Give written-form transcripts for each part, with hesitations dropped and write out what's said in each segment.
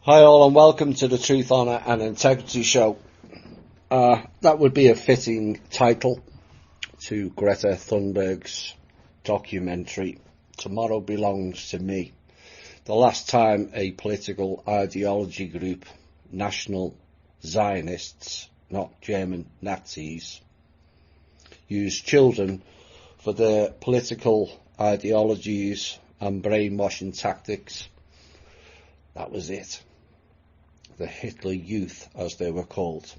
Hi all and welcome to the Truth, Honour and Integrity Show. That would be a fitting title to Greta Thunberg's documentary, Tomorrow Belongs to Me. The last time a political ideology group, National Zionists, not German Nazis, used children for their political ideologies and brainwashing tactics, that was it. The Hitler Youth, as they were called.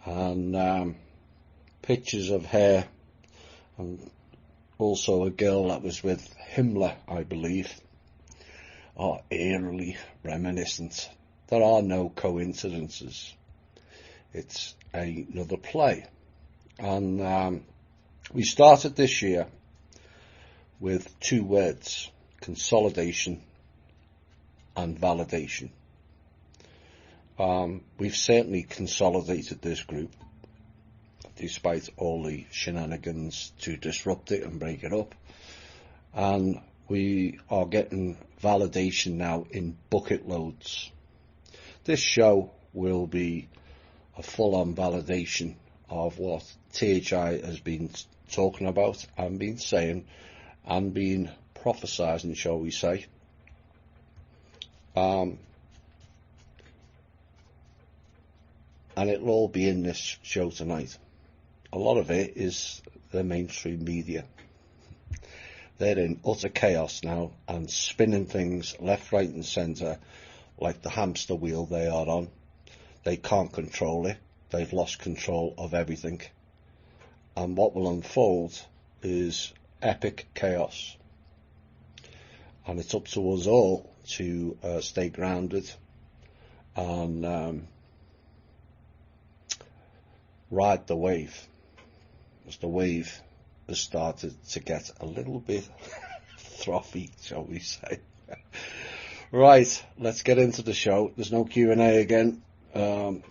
And pictures of her, and also a girl that was with Himmler, I believe, are eerily reminiscent. There are no coincidences. It's another play. And we started this year with two words: consolidation and validation. We've certainly consolidated this group, despite all the shenanigans to disrupt it and break it up. And we are getting validation now in bucket loads. This show will be a full-on validation of what THI has been talking about and been saying and been prophesizing, shall we say. And it'll all be in this show tonight. A lot of it is the mainstream media. They're in utter chaos now and spinning things left, right and centre like the hamster wheel they are on. They can't control it. They've lost control of everything. And what will unfold is epic chaos. And it's up to us all to stay grounded and ride the wave, as the wave has started to get a little bit frothy, shall we say. Right, let's get into the show. There's no Q&A again. There's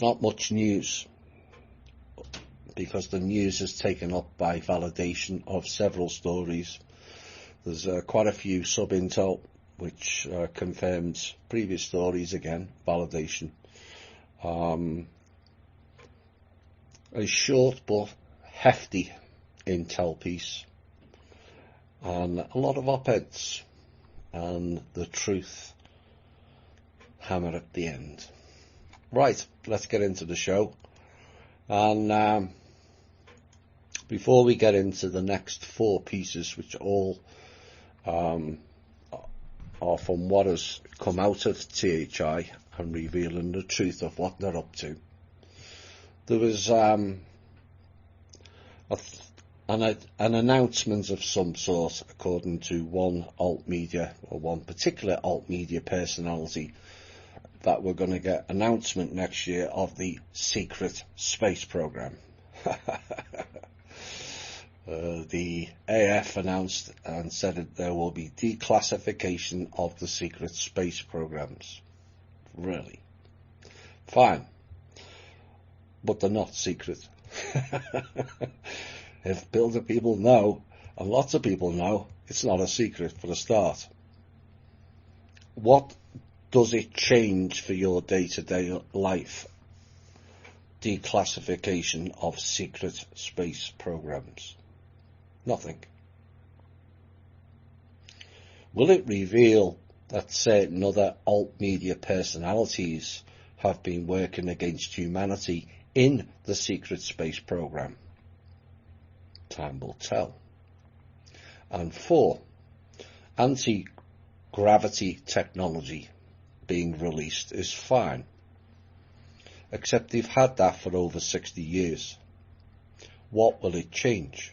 not much news, because the news is taken up by validation of several stories. There's quite a few sub-intel, which confirms previous stories again, validation. A short but hefty intel piece, and a lot of op-eds, and the truth hammer at the end. Right, let's get into the show. And before we get into the next four pieces, which all are from what has come out of THI and revealing the truth of what they're up to. There was an announcement of some sort, according to one alt media, or one particular alt media personality, that we're going to get announcement next year of the secret space program. The AF announced and said that there will be declassification of the secret space programs. Really? Fine. But they're not secret. If builder people know, and lots of people know, it's not a secret for a start. What does it change for your day-to-day life? Declassification of secret space programs. Nothing. Will it reveal that certain other alt media personalities have been working against humanity in the secret space program? Time will tell. And 4, anti-gravity technology being released is fine, except they've had that for over 60 years. What will it change?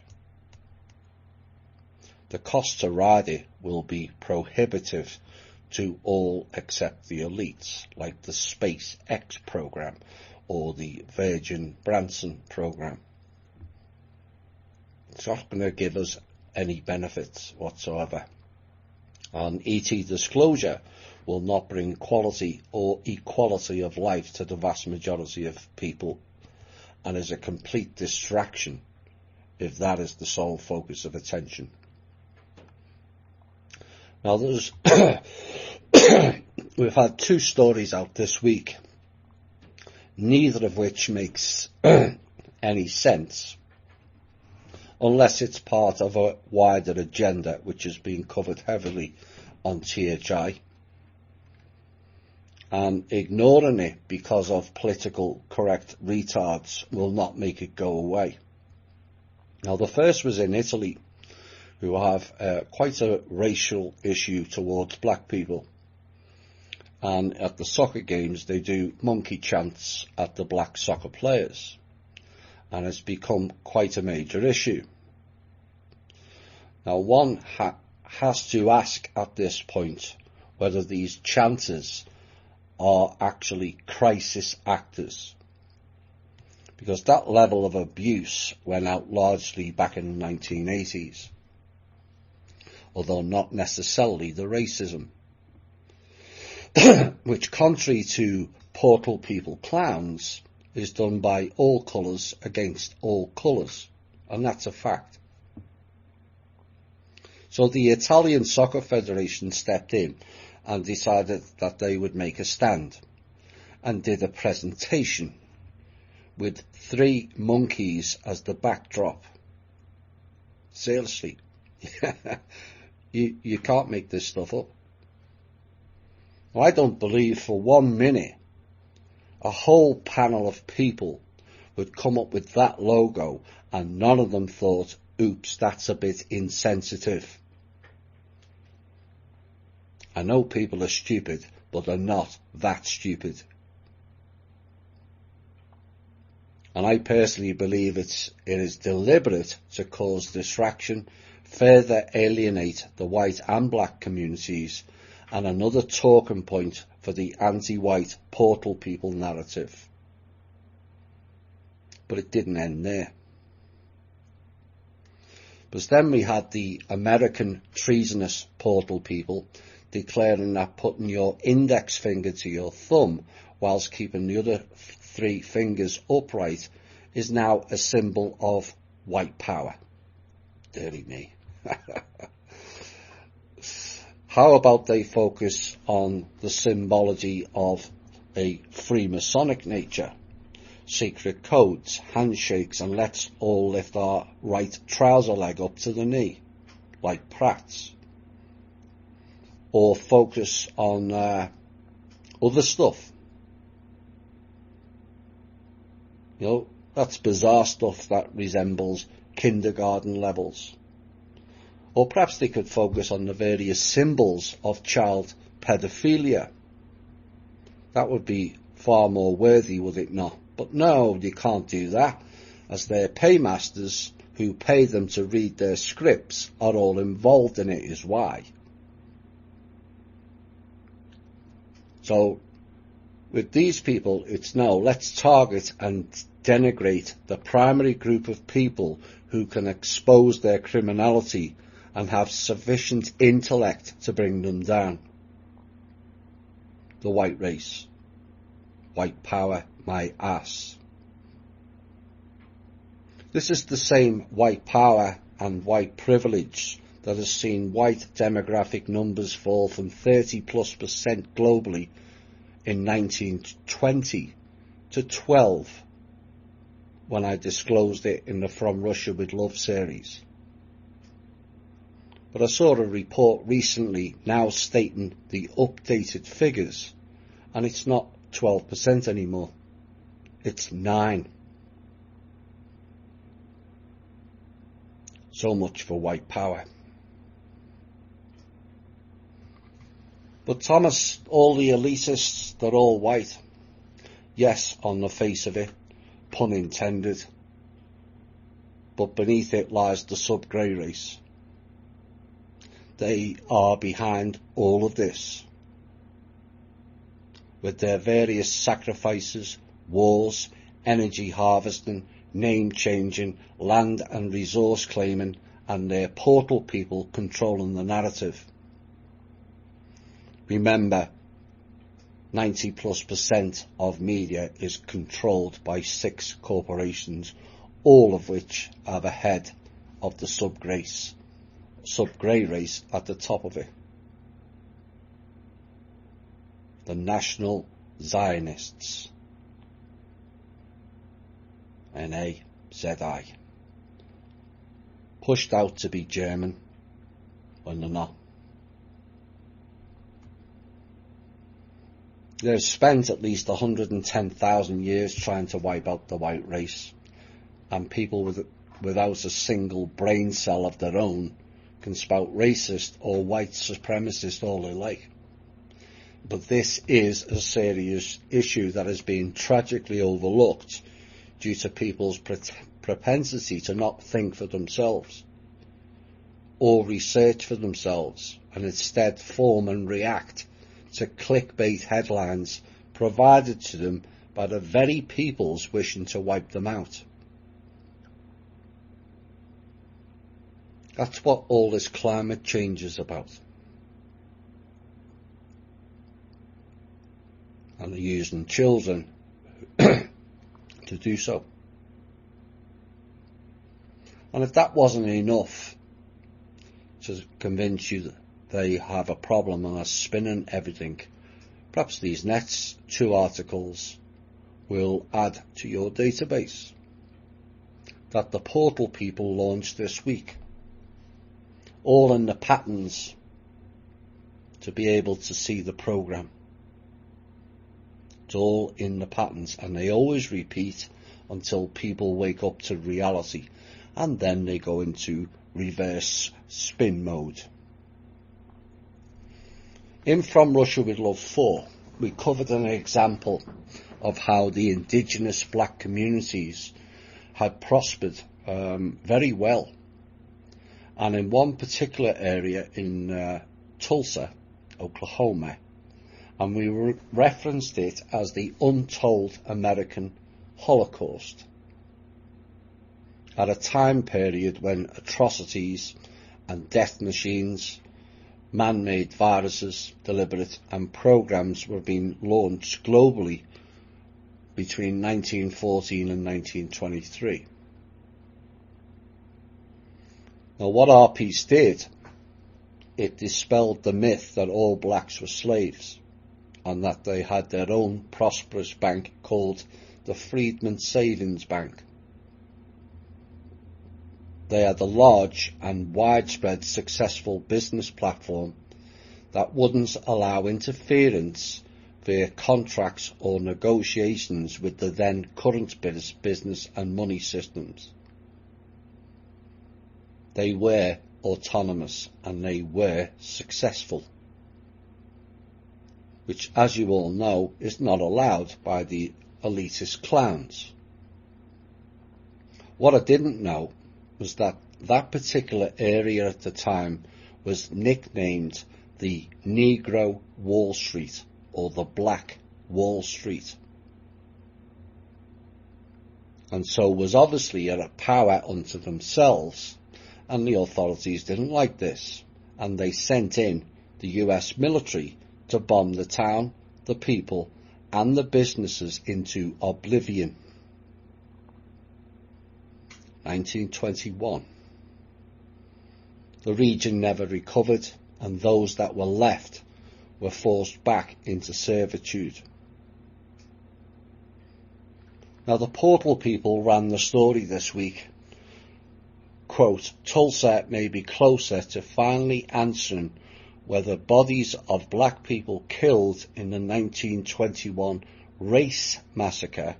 The cost to ride it will be prohibitive to all except the elites, like the SpaceX program or the Virgin Branson program. It's not going to give us any benefits whatsoever. And ET disclosure will not bring quality or equality of life to the vast majority of people, and is a complete distraction if that is the sole focus of attention. Now we've had 2 stories out this week, neither of which makes any sense, unless it's part of a wider agenda which has been covered heavily on THI, and ignoring it because of political correct retards will not make it go away. Now the first was in Italy, who have quite a racial issue towards black people, and at the soccer games they do monkey chants at the black soccer players, and it's become quite a major issue. Now one has to ask at this point whether these chanters are actually crisis actors, because that level of abuse went out largely back in the 1980s, although not necessarily the racism, which, contrary to Portal People clowns, is done by all colours against all colours, and that's a fact. So the Italian Soccer Federation stepped in and decided that they would make a stand, and did a presentation with 3 monkeys as the backdrop. Seriously. You can't make this stuff up. I don't believe for 1 minute a whole panel of people would come up with that logo and none of them thought, oops, that's a bit insensitive. I know people are stupid, but they're not that stupid. And I personally believe it is deliberate to cause distraction, further alienate the white and black communities, and another talking point for the anti-white Portal People narrative. But it didn't end there. Because then we had the American treasonous Portal People declaring that putting your index finger to your thumb whilst keeping the other 3 fingers upright is now a symbol of white power. Dirty me. How about they focus on the symbology of a Freemasonic nature? Secret codes, handshakes, and let's all lift our right trouser leg up to the knee, like Pratt's. Or focus on other stuff. You know, that's bizarre stuff that resembles kindergarten levels. Or perhaps they could focus on the various symbols of child pedophilia. That would be far more worthy, would it not? But no, you can't do that, as their paymasters who pay them to read their scripts are all involved in it, is why. So, with these people, it's no, let's target and denigrate the primary group of people who can expose their criminality and have sufficient intellect to bring them down. The white race. White power, my ass. This is the same white power and white privilege that has seen white demographic numbers fall from 30+% globally in 1920 to 12 when I disclosed it in the From Russia with Love series. But I saw a report recently now stating the updated figures, and it's not 12% anymore. It's 9%. So much for white power. But Thomas, all the elitists, they're all white. Yes, on the face of it, pun intended. But beneath it lies the sub-grey race. They are behind all of this, with their various sacrifices, wars, energy harvesting, name changing, land and resource claiming, and their Portal People controlling the narrative. Remember, 90+% of media is controlled by 6 corporations, all of which are the head of the sub-grey race at the top of it. the National Zionists, N-A-Z-I, pushed out to be German when they're not. They've spent at least 110,000 years trying to wipe out the white race, and people without a single brain cell of their own can spout racist or white supremacist all they like. But this is a serious issue that has been tragically overlooked due to people's propensity to not think for themselves or research for themselves, and instead form and react to clickbait headlines provided to them by the very peoples wishing to wipe them out. That's what all this climate change is about. And they're using children to do so. And if that wasn't enough to convince you that they have a problem and are spinning everything, perhaps these next two articles will add to your database that the Portal people launched this week, all in the patterns to be able to see the programme. It's all in the patterns, and they always repeat until people wake up to reality, and then they go into reverse spin mode. In From Russia with Love 4, we covered an example of how the indigenous black communities had prospered very well. And in one particular area in Tulsa, Oklahoma, and we referenced it as the untold American Holocaust, at a time period when atrocities and death machines, man-made viruses, deliberate, and programs were being launched globally between 1914 and 1923. Now, what our piece did, it dispelled the myth that all blacks were slaves and that they had their own prosperous bank called the Freedmen Savings Bank. They had a large and widespread successful business platform that wouldn't allow interference via contracts or negotiations with the then current business and money systems. They were autonomous and they were successful, which, as you all know, is not allowed by the elitist clowns. What I didn't know was that that particular area at the time was nicknamed the Negro Wall Street, or the Black Wall Street, and so was obviously at a power unto themselves, and the authorities didn't like this, and they sent in the US military to bomb the town, the people, and the businesses into oblivion. 1921. The region never recovered, and those that were left were forced back into servitude. Now, the Portal people ran the story this week. Quote, Tulsa may be closer to finally answering whether bodies of black people killed in the 1921 race massacre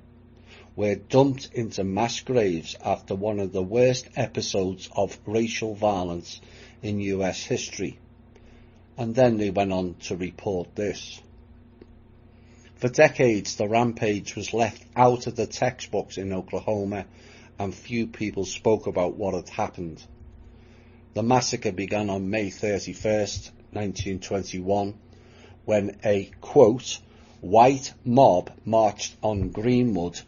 were dumped into mass graves after one of the worst episodes of racial violence in US history. And then they went on to report this. For decades, the rampage was left out of the textbooks in Oklahoma, and few people spoke about what had happened. The massacre began on May 31st, 1921, when a, quote, white mob marched on Greenwood,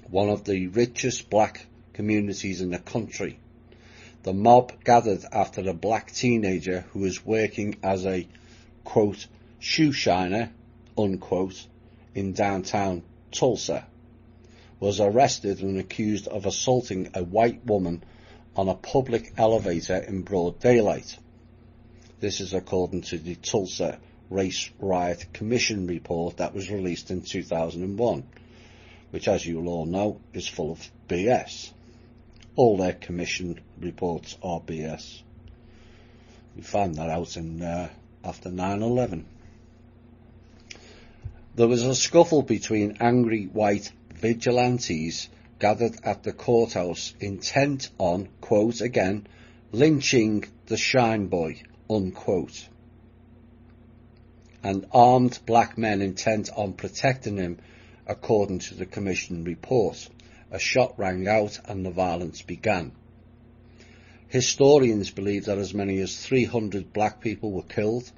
one of the richest black communities in the country. The mob gathered after a black teenager who was working as a, quote, shoe shiner, unquote, in downtown Tulsa, was arrested and accused of assaulting a white woman on a public elevator in broad daylight. This is according to the Tulsa Race Riot Commission report that was released in 2001, which, as you'll all know, is full of BS. All their commission reports are BS. We found that out after 9/11. There was a scuffle between angry white vigilantes gathered at the courthouse intent on, quote again, lynching the Shine Boy, unquote, and armed black men intent on protecting him, according to the Commission report. A shot rang out and the violence began. Historians believe that as many as 300 black people were killed.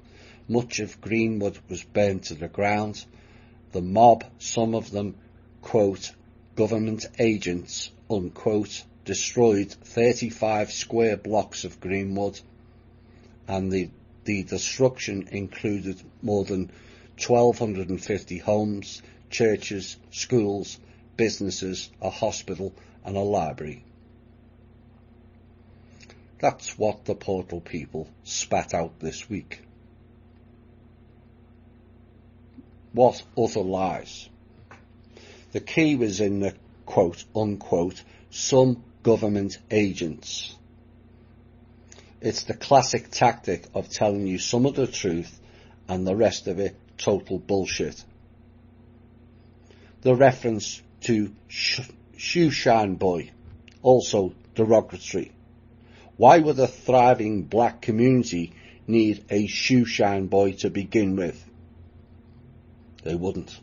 Much of Greenwood was burned to the ground. The mob, some of them, quote, government agents, unquote, destroyed 35 square blocks of Greenwood, and the destruction included more than 1,250 homes, churches, schools, businesses, a hospital and a library. That's what the Portal people spat out this week. What utter lies. The key was in the quote unquote some government agents. It's the classic tactic of telling you some of the truth and the rest of it total bullshit. The reference to Shoeshine Boy, also derogatory. Why would a thriving black community need a Shoeshine Boy to begin with? They wouldn't.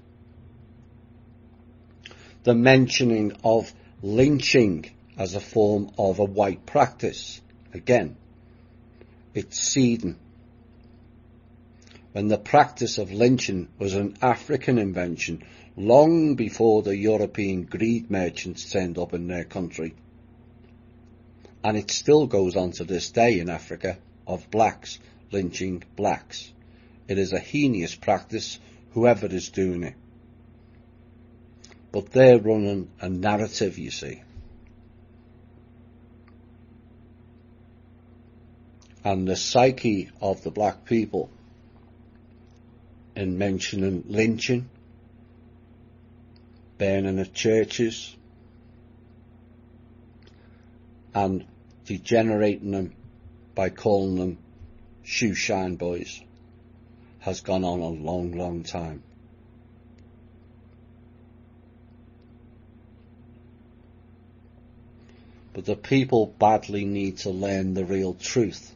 The mentioning of lynching as a form of a white practice, again, it's seeding. When the practice of lynching was an African invention long before the European greed merchants turned up in their country. And it still goes on to this day in Africa, of blacks lynching blacks. It is a heinous practice, whoever is doing it. But they're running a narrative, you see. And the psyche of the black people in mentioning lynching, burning of churches, and degenerating them by calling them Shoeshine Boys has gone on a long, long time. But the people badly need to learn the real truth,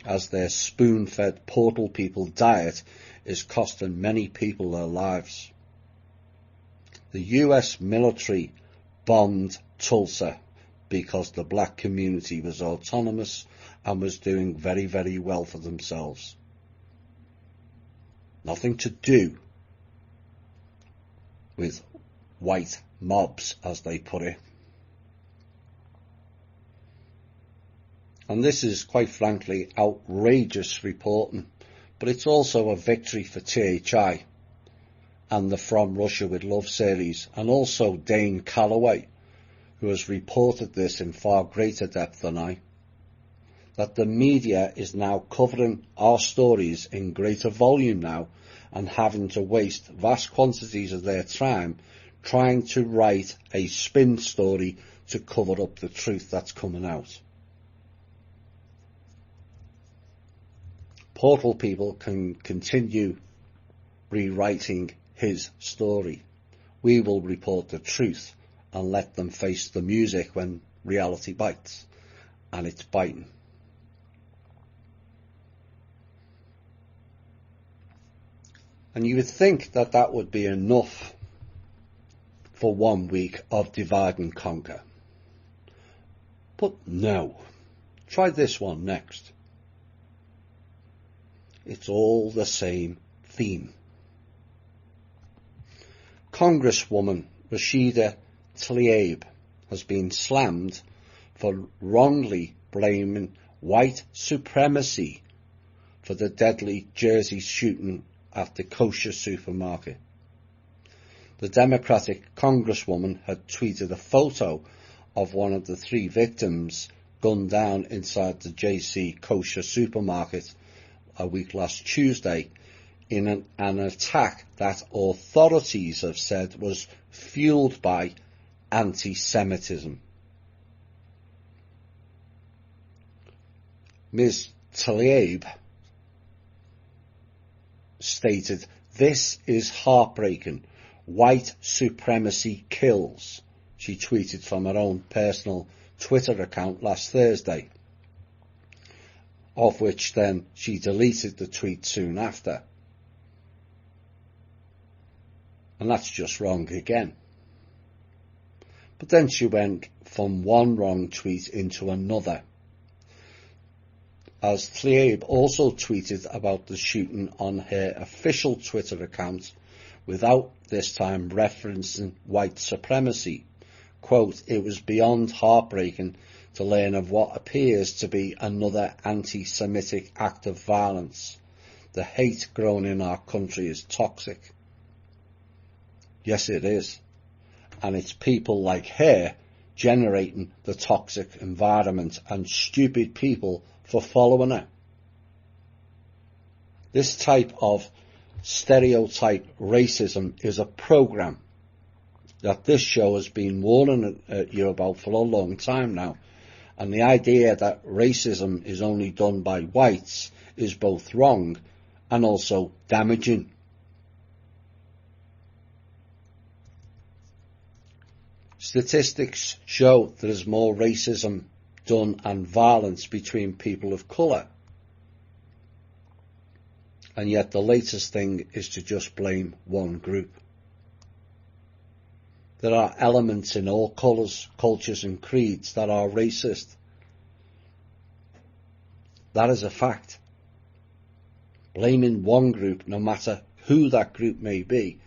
as their spoon-fed Portal people diet is costing many people their lives. The US military bombed Tulsa because the black community was autonomous and was doing very, very well for themselves. Nothing to do with white mobs, as they put it. And this is, quite frankly, outrageous reporting, but it's also a victory for THI and the From Russia with Love series, and also Dane Calloway, who has reported this in far greater depth than I, that the media is now covering our stories in greater volume now and having to waste vast quantities of their time trying to write a spin story to cover up the truth that's coming out. Portal people can continue rewriting his story. We will report the truth and let them face the music when reality bites. And it's biting. And you would think that that would be enough for 1 week of divide and conquer. But no. Try this one next. It's all the same theme. Congresswoman Rashida Tlaib has been slammed for wrongly blaming white supremacy for the deadly Jersey shooting at the kosher supermarket. The Democratic Congresswoman had tweeted a photo of one of the 3 victims gunned down inside the JC kosher supermarket a week last Tuesday in an attack that authorities have said was fueled by anti-Semitism. Ms. Tlaib stated, "This is heartbreaking. White supremacy kills." She tweeted from her own personal Twitter account last Thursday, of which then she deleted the tweet soon after. And that's just wrong again. But then she went from one wrong tweet into another, as Tlaib also tweeted about the shooting on her official Twitter account without this time referencing white supremacy. Quote, "It was beyond heartbreaking to learn of what appears to be another anti-Semitic act of violence. The hate grown in our country is toxic." Yes, it is. And it's people like her generating the toxic environment and stupid people for following her. This type of stereotype racism is a program that this show has been warning you about for a long time now. And the idea that racism is only done by whites is both wrong and also damaging. Statistics show there is more racism done and violence between people of colour. And yet the latest thing is to just blame one group. There are elements in all colours, cultures and creeds that are racist. That is a fact. Blaming one group, no matter who that group may be,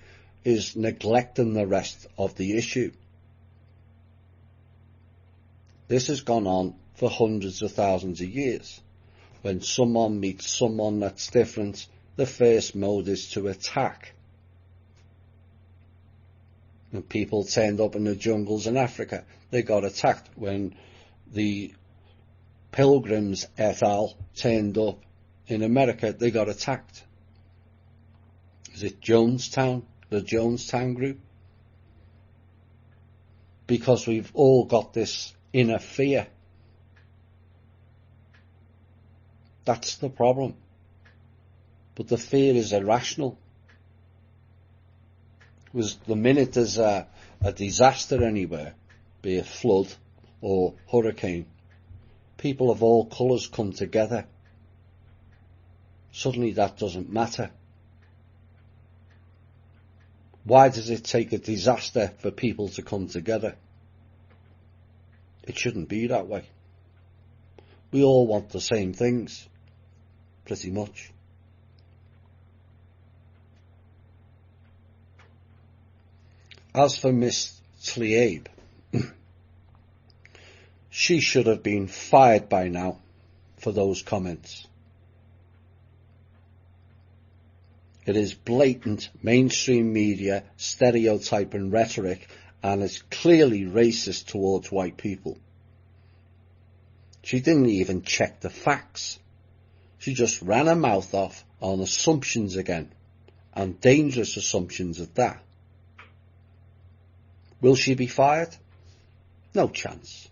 is neglecting the rest of the issue. This has gone on for hundreds of thousands of years. When someone meets someone that's different, the first mode is to attack. When people turned up in the jungles in Africa, they got attacked. When the Pilgrims et al. Turned up in America, they got attacked. Is it Jonestown? The Jonestown group? Because we've all got this inner fear. That's the problem. But the fear is irrational. Because the minute there's a disaster anywhere, be it flood or hurricane, people of all colours come together. Suddenly that doesn't matter. Why does it take a disaster for people to come together? It shouldn't be that way. We all want the same things, pretty much. As for Miss Tlaib, she should have been fired by now for those comments. It is blatant mainstream media stereotype and rhetoric, and is clearly racist towards white people. She didn't even check the facts. She just ran her mouth off on assumptions again, and dangerous assumptions at that. Will she be fired? No chance.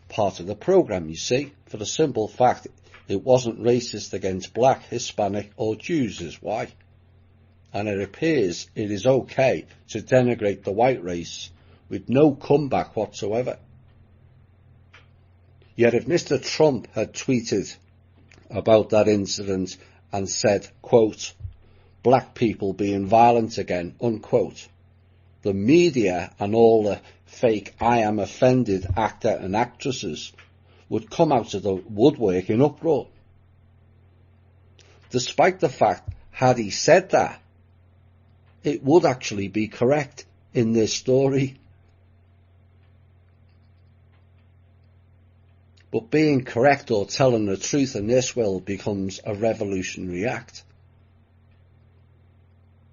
Part of the programme, you see, for the simple fact it wasn't racist against black, Hispanic or Jews is why. And it appears it is okay to denigrate the white race with no comeback whatsoever. Yet if Mr. Trump had tweeted about that incident and said, quote, "Black people being violent again," unquote, the media and all the fake "I am offended" actor and actresses would come out of the woodwork in uproar. Despite the fact, had he said that, it would actually be correct in this story. But being correct or telling the truth in this world becomes a revolutionary act.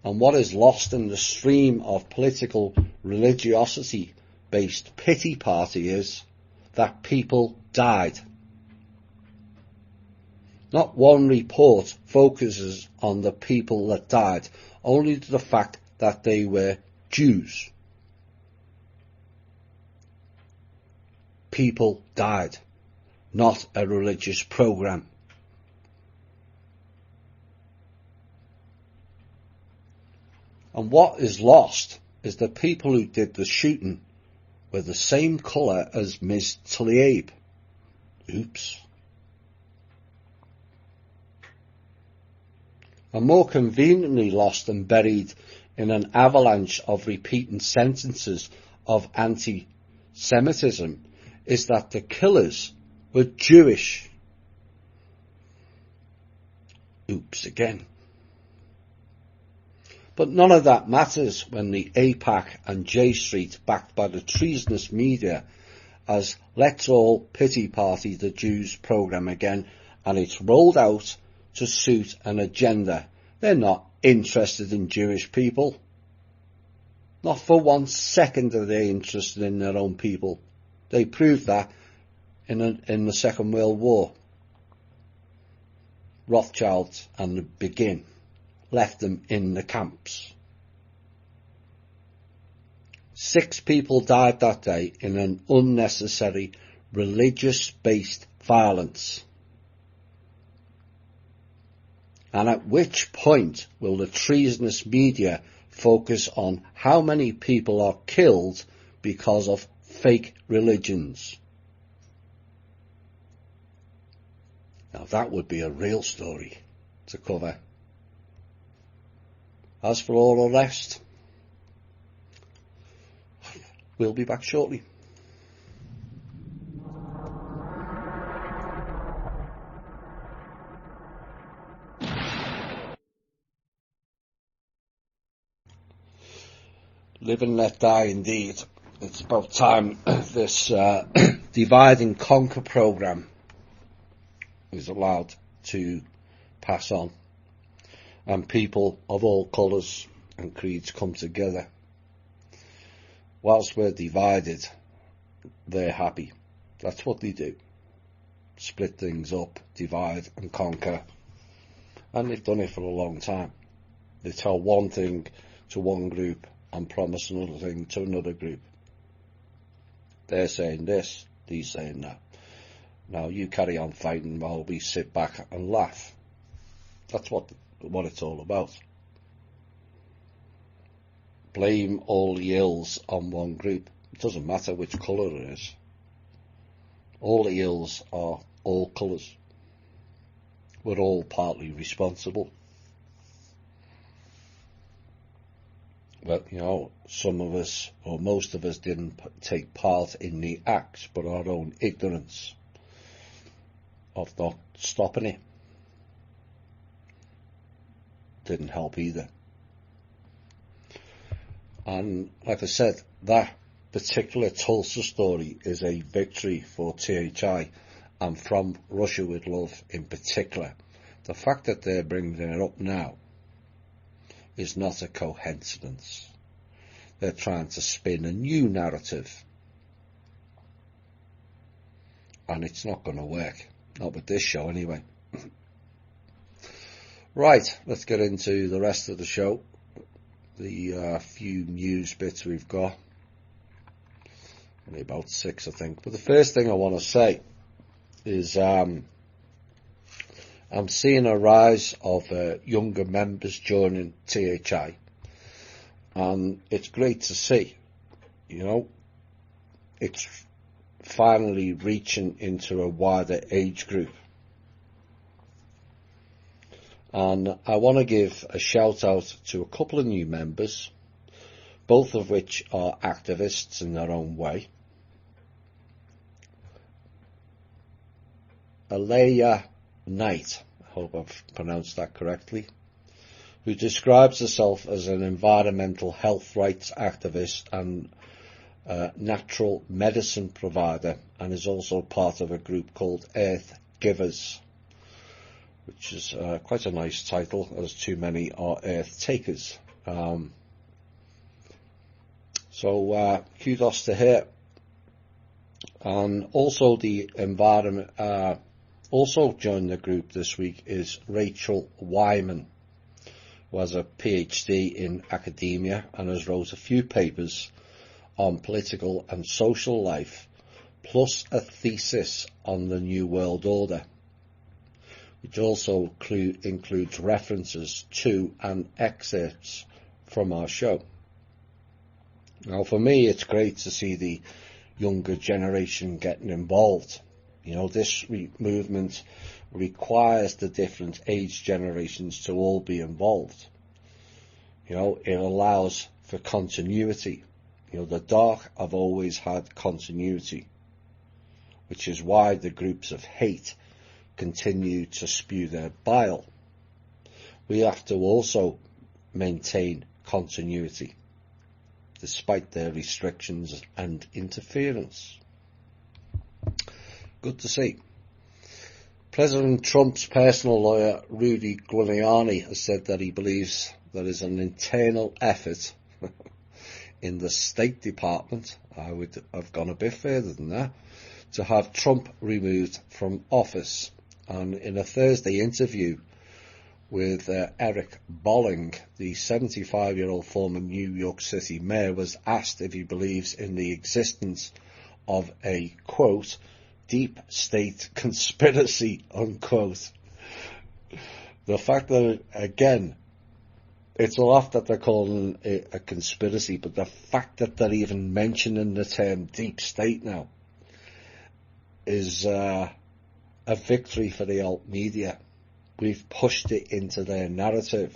And what is lost in the stream of political religiosity-based pity party is that people died. Not one report focuses on the people that died, only the fact that they were Jews. People died, not a religious program. And what is lost is the people who did the shooting were the same colour as Ms. Tlaib. Oops. And more conveniently lost and buried in an avalanche of repeating sentences of anti-Semitism is that the killers were Jewish. Oops again. But none of that matters when the AIPAC and J Street, backed by the treasonous media, as Let's All Pity Party the Jews programme again, and it's rolled out to suit an agenda. They're not interested in Jewish people. Not for 1 second are they interested in their own people. They proved that in the Second World War. Rothschild and the Begin left them in the camps. 6 people died that day in an unnecessary religious-based violence. And at which point will the treasonous media focus on how many people are killed because of fake religions? Now that would be a real story to cover. As for all the rest, we'll be back shortly. Live and let die indeed. It's about time this divide and conquer programme is allowed to pass on, and people of all colours and creeds come together. Whilst we're divided, they're happy. That's what they do. Split things up, divide and conquer. And they've done it for a long time. They tell one thing to one group and promise another thing to another group. They're saying this, they're saying that. Now you carry on fighting while we sit back and laugh. That's what it's all about. Blame all the ills on one group. It doesn't matter which colour it is. All the ills are all colours. We're all partly responsible. Well, you know, some of us, or most of us, didn't take part in the acts, but our own ignorance of not stopping it didn't help either. And like I said, that particular Tulsa story is a victory for THI and From Russia With Love in particular. The fact that they're bringing it up now is not a coincidence. They're trying to spin a new narrative, and it's not going to work. Not with this show anyway. Right, let's get into the rest of the show. The few news bits we've got. Only about 6, I think. But the first thing I want to say is I'm seeing a rise of younger members joining THI. And it's great to see. You know, it's finally reaching into a wider age group. And I want to give a shout out to a couple of new members, both of which are activists in their own way. Alea Knight, I hope I've pronounced that correctly, who describes herself as an environmental health rights activist and natural medicine provider, and is also part of a group called Earth Givers, which is quite a nice title, as too many are Earth Takers. So kudos to her. And also the Also joining the group this week is Rachel Wyman, who has a PhD in academia and has wrote a few papers on political and social life, plus a thesis on the New World Order, which also includes references to and excerpts from our show. Now, for me, it's great to see the younger generation getting involved. You know, this movement requires the different age generations to all be involved. You know, it allows for continuity. You know, the dark have always had continuity, which is why the groups of hate continue to spew their bile. We have to also maintain continuity, despite their restrictions and interference. Good to see. President Trump's personal lawyer, Rudy Giuliani, has said that he believes there is an internal effort in the State Department, I would have gone a bit further than that, to have Trump removed from office. And in a Thursday interview with Eric Bolling, the 75-year-old former New York City mayor was asked if he believes in the existence of a, quote, deep state conspiracy, unquote. The fact that, again, it's a laugh that they're calling it a conspiracy, but the fact that they're even mentioning the term deep state now is a victory for the alt media. We've pushed it into their narrative.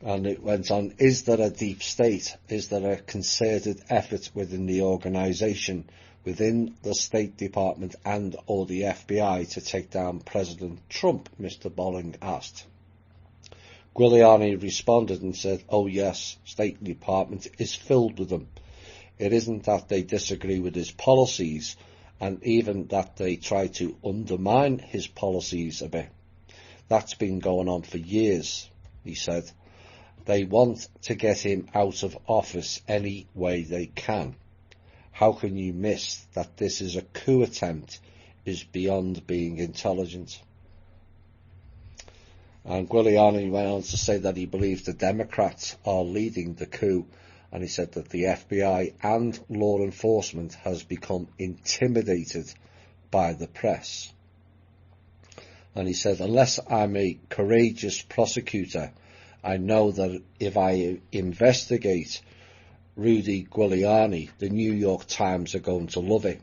And it went on, is there a deep state? Is there a concerted effort within the organisation, within the State Department and or the FBI to take down President Trump? Mr. Bolling asked. Giuliani responded and said, oh yes, State Department is filled with them. It isn't that they disagree with his policies, and even that they try to undermine his policies a bit. That's been going on for years, he said. They want to get him out of office any way they can. How can you miss that this is a coup attempt is beyond being intelligent? And Giuliani went on to say that he believes the Democrats are leading the coup, and he said that the FBI and law enforcement has become intimidated by the press. And he said, unless I'm a courageous prosecutor, I know that if I investigate Rudy Giuliani, the New York Times are going to love it.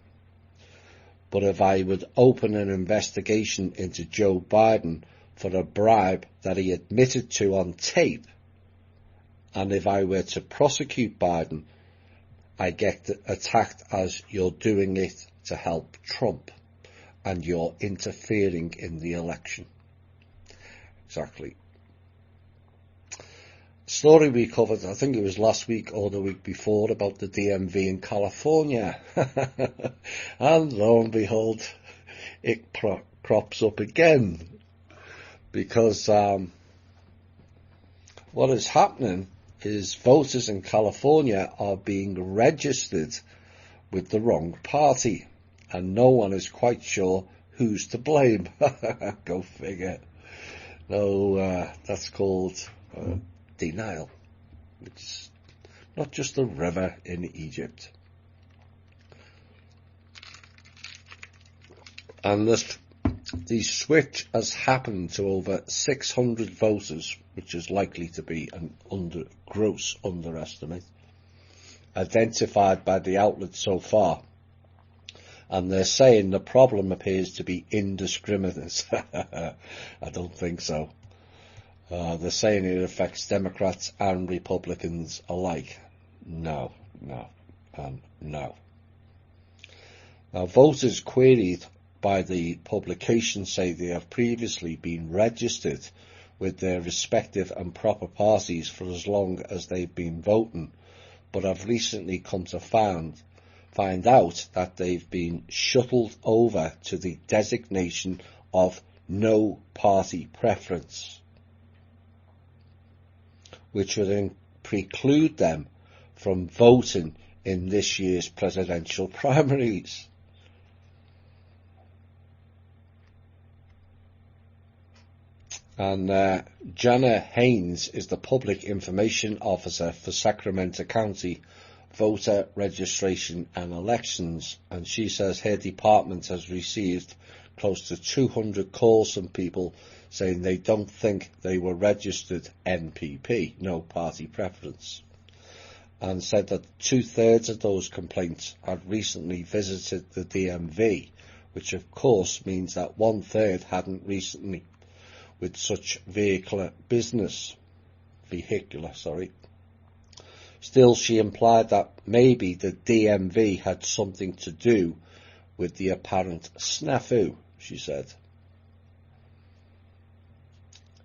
But if I would open an investigation into Joe Biden for a bribe that he admitted to on tape, and if I were to prosecute Biden, I get attacked as you're doing it to help Trump and you're interfering in the election. Exactly. Story we covered, I think it was last week or the week before, about the DMV in California. And lo and behold, it crops up again. Because what is happening is voters in California are being registered with the wrong party, and no one is quite sure who's to blame. Go figure. No, that's called denial. It's not just a river in Egypt. And the switch has happened to over 600 voters, which is likely to be an gross underestimate, identified by the outlet so far. And they're saying the problem appears to be indiscriminate. I don't think so. They're saying it affects Democrats and Republicans alike. No, and no. Now, voters queried by the publication say they have previously been registered with their respective and proper parties for as long as they've been voting, but have recently come to find out that they've been shuttled over to the designation of no party preference, which would preclude them from voting in this year's presidential primaries. And Jana Haynes is the Public Information Officer for Sacramento County Voter Registration and Elections, and she says her department has received close to 200 calls from people saying they don't think they were registered NPP, no party preference, and said that 2/3 of those complaints had recently visited the DMV, which of course means that 1/3 hadn't recently, with such vehicular. Still, she implied that maybe the DMV had something to do with the apparent snafu, she said.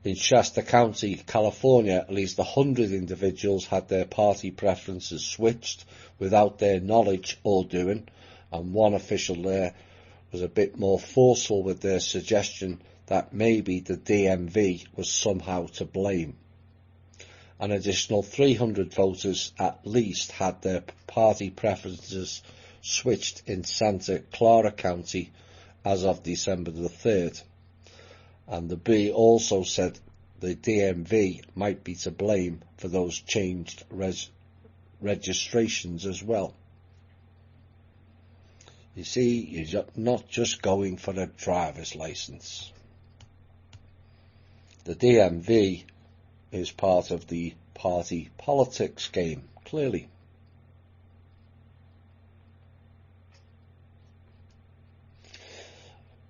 In Shasta County, California, at least 100 individuals had their party preferences switched without their knowledge or doing, and one official there was a bit more forceful with their suggestion that maybe the DMV was somehow to blame. An additional 300 voters at least had their party preferences switched in Santa Clara County as of December the 3rd. And the B also said the DMV might be to blame for those changed registrations as well. You see, you're not just going for a driver's license. The DMV is part of the party politics game, clearly.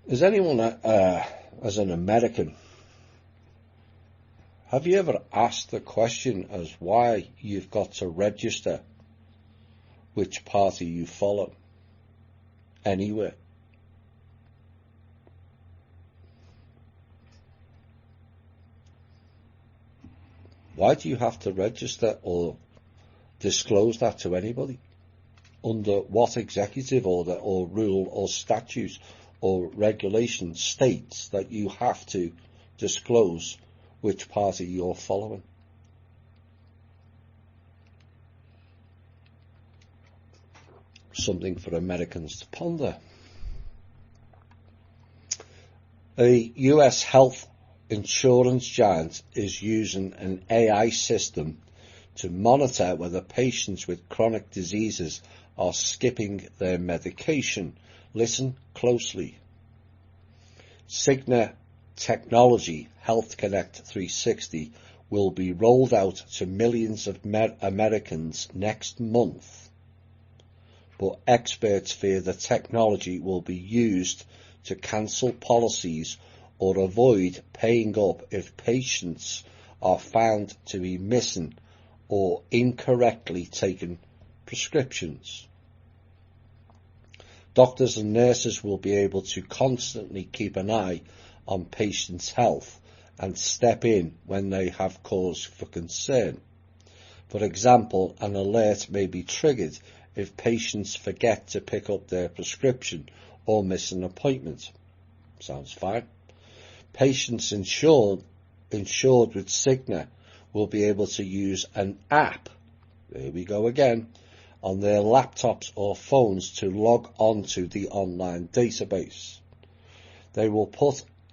Is anyone, as an American, have you ever asked the question as why you've got to register which party you follow anywhere? Why do you have to register or disclose that to anybody? Under what executive order or rule or statute or regulation states that you have to disclose which party you're following? Something for Americans to ponder. A US health insurance giant is using an AI system to monitor whether patients with chronic diseases are skipping their medication. Listen closely. Cigna technology, Health Connect 360, will be rolled out to millions of Americans next month, but experts fear the technology will be used to cancel policies or avoid paying up if patients are found to be missing or incorrectly taken prescriptions. Doctors and nurses will be able to constantly keep an eye on patients' health and step in when they have cause for concern. For example, an alert may be triggered if patients forget to pick up their prescription or miss an appointment. Sounds fine. Patients insured with Cigna will be able to use an app, there we go again, on their laptops or phones to log on to the online database. They will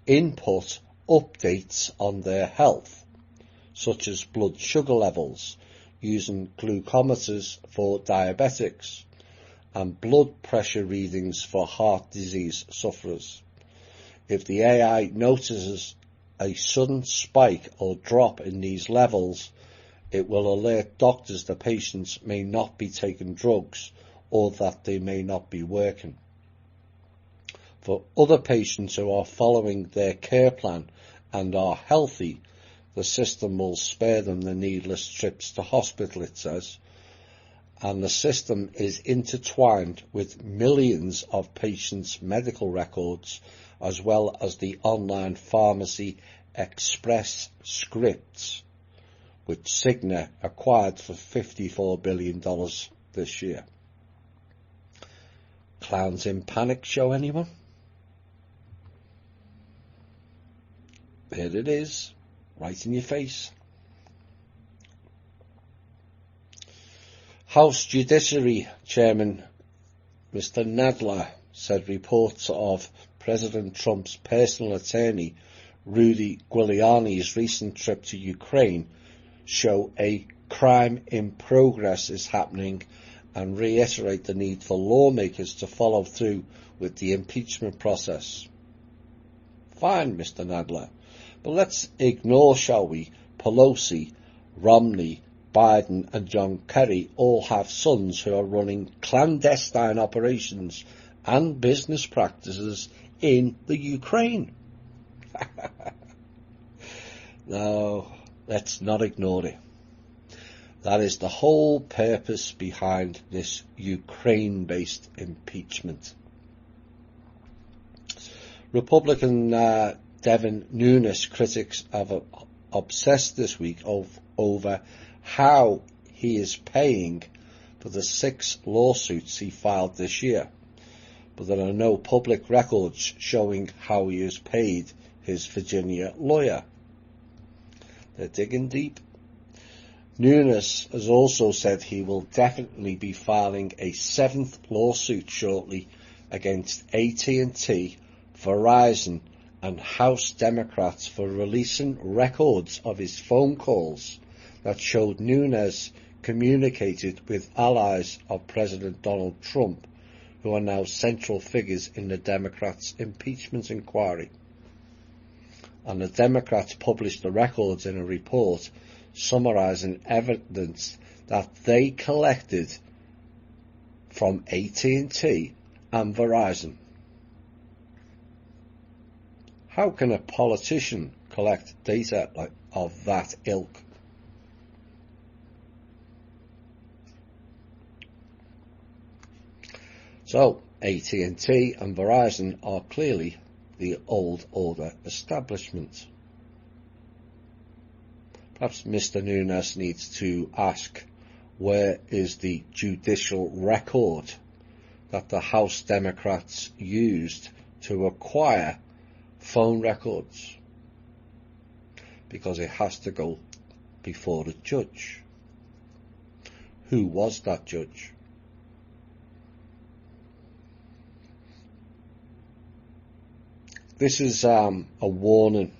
input updates on their health, such as blood sugar levels, using glucometers for diabetics, and blood pressure readings for heart disease sufferers. If the AI notices a sudden spike or drop in these levels, it will alert doctors the patients may not be taking drugs or that they may not be working. For other patients who are following their care plan and are healthy, the system will spare them the needless trips to hospital, it says, and the system is intertwined with millions of patients' medical records as well as the online pharmacy Express Scripts, which Cigna acquired for $54 billion this year. Clowns in Panic show anyone? There it is, right in your face. House Judiciary Chairman Mr. Nadler said reports of President Trump's personal attorney Rudy Giuliani's recent trip to Ukraine show a crime in progress is happening and reiterate the need for lawmakers to follow through with the impeachment process. Fine, Mr. Nadler, but let's ignore, shall we, Pelosi, Romney, Biden and John Kerry all have sons who are running clandestine operations and business practices in the Ukraine. No, let's not ignore it. That is the whole purpose behind this Ukraine-based impeachment. Republican Devin Nunes critics have obsessed this week over how he is paying for the 6 lawsuits he filed this year, but there are no public records showing how he has paid his Virginia lawyer. They're digging deep. Nunes has also said he will definitely be filing a 7th lawsuit shortly against AT&T, Verizon and House Democrats for releasing records of his phone calls that showed Nunes communicated with allies of President Donald Trump, who are now central figures in the Democrats' impeachment inquiry. And the Democrats published the records in a report summarizing evidence that they collected from AT&T and Verizon. How can a politician collect data of that ilk? So, AT&T and Verizon are clearly the old order establishment. Perhaps Mr. Nunes needs to ask, where is the judicial record that the House Democrats used to acquire phone records? Because it has to go before a judge. Who was that judge? This is a warning,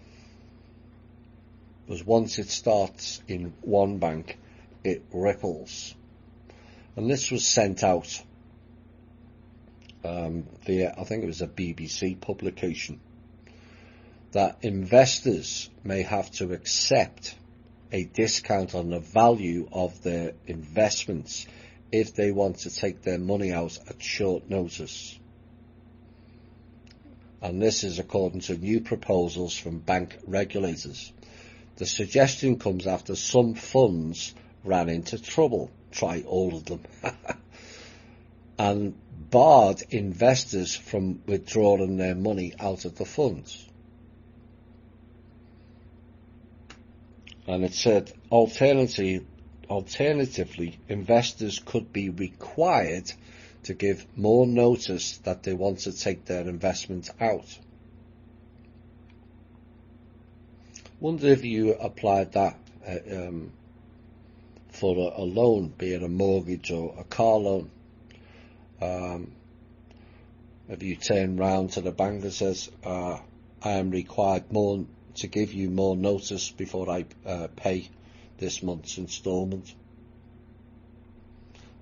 because once it starts in one bank, it ripples. And this was sent out via, I think it was a BBC publication, that investors may have to accept a discount on the value of their investments if they want to take their money out at short notice. And this is according to new proposals from bank regulators. The suggestion comes after some funds ran into trouble, try all of them, and barred investors from withdrawing their money out of the funds. And it said, alternatively, investors could be required to give more notice that they want to take their investment out. Wonder if you applied that for a loan, be it a mortgage or a car loan. If you turn round to the bank and says, I am required to give you more notice before I pay this month's instalment.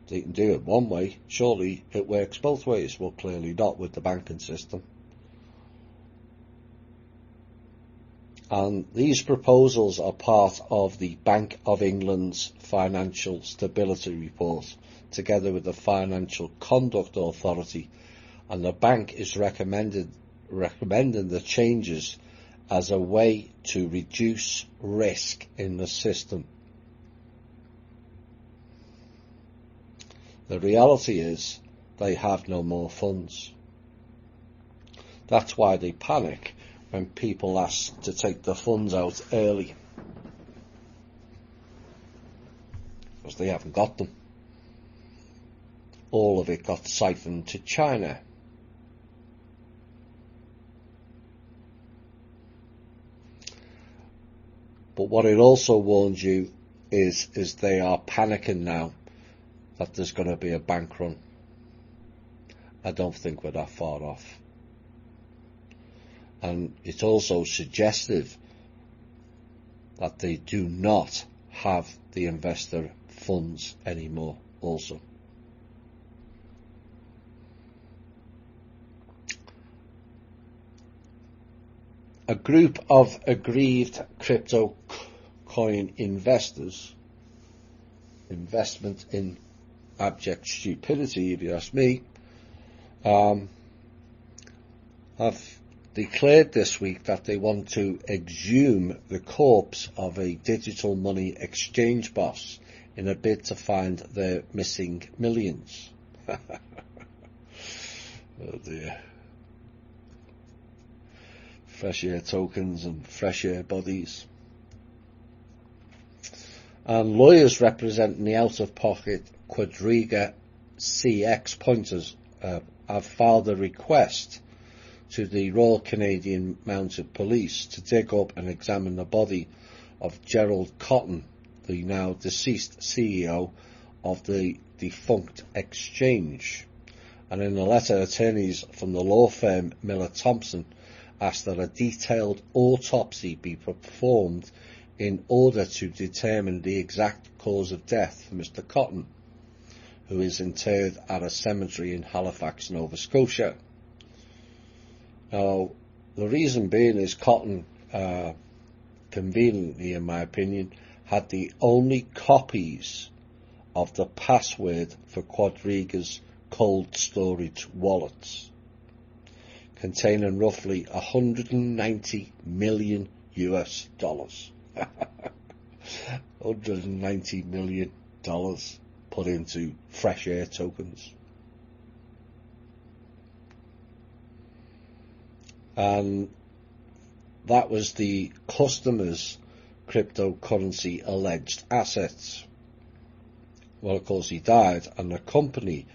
They can do it one way. Surely it works both ways. Well, clearly not with the banking system. And these proposals are part of the Bank of England's Financial Stability Report, together with the Financial Conduct Authority, and the bank is recommending the changes as a way to reduce risk in the system. The reality is they have no more funds. That's why they panic when people ask to take the funds out early, because they haven't got them. All of it got siphoned to China. But what it also warns you is they are panicking now that there's going to be a bank run. I don't think we're that far off. and it's also suggestive that they do not have the investor funds anymore also. A group of aggrieved crypto coin investors, investment in abject stupidity if you ask me, have declared this week that they want to exhume the corpse of a digital money exchange boss in a bid to find their missing millions. Oh dear. Fresh air tokens and fresh air bodies. And lawyers representing the out-of-pocket Quadriga CX pointers have filed a request to the Royal Canadian Mounted Police to dig up and examine the body of Gerald Cotton, the now deceased CEO of the defunct exchange. And in a letter, attorneys from the law firm Miller Thompson asked that a detailed autopsy be performed in order to determine the exact cause of death for Mr. Cotton, who is interred at a cemetery in Halifax, Nova Scotia. Now, the reason being is Cotton, conveniently in my opinion, had the only copies of the password for Quadriga's cold storage wallets, containing roughly $190 million. $190 million put into fresh air tokens. And that was the customer's cryptocurrency alleged assets. Well, of course, he died, and the company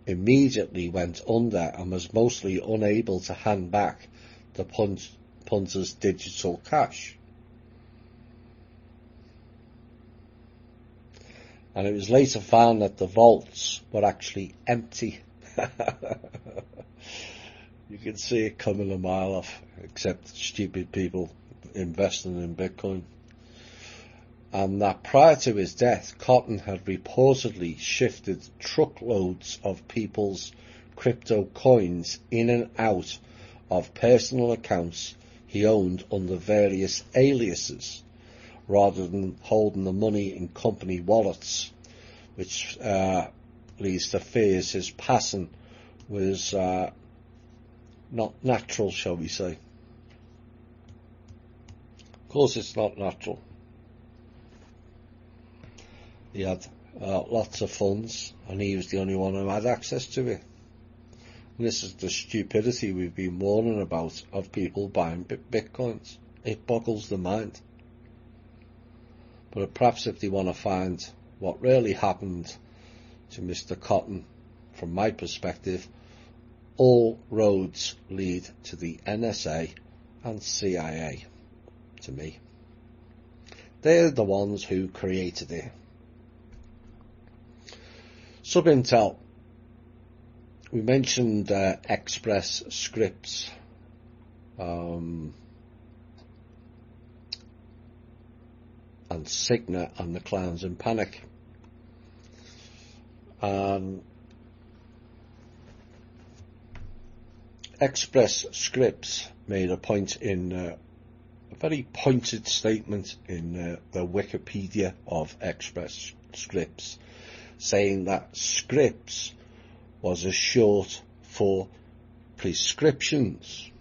immediately went under and was mostly unable to hand back the punter's digital cash. And it was later found that the vaults were actually empty. You can see it coming a mile off, except stupid people investing in Bitcoin. And that prior to his death, Cotton had reportedly shifted truckloads of people's crypto coins in and out of personal accounts he owned under various aliases, rather than holding the money in company wallets, which leads to fears his passing was not natural, shall we say. Of course it's not natural. He had lots of funds, and he was the only one who had access to it. And this is the stupidity we've been warning about of people buying bitcoins. It boggles the mind. But perhaps if they want to find what really happened to Mr. Cotton, from my perspective, all roads lead to the NSA and CIA, to me. They're the ones who created it. Subintel. We mentioned Express Scripts. And Cigna and the Clowns in Panic. Express Scripts made a point in a very pointed statement in the Wikipedia of Express Scripts, saying that scripts was a short for prescriptions.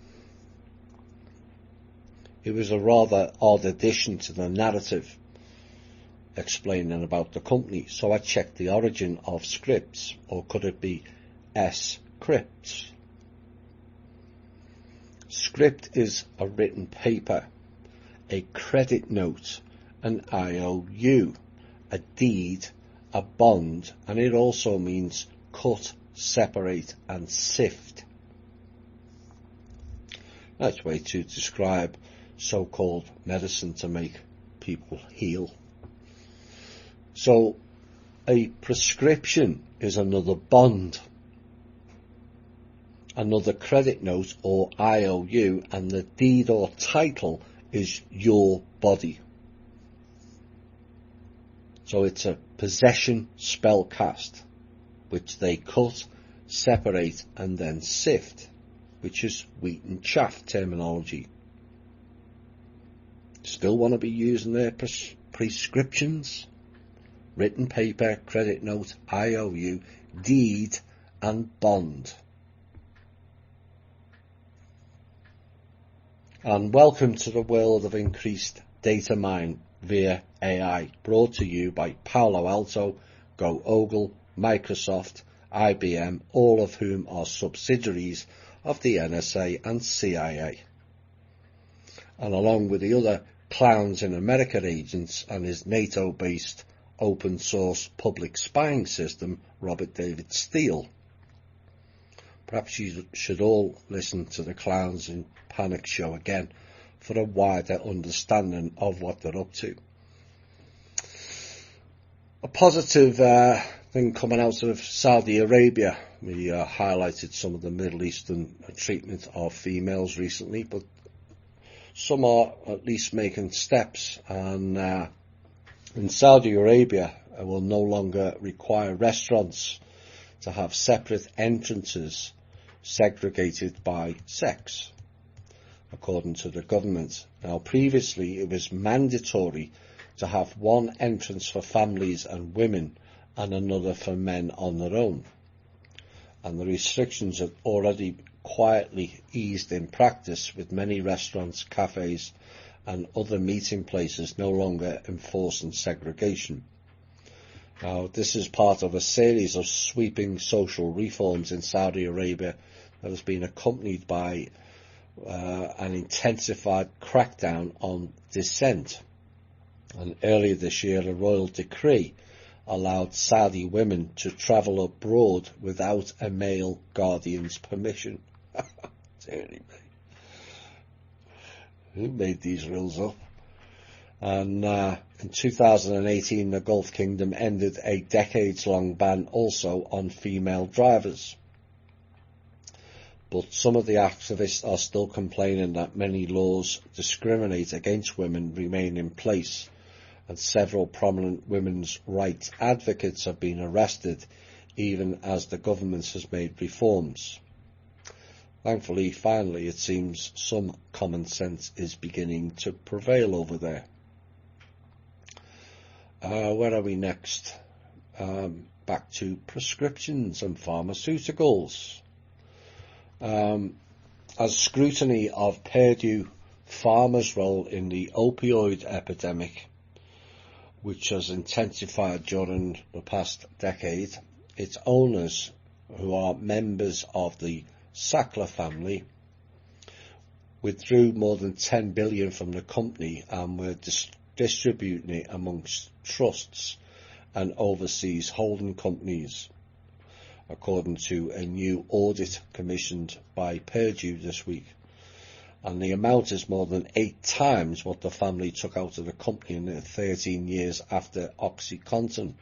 It was a rather odd addition to the narrative explaining about the company, so I checked the origin of scripts, or could it be S-crypts? Script is a written paper, a credit note, an IOU, a deed, a bond, and it also means cut, separate and sift. Nice way to describe so-called medicine to make people heal. So a prescription is another bond. another credit note or IOU, and the deed or title is your body. So it's a possession spell cast, which they cut, separate and then sift, which is wheat and chaff terminology. Still want to be using their prescriptions? Written paper, credit note, IOU, deed and bond. And welcome to the world of increased data mine via AI, brought to you by Palo Alto, GoOgle, Microsoft, IBM, all of whom are subsidiaries of the NSA and CIA. And along with the other clowns in America agents and his NATO-based open source public spying system, Robert David Steele. Perhaps you should all listen to the Clowns in Panic show again for a wider understanding of what they're up to. A positive thing coming out of Saudi Arabia. We highlighted some of the Middle Eastern treatment of females recently, but some are at least making steps, and in Saudi Arabia will no longer require restaurants to have separate entrances segregated by sex, according to the government. Now, previously it was mandatory to have one entrance for families and women and another for men on their own. And the restrictions have already quietly eased in practice, with many restaurants, cafes and other meeting places no longer enforcing segregation. Now, this is part of a series of sweeping social reforms in Saudi Arabia that has been accompanied by an intensified crackdown on dissent. And earlier this year, a royal decree allowed Saudi women to travel abroad without a male guardian's permission. Who made these rules up? And in 2018, the Gulf Kingdom ended a decades-long ban also on female drivers. But some of the activists are still complaining that many laws discriminate against women remain in place, and several prominent women's rights advocates have been arrested, even as the government has made reforms. Thankfully, finally, it seems some common sense is beginning to prevail over there. Where are we next? Back to prescriptions and pharmaceuticals. As scrutiny of Purdue Pharma's role in the opioid epidemic, which has intensified during the past decade, its owners, who are members of the Sackler family, withdrew more than $10 billion from the company and were distributing it amongst trusts and overseas holding companies, according to a new audit commissioned by Purdue this week. And the amount is more than 8 times what the family took out of the company in the 13 years after OxyContin,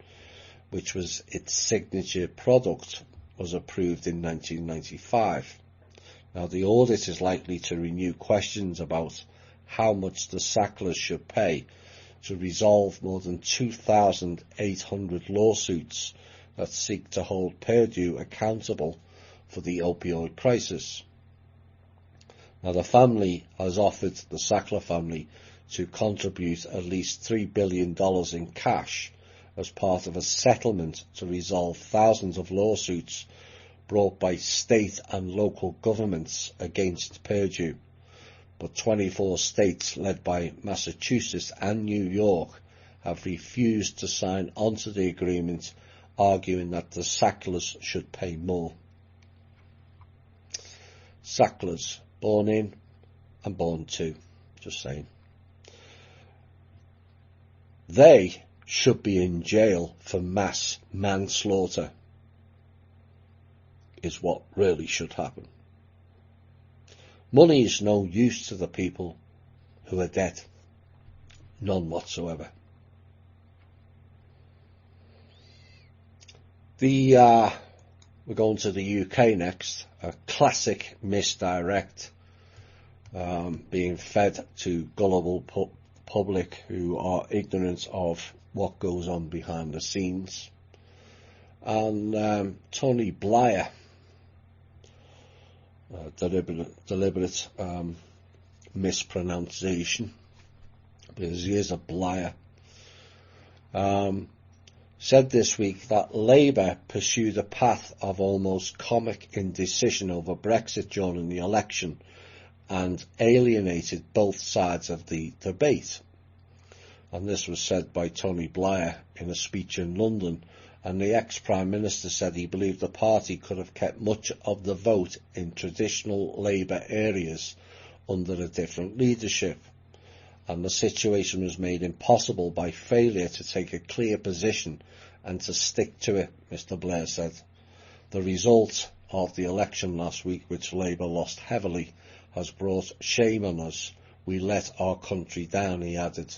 which was its signature product, was approved in 1995. Now, the audit is likely to renew questions about how much the Sacklers should pay to resolve more than 2,800 lawsuits that seek to hold Purdue accountable for the opioid crisis. Now, the family has offered the Sackler family to contribute at least $3 billion in cash as part of a settlement to resolve thousands of lawsuits brought by state and local governments against Purdue. But 24 states, led by Massachusetts and New York, have refused to sign onto the agreement, arguing that the Sacklers should pay more. Sacklers, born in and born to, just saying. They should be in jail for mass manslaughter, is what really should happen. Money is no use to the people who are dead. None whatsoever. The We're going to the UK next. A classic misdirect being fed to gullible public who are ignorant of what goes on behind the scenes. And Tony Blair, deliberate mispronunciation, because he is a Blair, said this week that Labour pursued a path of almost comic indecision over Brexit during the election and alienated both sides of the debate. And this was said by Tony Blair in a speech in London, and the ex-Prime Minister said he believed the party could have kept much of the vote in traditional Labour areas under a different leadership, and the situation was made impossible by failure to take a clear position and to stick to it, Mr Blair said. The result of the election last week, which Labour lost heavily, has brought shame on us. We let our country down, he added.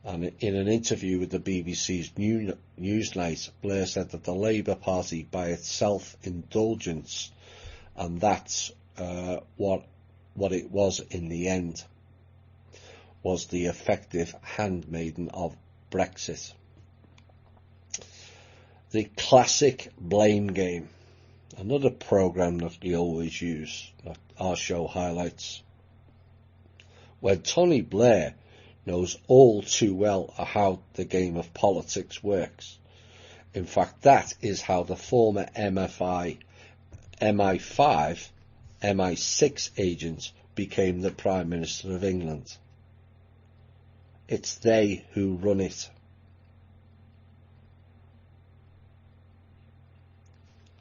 And in an interview with the BBC's Newsnight, Blair said that the Labour Party, by its self-indulgence, and that's what it was in the end, was the effective handmaiden of Brexit. The classic blame game, another programme that we always use, that our show highlights, where Tony Blair knows all too well how the game of politics works. In fact, that is how the former MI5, MI6 agents became the Prime Minister of England. It's they who run it.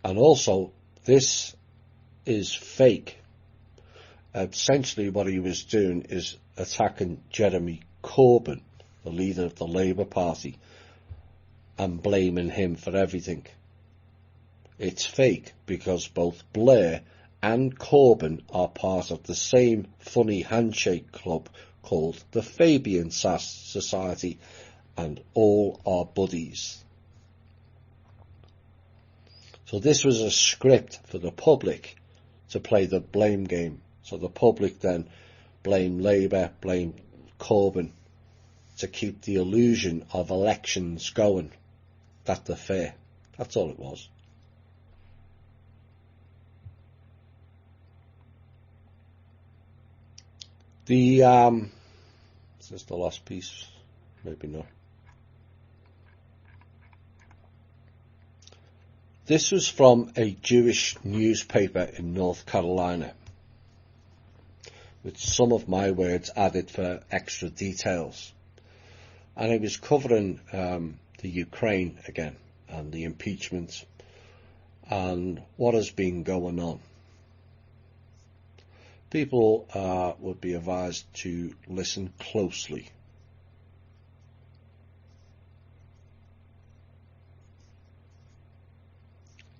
And also, this is fake. Essentially what he was doing is attacking Jeremy Corbyn, the leader of the Labour Party, and blaming him for everything. It's fake because both Blair and Corbyn are part of the same funny handshake club called the Fabian Society, and all are buddies. So this was a script for the public to play the blame game. So the public then blame Labour, blame Corbyn, to keep the illusion of elections going, that they're fair. That's all it was. Is this the last piece? Maybe not. This was from a Jewish newspaper in North Carolina, with some of my words added for extra details. And it was covering the Ukraine again, and the impeachment, and what has been going on. People would be advised to listen closely.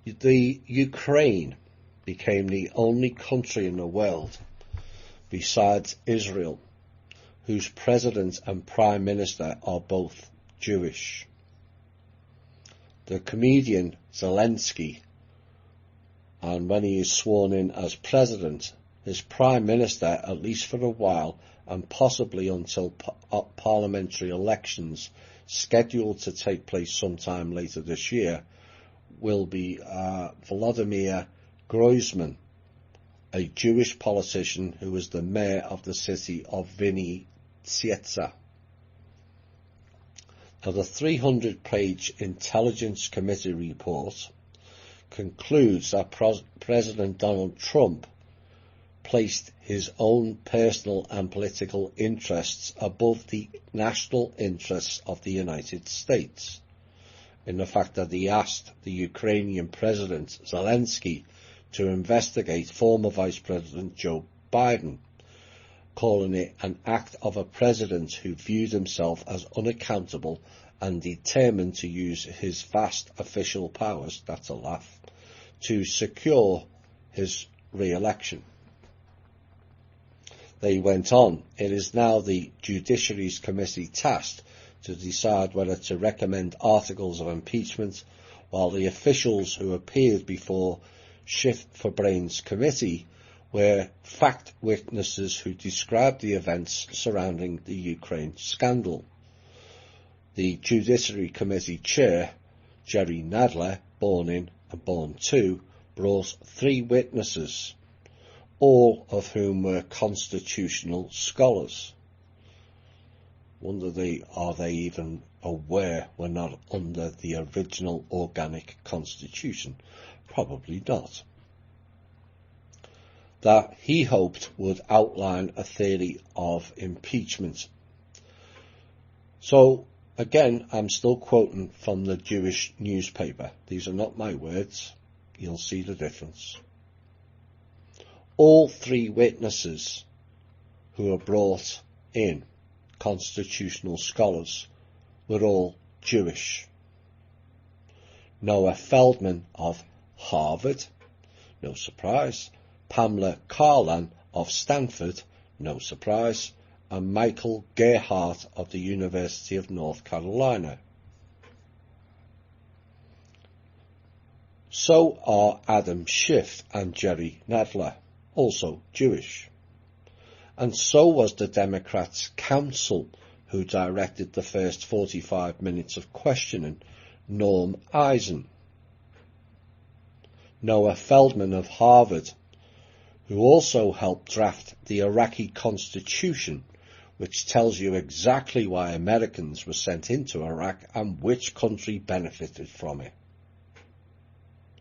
The Ukraine became the only country in the world, besides Israel, whose president and prime minister are both Jewish. The comedian Zelensky, and when he is sworn in as president, his prime minister, at least for a while, and possibly until parliamentary elections scheduled to take place sometime later this year, will be Vladimir Groisman, a Jewish politician who was the mayor of the city of Vinnytsia. Now, the 300-page Intelligence Committee report concludes that President Donald Trump placed his own personal and political interests above the national interests of the United States, in the fact that he asked the Ukrainian President Zelensky to investigate former Vice President Joe Biden, calling it an act of a president who viewed himself as unaccountable and determined to use his vast official powers, that's a laugh, to secure his re-election. They went on, it is now the Judiciary's committee tasked to decide whether to recommend articles of impeachment while the officials who appeared before Shift for Brains committee were fact witnesses who described the events surrounding the Ukraine scandal. The Judiciary Committee chair, Jerry Nadler, born in and born to, brought 3 witnesses, all of whom were constitutional scholars. Wonder are they even aware we're not under the original organic constitution? Probably not. That he hoped would outline a theory of impeachment. So, again, I'm still quoting from the Jewish newspaper. These are not my words. You'll see the difference. All 3 witnesses who were brought in, constitutional scholars, were all Jewish. Noah Feldman of Harvard, no surprise. Pamela Karlan of Stanford, no surprise. And Michael Gerhardt of the University of North Carolina. So are Adam Schiff and Jerry Nadler, also Jewish. And so was the Democrats' counsel who directed the first 45 minutes of questioning, Norm Eisen. Noah Feldman of Harvard, who also helped draft the Iraqi Constitution, which tells you exactly why Americans were sent into Iraq and which country benefited from it.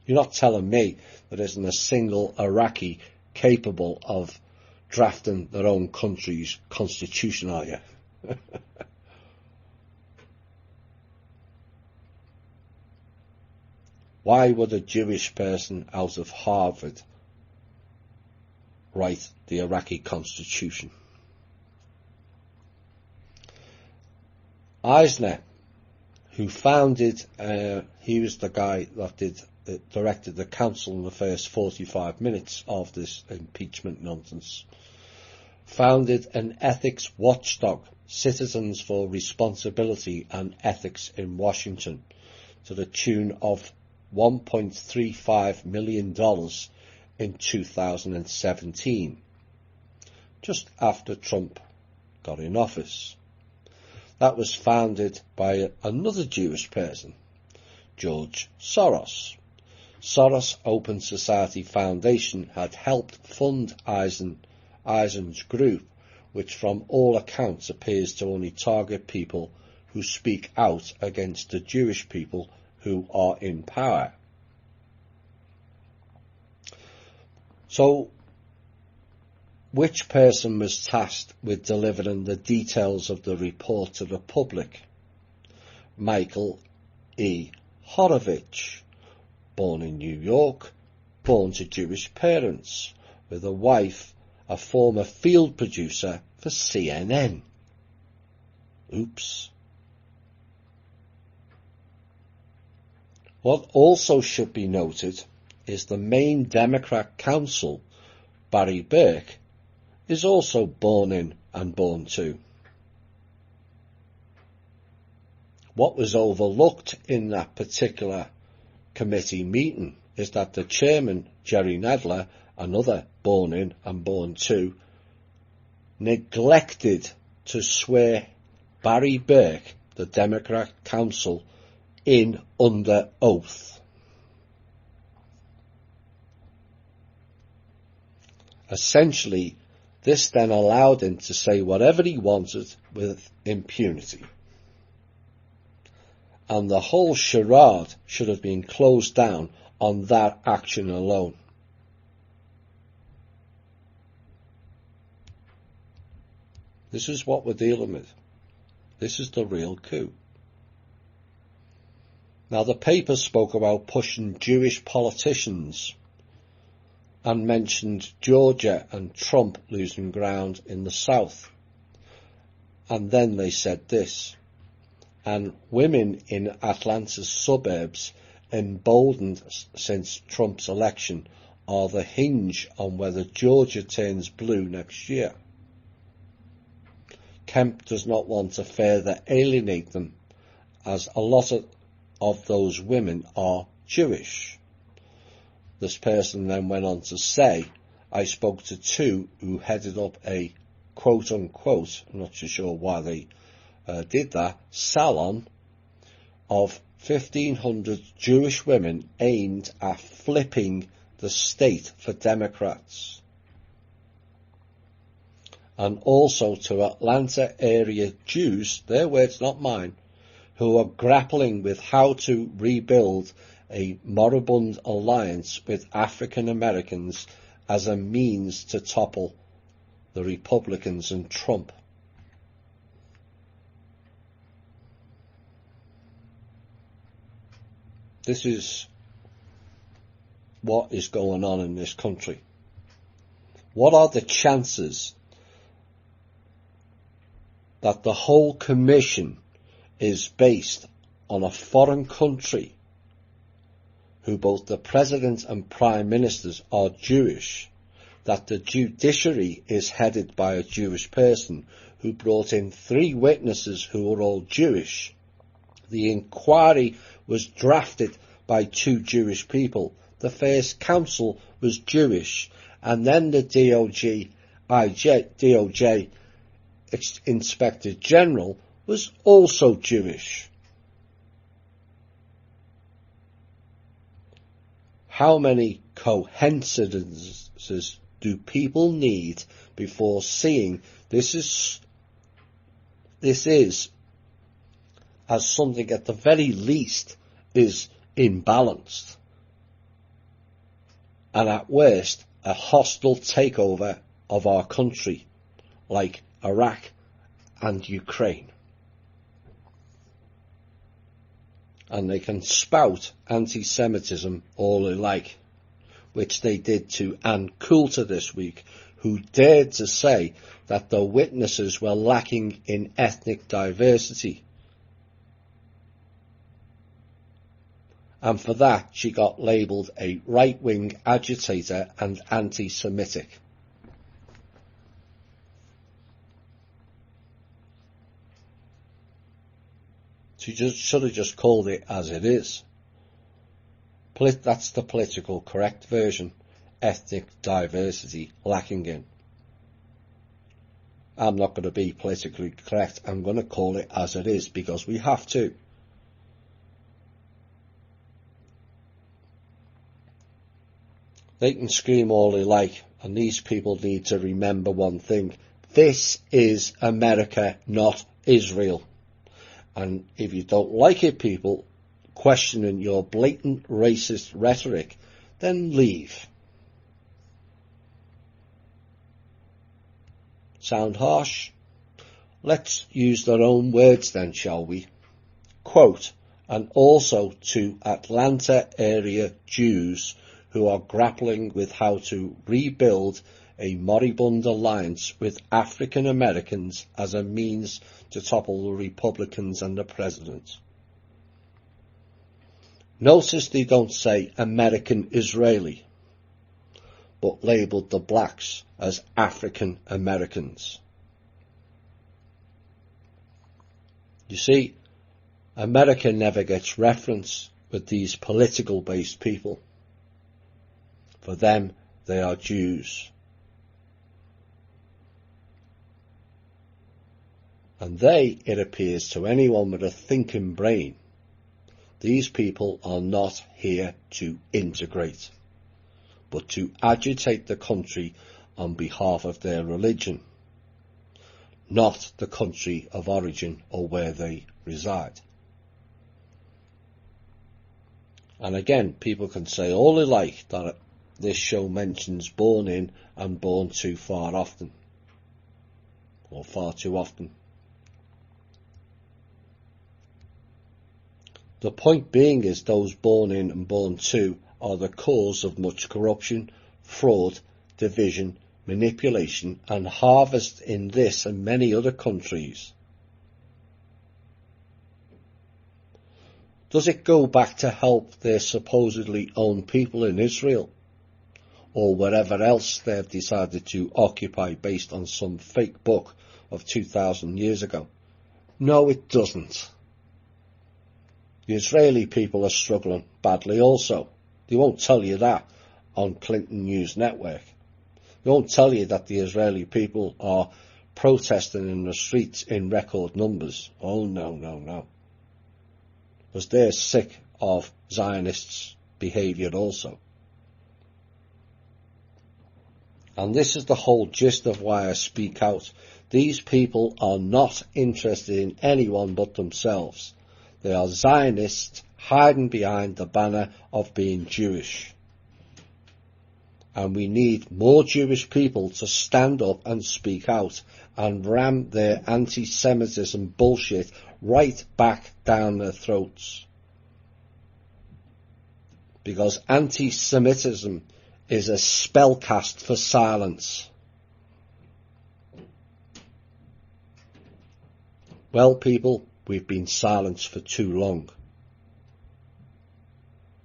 You're not telling me there isn't a single Iraqi capable of drafting their own country's constitution, are you? Why would a Jewish person out of Harvard write the Iraqi constitution? Eisner, who founded, he was the guy that directed the council in the first 45 minutes of this impeachment nonsense, founded an ethics watchdog, Citizens for Responsibility and Ethics in Washington, to the tune of $1.35 million in 2017, just after Trump got in office. That was founded by another Jewish person, George Soros. Soros Open Society Foundation had helped fund Eisen's group, which from all accounts appears to only target people who speak out against the Jewish people who are in power. So, which person was tasked with delivering the details of the report to the public? Michael E. Horowitz, born in New York, born to Jewish parents, with a wife, a former field producer for CNN. Oops. What also should be noted is the main Democrat counsel, Barry Burke, is also born in and born to. What was overlooked in that particular committee meeting is that the chairman, Jerry Nadler, another born in and born to, neglected to swear Barry Burke, the Democrat counsel, in under oath. Essentially, this then allowed him to say whatever he wanted with impunity. And the whole charade should have been closed down on that action alone. This is what we're dealing with. This is the real coup. Now, the paper spoke about pushing Jewish politicians and mentioned Georgia and Trump losing ground in the South. And then they said this, and women in Atlanta's suburbs, emboldened since Trump's election, are the hinge on whether Georgia turns blue next year. Kemp does not want to further alienate them, as a lot of those women are Jewish. This person then went on to say, I spoke to two who headed up a quote-unquote, I'm not too sure why they did that, salon of 1,500 Jewish women aimed at flipping the state for Democrats. And also to Atlanta area Jews, their words, not mine, who are grappling with how to rebuild a moribund alliance with African Americans as a means to topple the Republicans and Trump. This is what is going on in this country. What are the chances that the whole commission is based on a foreign country who both the president and prime ministers are Jewish, that the judiciary is headed by a Jewish person who brought in 3 witnesses who were all Jewish, the inquiry was drafted by 2 Jewish people, the first counsel was Jewish, and then the DOJ Inspector General was also Jewish. How many coincidences do people need before seeing this is as something at the very least is imbalanced, and at worst a hostile takeover of our country like Iraq and Ukraine? And they can spout anti-Semitism all they like, which they did to Ann Coulter this week, who dared to say that the witnesses were lacking in ethnic diversity. And for that she got labelled a right-wing agitator and anti-Semitic. She should have just called it as it is. That's the political correct version. Ethnic diversity lacking in. I'm not going to be politically correct. I'm going to call it as it is because we have to. They can scream all they like, and these people need to remember one thing. This is America, not Israel. And if you don't like it, people, questioning your blatant racist rhetoric, then leave. Sound harsh? Let's use their own words then, shall we? Quote, and also to Atlanta area Jews who are grappling with how to rebuild a moribund alliance with African Americans as a means to topple the Republicans and the president. Notice they don't say American Israeli, but labelled the blacks as African Americans. You see, America never gets reference with these political based people. For them, they are Jews. And they, it appears to anyone with a thinking brain, these people are not here to integrate, but to agitate the country on behalf of their religion, not the country of origin or where they reside. And again, people can say all they like that this show mentions born in and born to far often, or far too often. The point being is those born in and born to are the cause of much corruption, fraud, division, manipulation and harvest in this and many other countries. Does it go back to help their supposedly own people in Israel, or wherever else they've decided to occupy based on some fake book of 2,000 years ago? No, it doesn't. The Israeli people are struggling badly also. They won't tell you that on Clinton News Network. They won't tell you that the Israeli people are protesting in the streets in record numbers. Oh, no, no, no. Because they're sick of Zionists' behaviour also. And this is the whole gist of why I speak out. These people are not interested in anyone but themselves. They are Zionists hiding behind the banner of being Jewish. And we need more Jewish people to stand up and speak out and ram their anti-Semitism bullshit right back down their throats. Because anti-Semitism is a spellcast for silence. Well, people, we've been silenced for too long.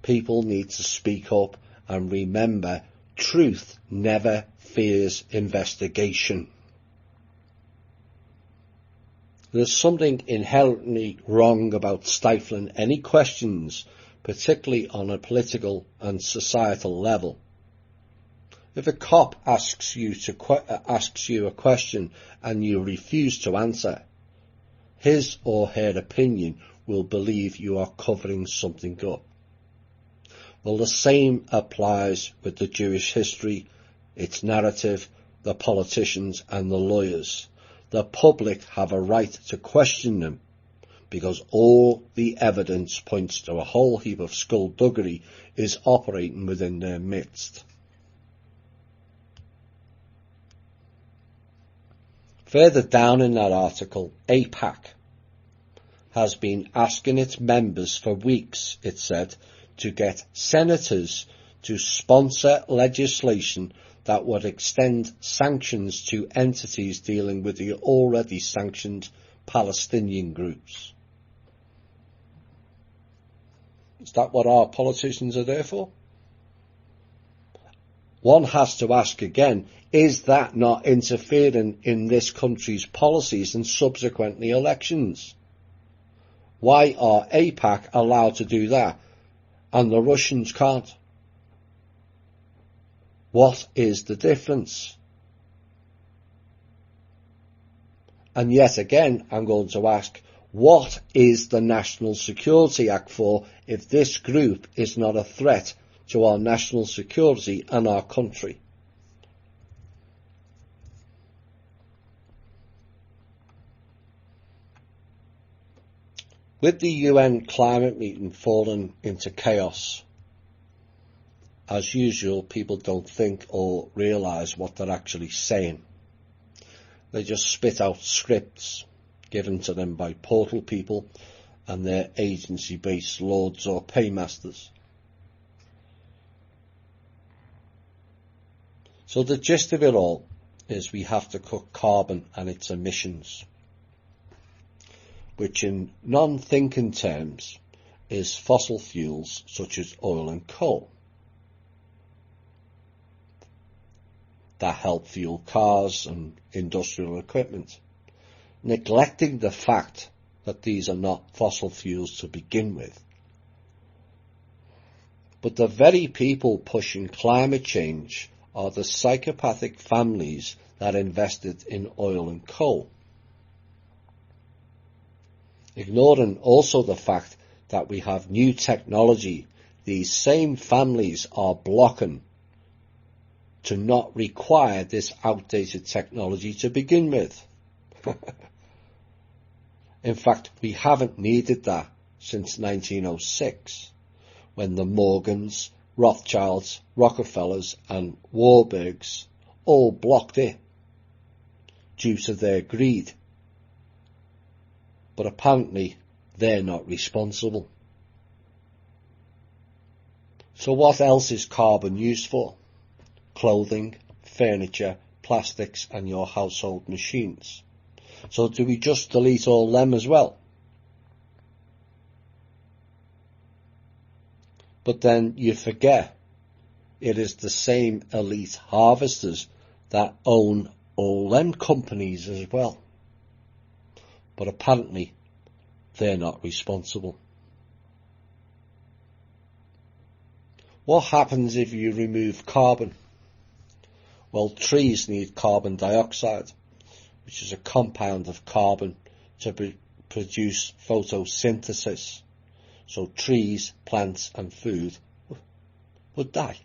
People need to speak up and remember, truth never fears investigation. There's something inherently wrong about stifling any questions, particularly on a political and societal level. If a cop asks you a question and you refuse to answer, his or her opinion will believe you are covering something up. Well, the same applies with the Jewish history, its narrative, the politicians and the lawyers. The public have a right to question them, because all the evidence points to a whole heap of skullduggery is operating within their midst. Further down in that article, AIPAC has been asking its members for weeks, it said, to get senators to sponsor legislation that would extend sanctions to entities dealing with the already sanctioned Palestinian groups. Is that what our politicians are there for? One has to ask again, is that not interfering in this country's policies and subsequently elections? Why are AIPAC allowed to do that and the Russians can't? What is the difference? And yet again, I'm going to ask, what is the National Security Act for if this group is not a threat to our national security and our country? With the UN climate meeting falling into chaos, as usual, people don't think or realise what they're actually saying. They just spit out scripts given to them by portal people and their agency-based lords or paymasters. So the gist of it all is we have to cut carbon and its emissions, which in non-thinking terms is fossil fuels such as oil and coal that help fuel cars and industrial equipment, neglecting the fact that these are not fossil fuels to begin with. But the very people pushing climate change are the psychopathic families that invested in oil and coal, ignoring also the fact that we have new technology. These same families are blocking to not require this outdated technology to begin with. In fact, we haven't needed that since 1906, when the Morgans, Rothschilds, Rockefellers and Warburgs all blocked it due to their greed. But apparently they're not responsible. So what else is carbon used for? Clothing, furniture, plastics and your household machines. So do we just delete all them as well? But then you forget it is the same elite harvesters that own all them companies as well. But apparently they're not responsible. What happens if you remove carbon? Well, trees need carbon dioxide, which is a compound of carbon to produce photosynthesis. So trees, plants and food would die.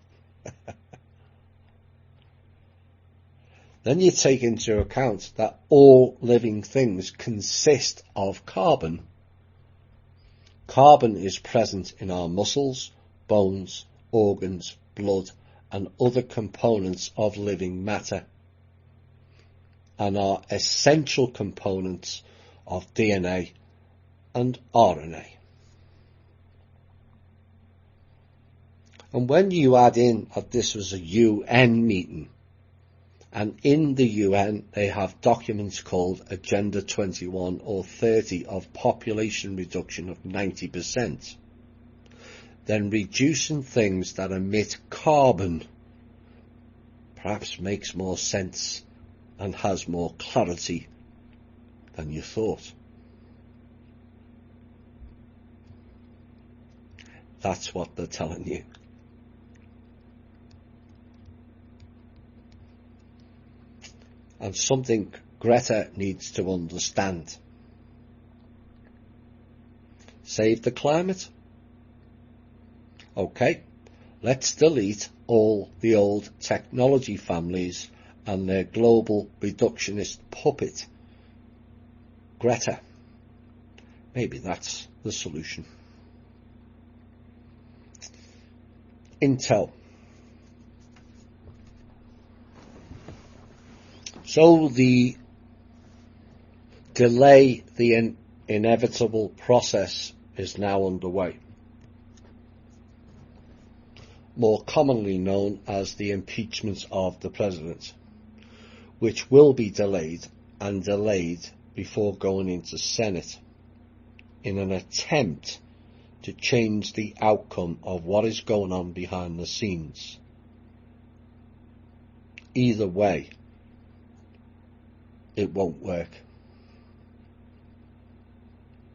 Then you take into account that all living things consist of carbon. Carbon is present in our muscles, bones, organs, blood and other components of living matter, and are essential components of DNA and RNA. And when you add in that this was a UN meeting, and in the UN they have documents called Agenda 21 or 30 of population reduction of 90%, then reducing things that emit carbon perhaps makes more sense and has more clarity than you thought. That's what they're telling you. And something Greta needs to understand. Save the climate? Okay, let's delete all the old technology families and their global reductionist puppet, Greta. Maybe that's the solution. Intel. So the delay the inevitable process is now underway, more commonly known as the impeachment of the president, which will be delayed and delayed before going into Senate in an attempt to change the outcome of what is going on behind the scenes. Either way, it won't work.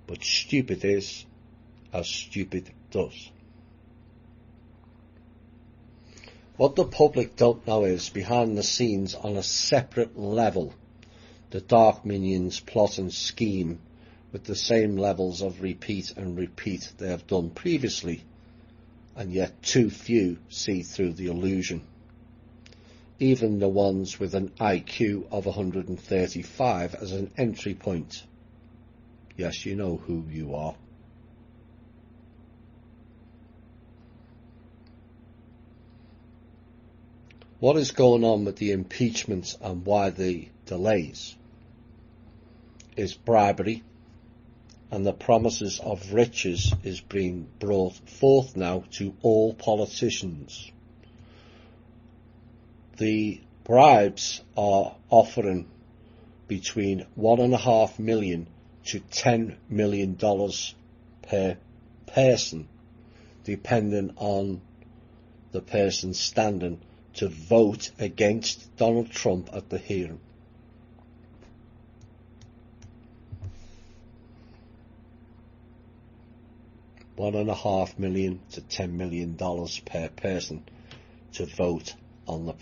But stupid is as stupid does. What the public don't know is, behind the scenes on a separate level, the Dark Minions plot and scheme with the same levels of repeat and repeat they have done previously, and yet too few see through the illusion. Even the ones with an IQ of 135 as an entry point. Yes, you know who you are. What is going on with the impeachment and why the delays is bribery, and the promises of riches is being brought forth now to all politicians. The bribes are offering between $1.5 million to $10 million per person, depending on the person standing to vote against Donald Trump at the hearing. $1.5 million to $10 million per person to vote on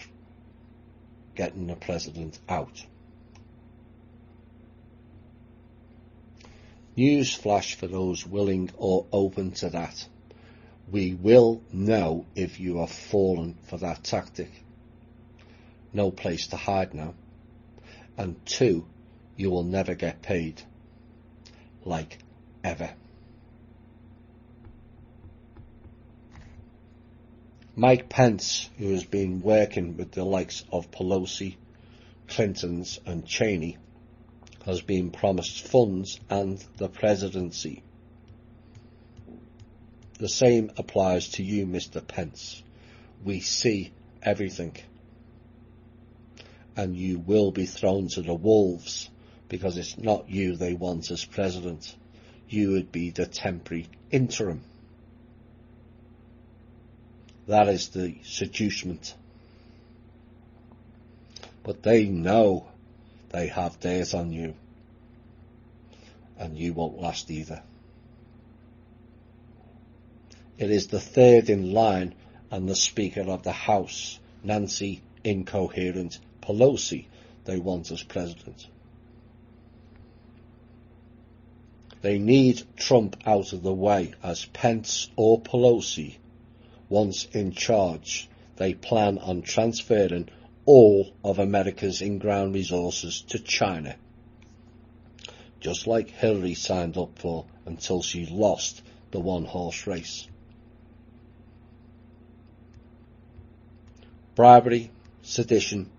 getting the president out. Newsflash for those willing or open to that. We will know if you have fallen for that tactic. No place to hide now. And 2, you will never get paid. Like ever. Mike Pence, who has been working with the likes of Pelosi, Clintons and Cheney, has been promised funds and the presidency. The same applies to you, Mr. Pence. We see everything. And you will be thrown to the wolves, because it's not you they want as president. You would be the temporary interim. That is the seducement. But they know they have theirs on you. And you won't last either. It is the third in line and the Speaker of the House, Nancy Incoherent Pelosi, they want as president. They need Trump out of the way, as Pence or Pelosi, once in charge, they plan on transferring all of America's in-ground resources to China, just like Hillary signed up for until she lost the one-horse race. Bribery, sedition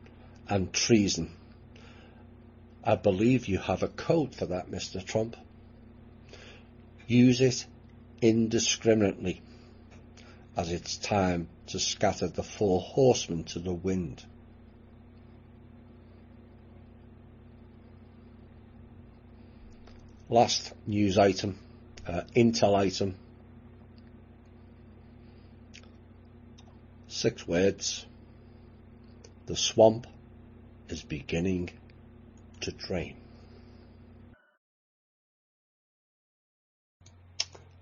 and treason. I believe you have a code for that, Mr. Trump. Use it indiscriminately, as it's time to scatter the four horsemen to the wind. Last news item, Intel item. 6 words. The swamp is beginning to drain.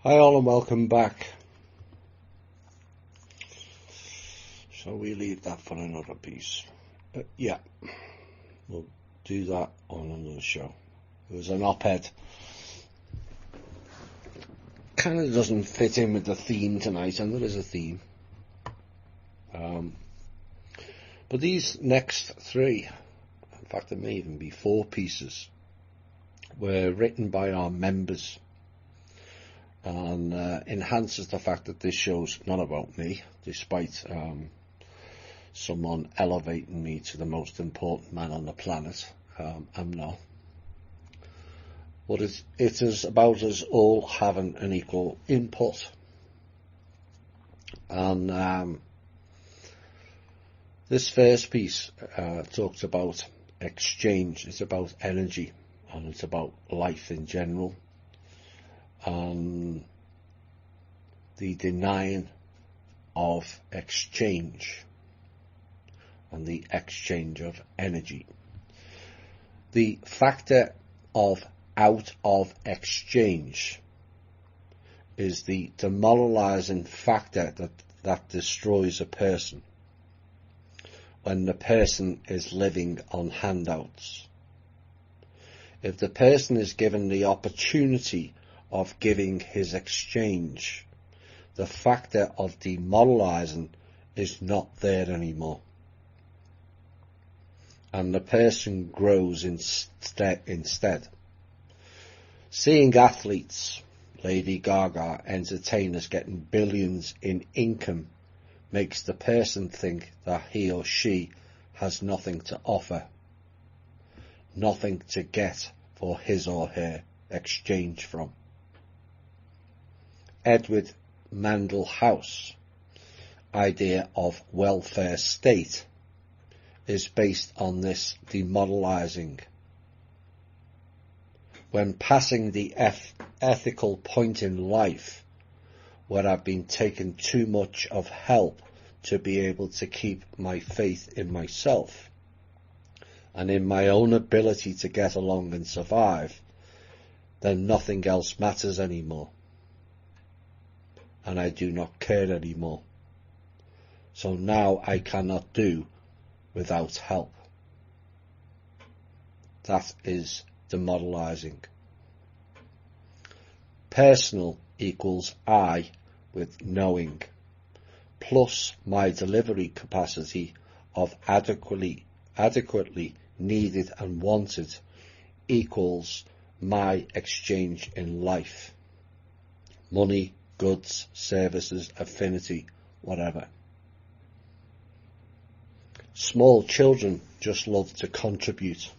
Hi all and welcome back. So we leave that for another piece. Yeah, we'll do that on another show. It was an op-ed. Kind of doesn't fit in with the theme tonight, and there is a theme. But these next 3, in fact there may even be 4 pieces, were written by our members, and enhances the fact that this show's not about me, despite someone elevating me to the most important man on the planet. I'm not. But it is about us all having an equal input. And this first piece talks about exchange. It's about energy, and it's about life in general, and the denying of exchange and the exchange of energy. The factor of out of exchange is the demoralizing factor that destroys a person when the person is living on handouts. If the person is given the opportunity of giving his exchange, the factor of demoralizing is not there anymore, and the person grows instead. Seeing athletes, Lady Gaga, entertainers getting billions in income makes the person think that he or she has nothing to offer, nothing to get for his or her exchange from. Edward Mandell House idea of welfare state is based on this demoralizing. When passing the ethical point in life where I've been taken too much of help to be able to keep my faith in myself and in my own ability to get along and survive, then nothing else matters anymore, and I do not care anymore. So now I cannot do without help. That is demoralizing. Personal equals I with knowing, plus my delivery capacity of adequately needed and wanted equals my exchange in life. Money, goods, services, affinity, whatever. Small children just love to contribute.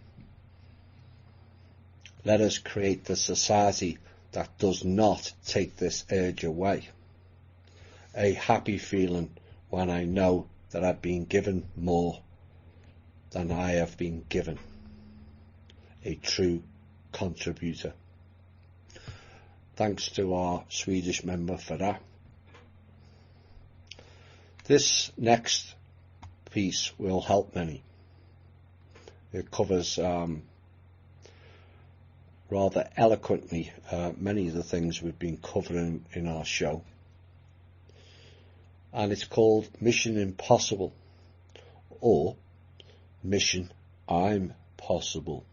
Let us create the society that does not take this urge away. A happy feeling when I know that I've been given more than I have been given. A true contributor. Thanks to our Swedish member for that. This next piece will help many. It covers rather eloquently many of the things we've been covering in our show, and it's called Mission Impossible, or Mission I'm Possible.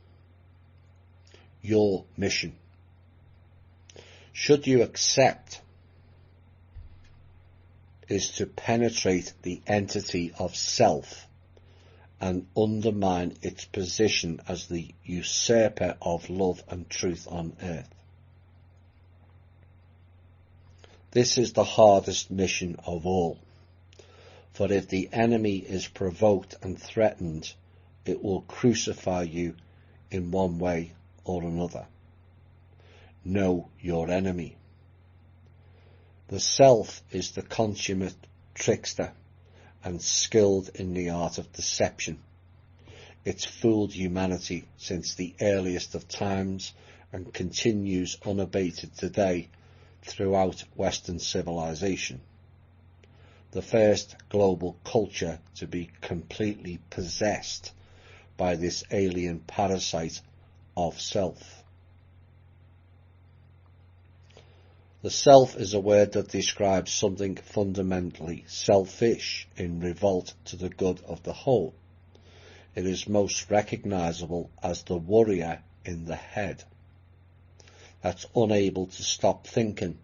Your mission. Should you accept, is to penetrate the entity of self and undermine its position as the usurper of love and truth on earth. This is the hardest mission of all, for if the enemy is provoked and threatened, it will crucify you in one way or another. Know your enemy. The self is the consummate trickster and skilled in the art of deception. It's fooled humanity since the earliest of times and continues unabated today throughout Western civilization. The first global culture to be completely possessed by this alien parasite of self. The self is a word that describes something fundamentally selfish in revolt to the good of the whole. It is most recognizable as the worrier in the head, that's unable to stop thinking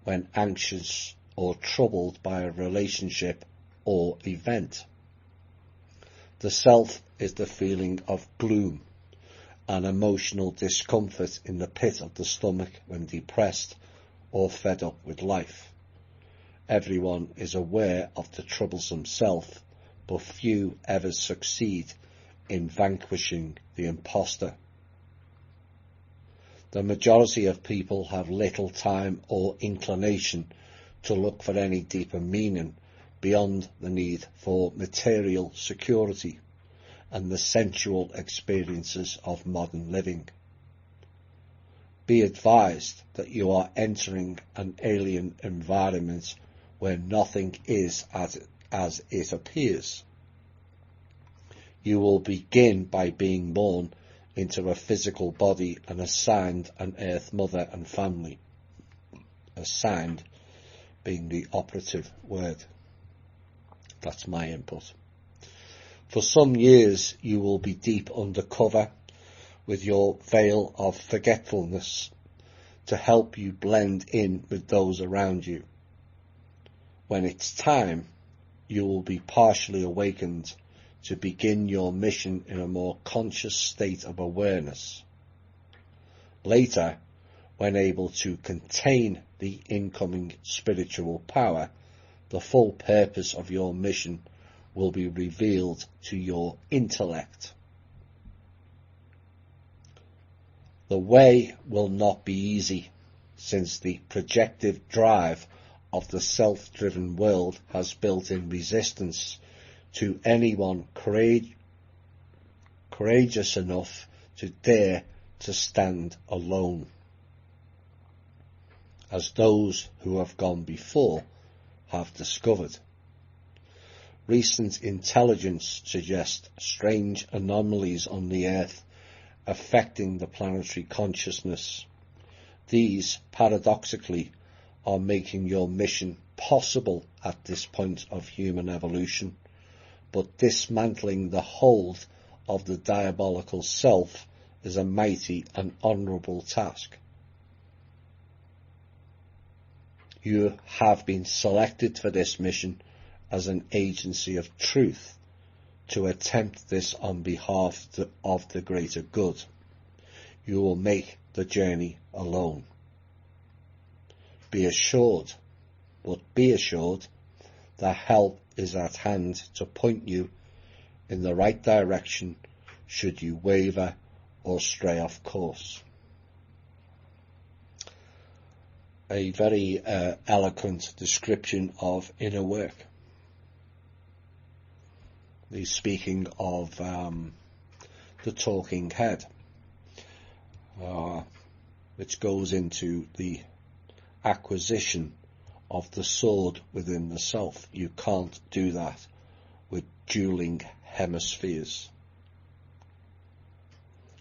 when anxious or troubled by a relationship or event. The self is the feeling of gloom and emotional discomfort in the pit of the stomach when depressed or fed up with life. Everyone is aware of the troublesome self, but few ever succeed in vanquishing the imposter. The majority of people have little time or inclination to look for any deeper meaning beyond the need for material security and the sensual experiences of modern living. Be advised that you are entering an alien environment where nothing is as it appears. You will begin by being born into a physical body and assigned an earth mother and family. Assigned being the operative word. That's my input. For some years you will be deep undercover with your veil of forgetfulness to help you blend in with those around you. When it's time, you will be partially awakened to begin your mission in a more conscious state of awareness. Later, when able to contain the incoming spiritual power, the full purpose of your mission will be revealed to your intellect. The way will not be easy, since the projective drive of the self-driven world has built-in resistance to anyone courageous enough to dare to stand alone. As those who have gone before have discovered. Recent intelligence suggests strange anomalies on the Earth affecting the planetary consciousness. These, paradoxically, are making your mission possible at this point of human evolution, but dismantling the hold of the diabolical self is a mighty and honourable task. You have been selected for this mission as an agency of truth to attempt this on behalf of the greater good. You will make the journey alone. Be assured that help is at hand to point you in the right direction should you waver or stray off course. A very eloquent description of inner work. He's speaking of the talking head, which goes into the acquisition of the sword within the self. You can't do that with dueling hemispheres.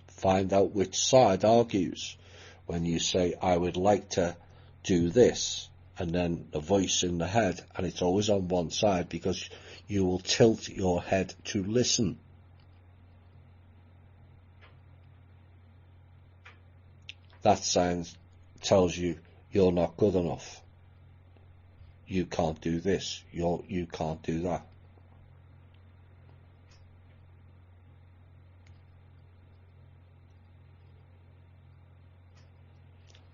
Find out which side argues when you say, I would like to do this, and then the voice in the head, and it's always on one side because you will tilt your head to listen. That sound tells you you're not good enough. You can't do this. You can't do that.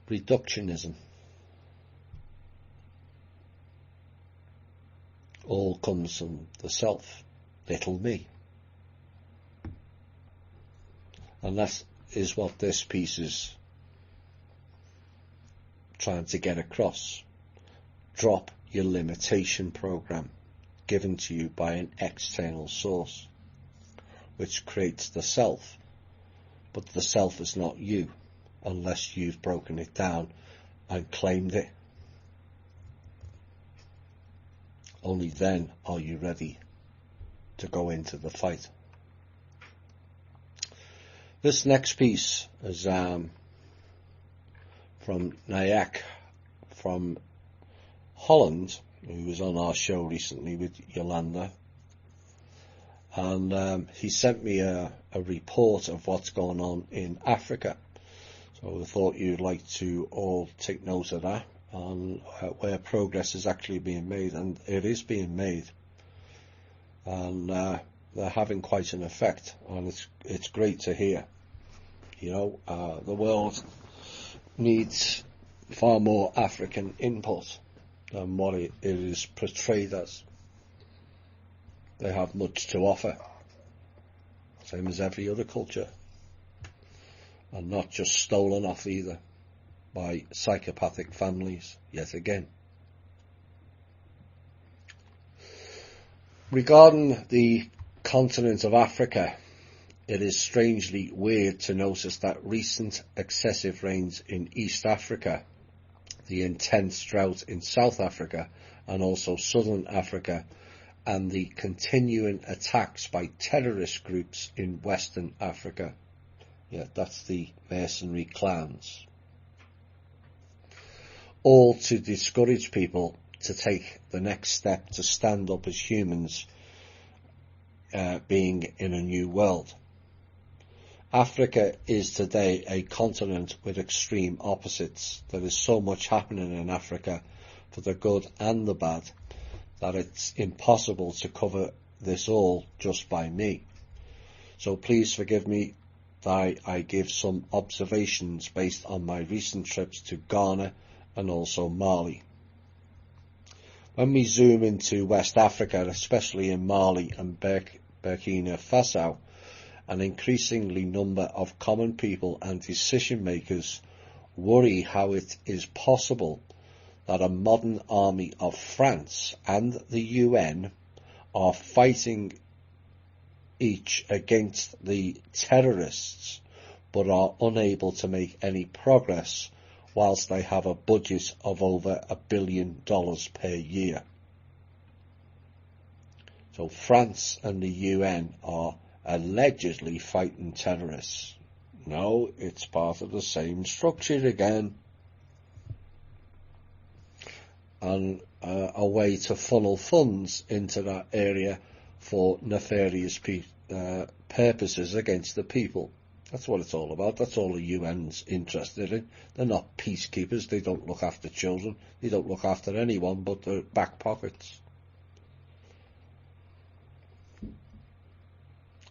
Reductionism. All comes from the self, little me. And that is what this piece is trying to get across. Drop your limitation program given to you by an external source, which creates the self, but the self is not you unless you've broken it down and claimed it. Only then are you ready to go into the fight. This next piece is from Nyack from Holland, who was on our show recently with Yolanda, and he sent me a report of what's going on in Africa. So I thought you'd like to all take note of that, and where progress is actually being made, and it is being made, and they're having quite an effect, and it's great to hear. You know, the world needs far more African input than what it is portrayed as. They have much to offer, same as every other culture, and not just stolen off either by psychopathic families yet again. Regarding the continent of Africa, it is strangely weird to notice that recent excessive rains in East Africa, the intense drought in South Africa and also Southern Africa, and the continuing attacks by terrorist groups in Western Africa. Yeah, that's the mercenary clans. All to discourage people to take the next step to stand up as humans, being in a new world. Africa is today a continent with extreme opposites. There is so much happening in Africa, for the good and the bad, that it's impossible to cover this all just by me. So please forgive me that I give some observations based on my recent trips to Ghana and also Mali. When we zoom into West Africa, especially in Mali and Burkina Faso, an increasingly number of common people and decision makers worry how it is possible that a modern army of France and the UN are fighting each against the terrorists, but are unable to make any progress whilst they have a budget of over $1 billion per year. So France and the UN are allegedly fighting terrorists. No, it's part of the same structure again. And a way to funnel funds into that area for nefarious purposes against the people. That's what it's all about. That's all the UN's interested in. They're not peacekeepers. They don't look after children. They don't look after anyone but their back pockets.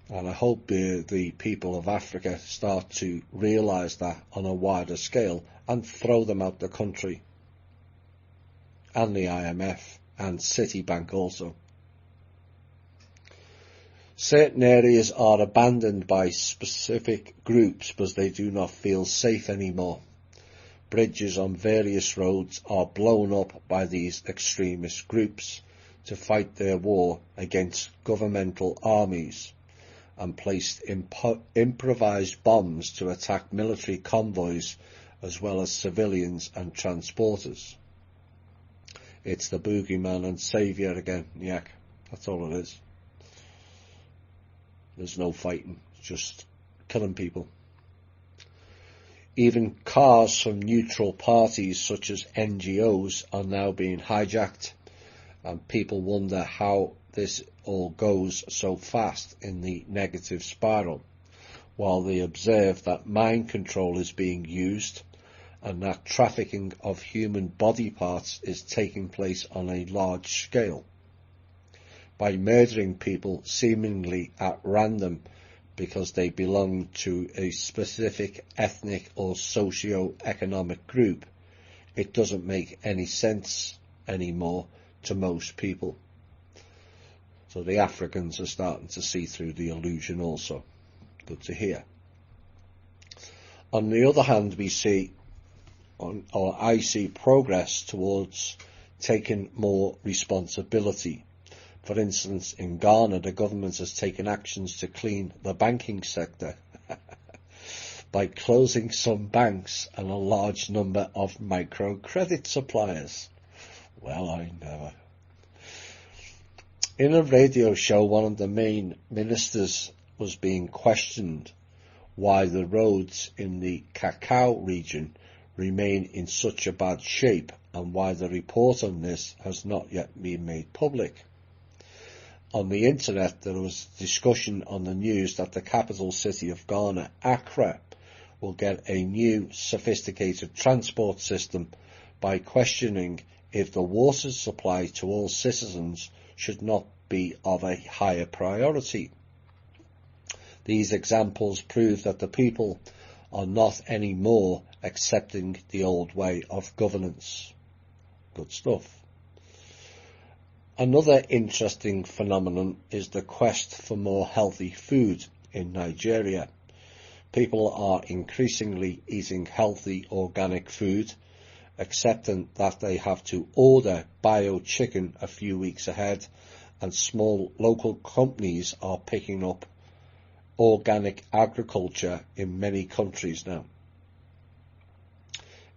And I hope the people of Africa start to realise that on a wider scale and throw them out the country. And the IMF and Citibank also. Certain areas are abandoned by specific groups because they do not feel safe anymore. Bridges on various roads are blown up by these extremist groups to fight their war against governmental armies, and placed improvised bombs to attack military convoys as well as civilians and transporters. It's the boogeyman and saviour again, Yak. That's all it is. There's no fighting, just killing people. Even cars from neutral parties such as NGOs are now being hijacked, and people wonder how this all goes so fast in the negative spiral, while they observe that mind control is being used and that trafficking of human body parts is taking place on a large scale by murdering people seemingly at random because they belong to a specific ethnic or socio-economic group. It doesn't make any sense anymore to most people. So the Africans are starting to see through the illusion also. Good to hear. On the other hand, I see progress towards taking more responsibility. For instance, in Ghana, the government has taken actions to clean the banking sector by closing some banks and a large number of microcredit suppliers. Well, I never. In a radio show, one of the main ministers was being questioned why the roads in the Cacao region remain in such a bad shape and why the report on this has not yet been made public. On the internet, there was discussion on the news that the capital city of Ghana, Accra, will get a new sophisticated transport system by questioning if the water supply to all citizens should not be of a higher priority. These examples prove that the people are not anymore accepting the old way of governance. Good stuff. Another interesting phenomenon is the quest for more healthy food in Nigeria. People are increasingly eating healthy organic food, accepting that they have to order bio chicken a few weeks ahead, and small local companies are picking up organic agriculture in many countries now.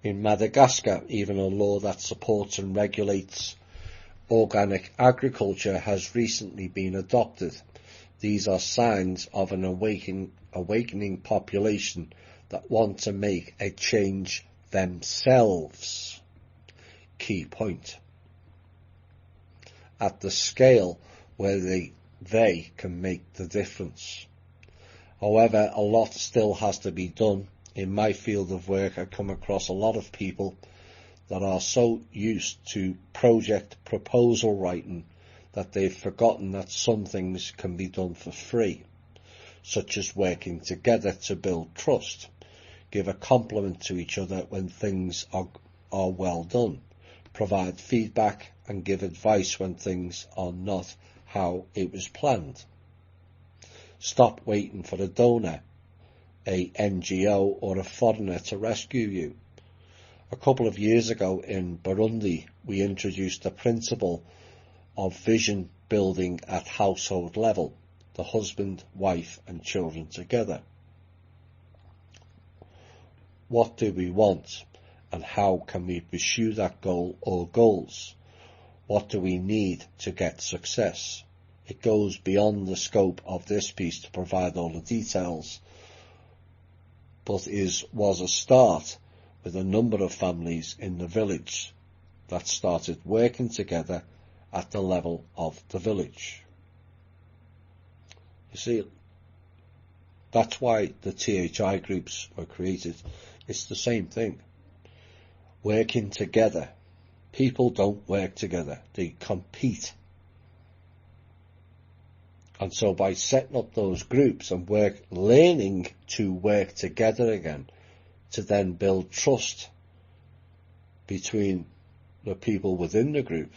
In Madagascar, even a law that supports and regulates organic agriculture has recently been adopted. These are signs of an awakening population that want to make a change themselves. Key point. At the scale where they can make the difference. However, a lot still has to be done. In my field of work, I come across a lot of people that are so used to project proposal writing that they've forgotten that some things can be done for free, such as working together to build trust, give a compliment to each other when things are well done, provide feedback and give advice when things are not how it was planned. Stop waiting for a donor, a NGO or a foreigner to rescue you. A couple of years ago in Burundi, we introduced the principle of vision building at household level, the husband, wife and children together. What do we want and how can we pursue that goal or goals? What do we need to get success? It goes beyond the scope of this piece to provide all the details, but was a start with a number of families in the village that started working together at the level of the village. You see, that's why the THI groups were created. It's the same thing. Working together. People don't work together. They compete. And so by setting up those groups and learning to work together again, to then build trust between the people within the group,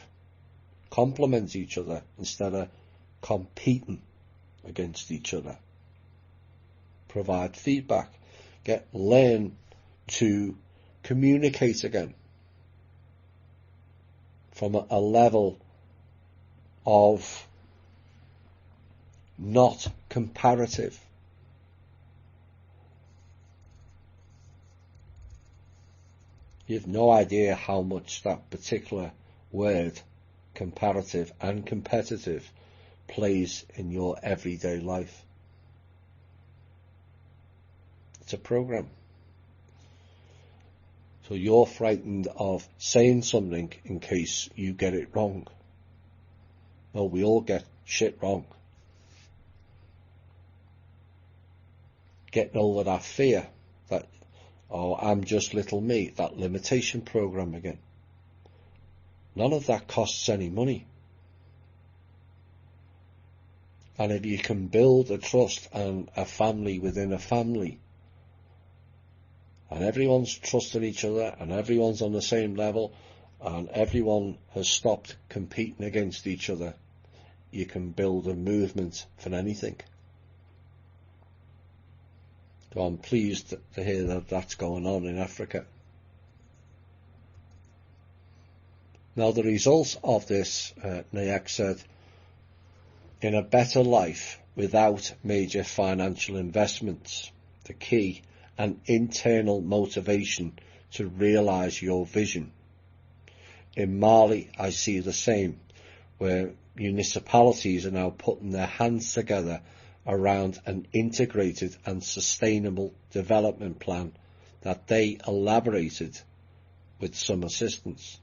complement each other instead of competing against each other, provide feedback, learn to communicate again from a level of not comparative. You have no idea how much that particular word, comparative and competitive, plays in your everyday life. It's a program. So you're frightened of saying something in case you get it wrong. No, we all get shit wrong. Getting over that fear that, oh, I'm just little me, that limitation program again. None of that costs any money. And if you can build a trust and a family within a family, and everyone's trusting each other, and everyone's on the same level, and everyone has stopped competing against each other, you can build a movement for anything. So I'm pleased to hear that that's going on in Africa. Now the results of this, Nyack said, in a better life without major financial investments, the key, and internal motivation to realise your vision. In Mali, I see the same, where municipalities are now putting their hands together around an integrated and sustainable development plan that they elaborated with some assistance.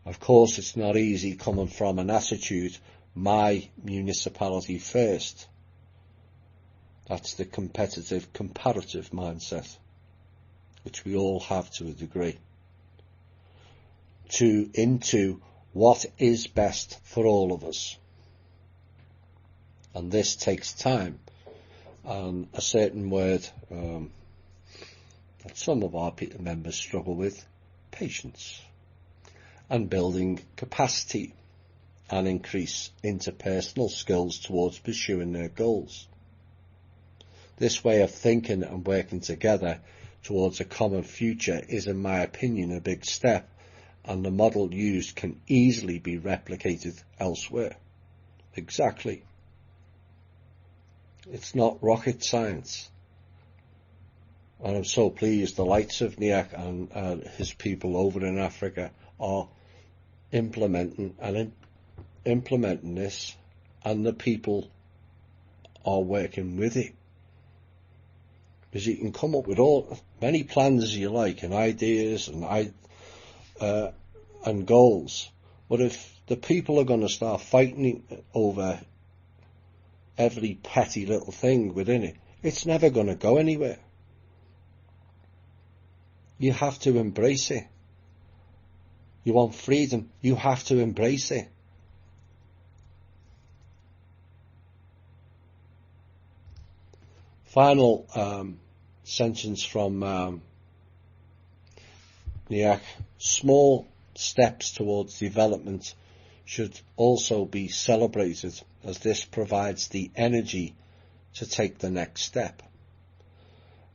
Of course, it's not easy coming from an attitude, my municipality first. That's the competitive, comparative mindset, which we all have to a degree. Into what is best for all of us. And this takes time. And a certain word that some of our members struggle with, patience. And building capacity and increase interpersonal skills towards pursuing their goals. This way of thinking and working together towards a common future is, in my opinion, a big step, and the model used can easily be replicated elsewhere. Exactly. It's not rocket science. And I'm so pleased the likes of Nyack and his people over in Africa are implementing this, and the people are working with it. Because you can come up with many plans as you like, and ideas and goals, but if the people are going to start fighting over every petty little thing within it, it's never going to go anywhere. You have to embrace it. You want freedom, you have to embrace it. Final sentence from Nyack. Small steps towards development should also be celebrated, as this provides the energy to take the next step.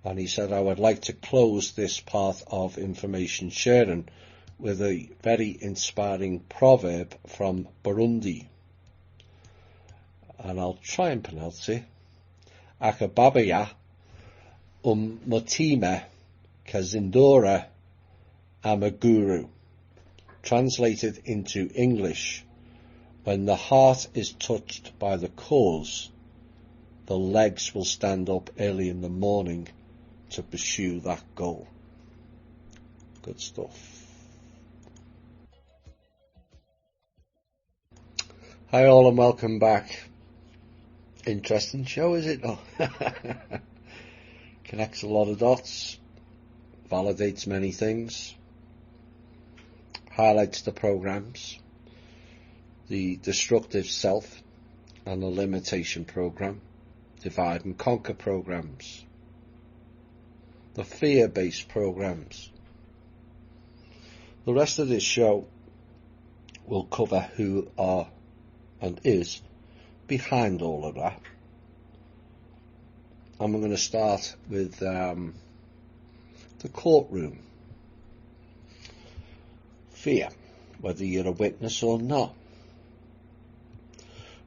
And he said, I would like to close this part of information sharing with a very inspiring proverb from Burundi. And I'll try and pronounce it. Akababaya mutima kazindora amaguru. Translated into English, when the heart is touched by the cause, the legs will stand up early in the morning to pursue that goal. Good stuff. Hi all and welcome back. Interesting show, is it? Oh. Connects a lot of dots, validates many things, highlights the programs, the destructive self and the limitation program, divide and conquer programs, the fear-based programs. The rest of this show will cover who are and is behind all of that. And we're going to start with the courtroom. Fear, whether you're a witness or not.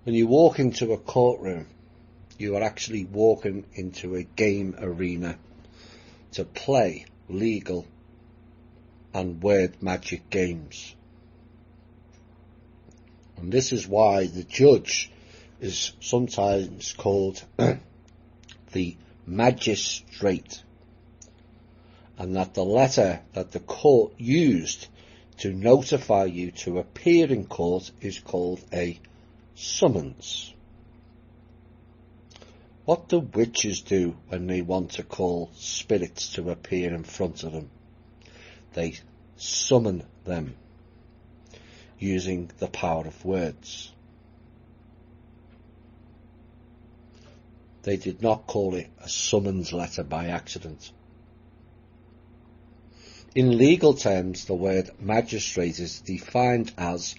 When you walk into a courtroom, you are actually walking into a game arena to play legal and word magic games. And this is why the judge is sometimes called the magistrate, and that the letter that the court used to notify you to appear in court is called a summons. What do witches do when they want to call spirits to appear in front of them? They summon them using the power of words. They did not call it a summons letter by accident. In legal terms, the word magistrate is defined as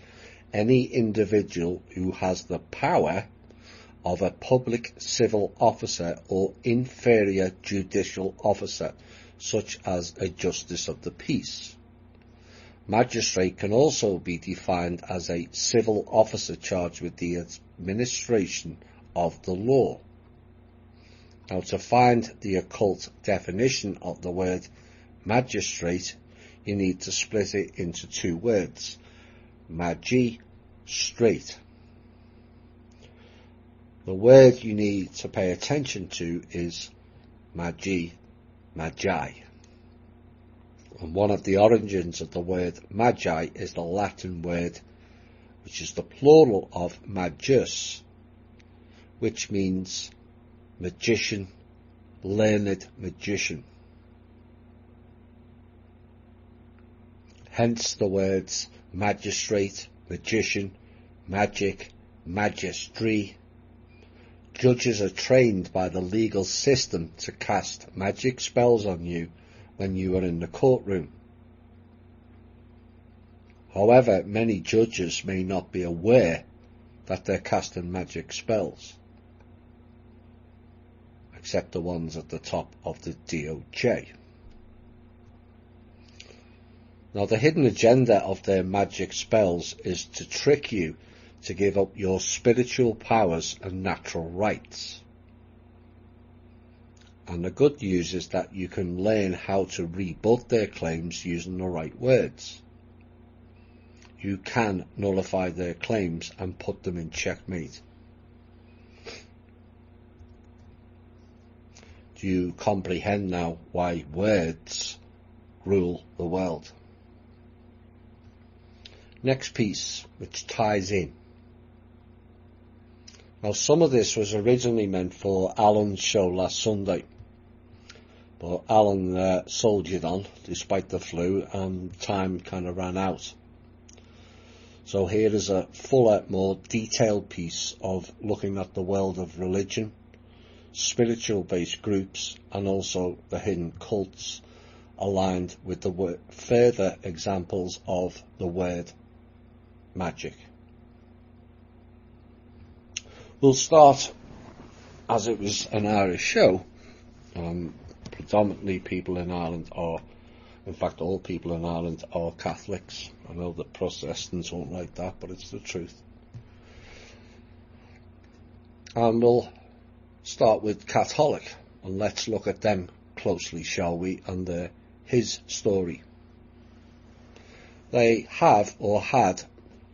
any individual who has the power of a public civil officer or inferior judicial officer, such as a justice of the peace. Magistrate can also be defined as a civil officer charged with the administration of the law. Now, to find the occult definition of the word magistrate, you need to split it into two words: magi, straight. The word you need to pay attention to is magi. And one of the origins of the word magi is the Latin word, which is the plural of magus, which means magician, learned magician. Hence the words magistrate, magician, magic, magistry. Judges are trained by the legal system to cast magic spells on you when you are in the courtroom. However, many judges may not be aware that they're casting magic spells, except the ones at the top of the DOJ. Now, the hidden agenda of their magic spells is to trick you to give up your spiritual powers and natural rights. And the good news is that you can learn how to rebut their claims using the right words. You can nullify their claims and put them in checkmate. Do you comprehend now why words rule the world? Next piece, which ties in. Now, some of this was originally meant for Alan's show last Sunday, but Alan soldiered on despite the flu and time kind of ran out. So here is a fuller, more detailed piece of looking at the world of religion, spiritual-based groups, and also the hidden cults aligned with the further examples of the word magic. We'll start, as it was an Irish show, predominantly people in Ireland are, in fact all people in Ireland are Catholics. I know that Protestants won't like that, but it's the truth. And we'll start with Catholic, and let's look at them closely, shall we, and his story. They have or had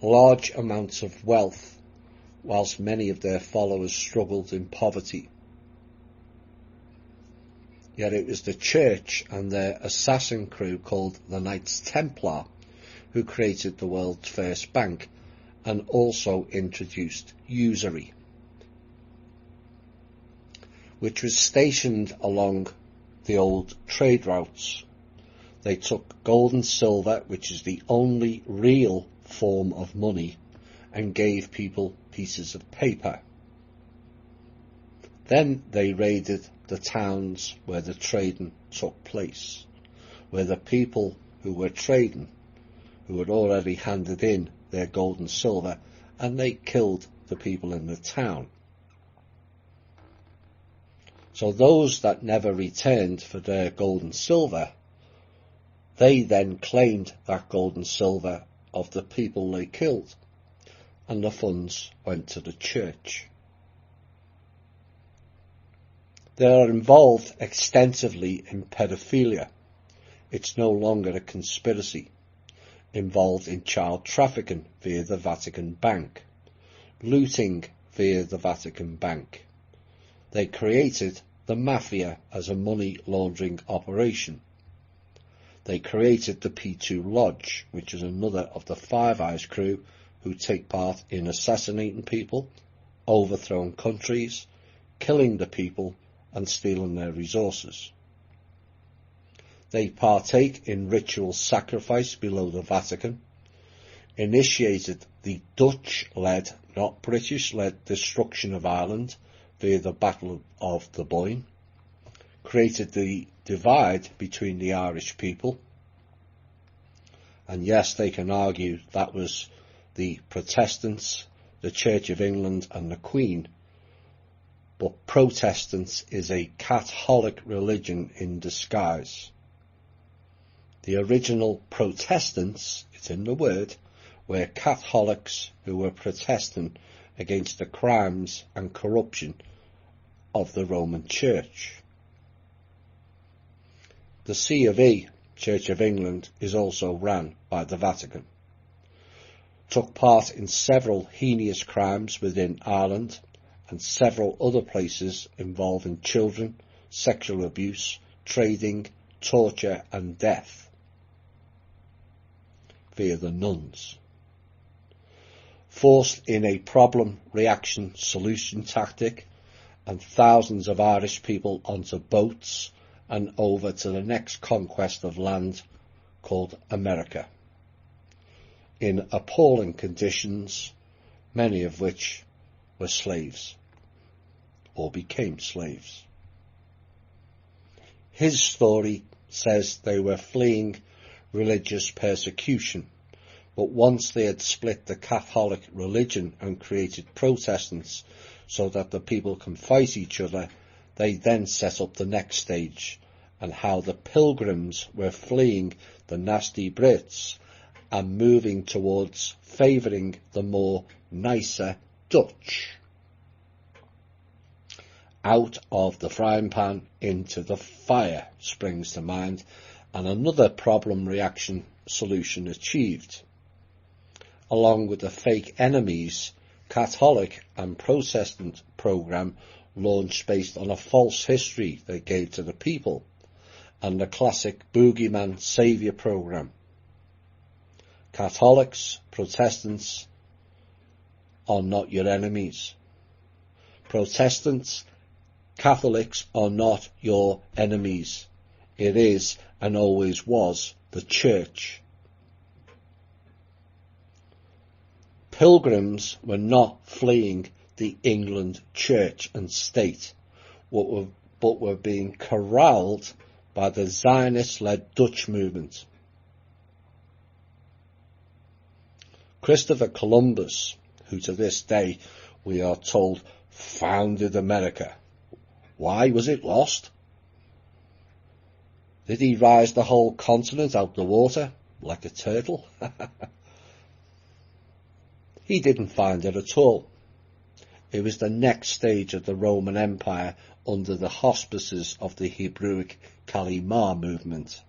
large amounts of wealth, whilst many of their followers struggled in poverty. Yet it was the church and their assassin crew called the Knights Templar who created the world's first bank and also introduced usury, which was stationed along the old trade routes. They took gold and silver, which is the only real form of money, and gave people pieces of paper. Then they raided the towns where the trading took place, where the people who were trading, who had already handed in their gold and silver, and they killed the people in the town. So those that never returned for their gold and silver, they then claimed that gold and silver of the people they killed, and the funds went to the church. They are involved extensively in pedophilia. It's no longer a conspiracy. Involved in child trafficking via the Vatican Bank, looting via the Vatican Bank. They created the Mafia as a money laundering operation. They created the P2 Lodge, which is another of the Five Eyes crew who take part in assassinating people, overthrowing countries, killing the people and stealing their resources. They partake in ritual sacrifice below the Vatican, initiated the Dutch-led, not British-led, destruction of Ireland via the Battle of the Boyne, created the divide between the Irish people, and yes, they can argue that was the Protestants, the Church of England and the Queen, but Protestants is a Catholic religion in disguise. The original Protestants, it's in the word, were Catholics who were protesting against the crimes and corruption of the Roman Church. The C of E, Church of England, is also ran by the Vatican. Took part in several heinous crimes within Ireland and several other places involving children, sexual abuse, trading, torture and death via the nuns. Forced in a problem, reaction, solution tactic, and thousands of Irish people onto boats and over to the next conquest of land called America, in appalling conditions, many of which were slaves, or became slaves. His story says they were fleeing religious persecution, but once they had split the Catholic religion and created Protestants so that the people can fight each other, they then set up the next stage, and how the pilgrims were fleeing the nasty Brits and moving towards favouring the more nicer Dutch. Out of the frying pan into the fire springs to mind, and another problem reaction solution achieved. Along with the fake enemies, Catholic and Protestant programme launched based on a false history they gave to the people, and the classic boogeyman saviour programme. Catholics, Protestants are not your enemies. Protestants, Catholics are not your enemies. It is and always was the Church. Pilgrims were not fleeing the England Church and State, but were being corralled by the Zionist-led Dutch movement. Christopher Columbus, who to this day we are told founded America. Why was it lost? Did he rise the whole continent out the water like a turtle? He didn't find it at all. It was the next stage of the Roman Empire under the auspices of the Hebrewic Kalima movement.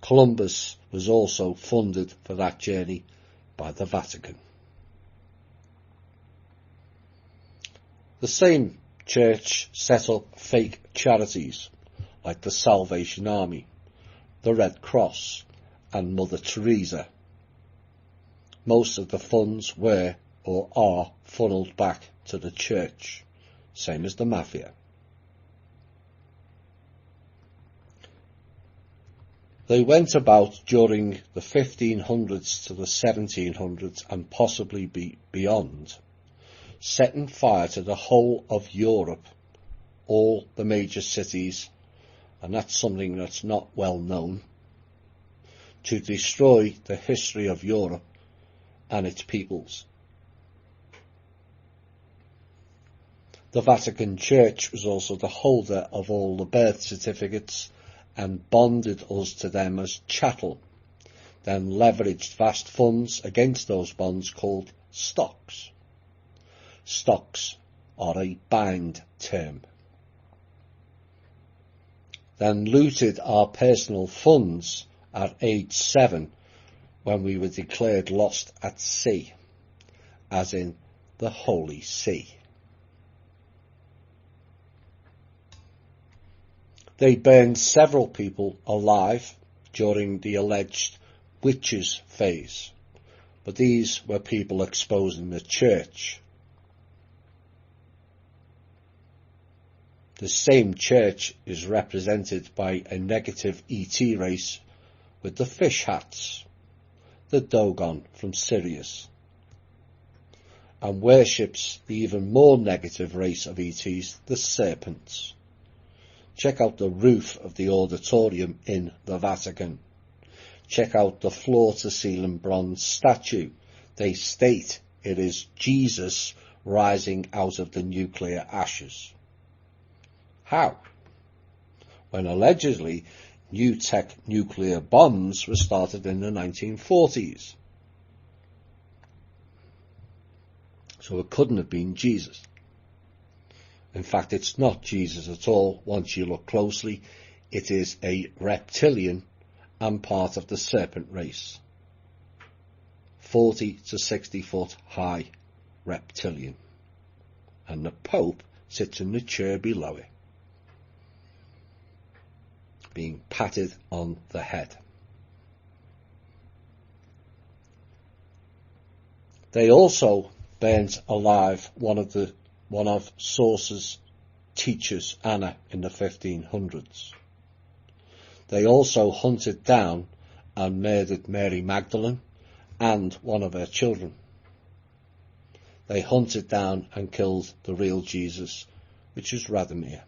Columbus was also funded for that journey by the Vatican. The same church set up fake charities like the Salvation Army, the Red Cross and Mother Teresa. Most of the funds were or are funneled back to the church, same as the Mafia. They went about during the 1500s to the 1700s and possibly beyond, setting fire to the whole of Europe, all the major cities, and that's something that's not well known, to destroy the history of Europe and its peoples. The Vatican Church was also the holder of all the birth certificates and bonded us to them as chattel, then leveraged vast funds against those bonds called stocks. Stocks are a bind term. Then looted our personal funds at age 7 when we were declared lost at sea, as in the Holy See. They burned several people alive during the alleged witches phase, but these were people exposing the church. The same church is represented by a negative ET race with the fish hats, the Dogon from Sirius, and worships the even more negative race of ETs, the serpents. Check out the roof of the auditorium in the Vatican. Check out the floor-to-ceiling bronze statue. They state it is Jesus rising out of the nuclear ashes. How? When allegedly new tech nuclear bombs were started in the 1940s. So it couldn't have been Jesus. In fact, it's not Jesus at all. Once you look closely, it is a reptilian and part of the serpent race. 40 to 60 foot high reptilian. And the Pope sits in the chair below it, being patted on the head. They also burnt alive one of Source's teachers, Anna, in the 1500s. They also hunted down and murdered Mary Magdalene and one of her children. They hunted down and killed the real Jesus, which is Radomir.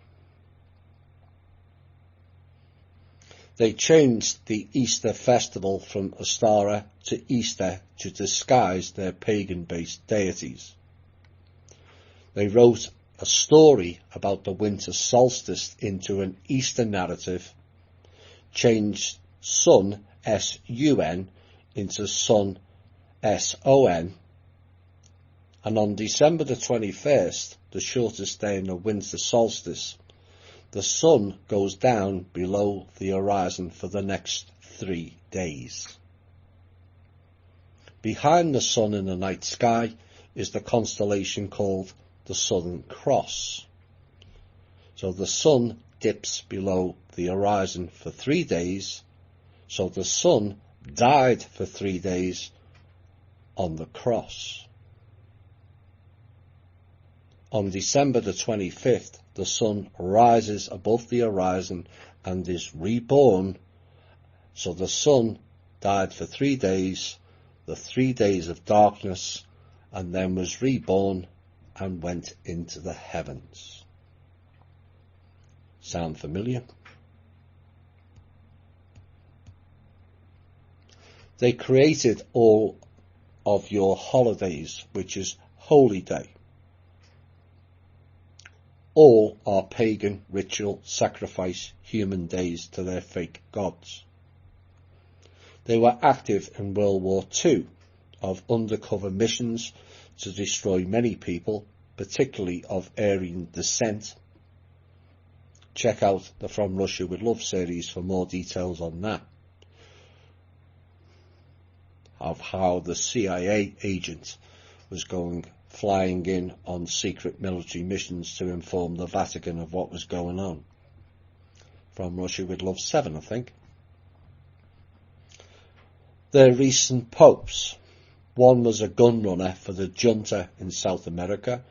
They changed the Easter festival from Ostara to Easter to disguise their pagan-based deities. They wrote a story about the winter solstice into an Easter narrative, changed sun, S-U-N, into sun, S-O-N, and on December the 21st, the shortest day in the winter solstice, the sun goes down below the horizon for the next 3 days. Behind the sun in the night sky is the constellation called the Southern Cross. So the sun dips below the horizon for 3 days, so the sun died for 3 days on the cross. On December the 25th, the sun rises above the horizon and is reborn. So the sun died for 3 days, the 3 days of darkness, and then was reborn and went into the heavens. Sound familiar? They created all of your holidays, which is Holy Day. All are pagan ritual sacrifice human days to their fake gods. They were active in World War II of undercover missions to destroy many people, particularly of Aryan descent. Check out the From Russia with Love series for more details on that. Of how the CIA agent was flying in on secret military missions to inform the Vatican of what was going on. From Russia with Love 7, I think. Their recent popes. One was a gun runner for the junta in South America.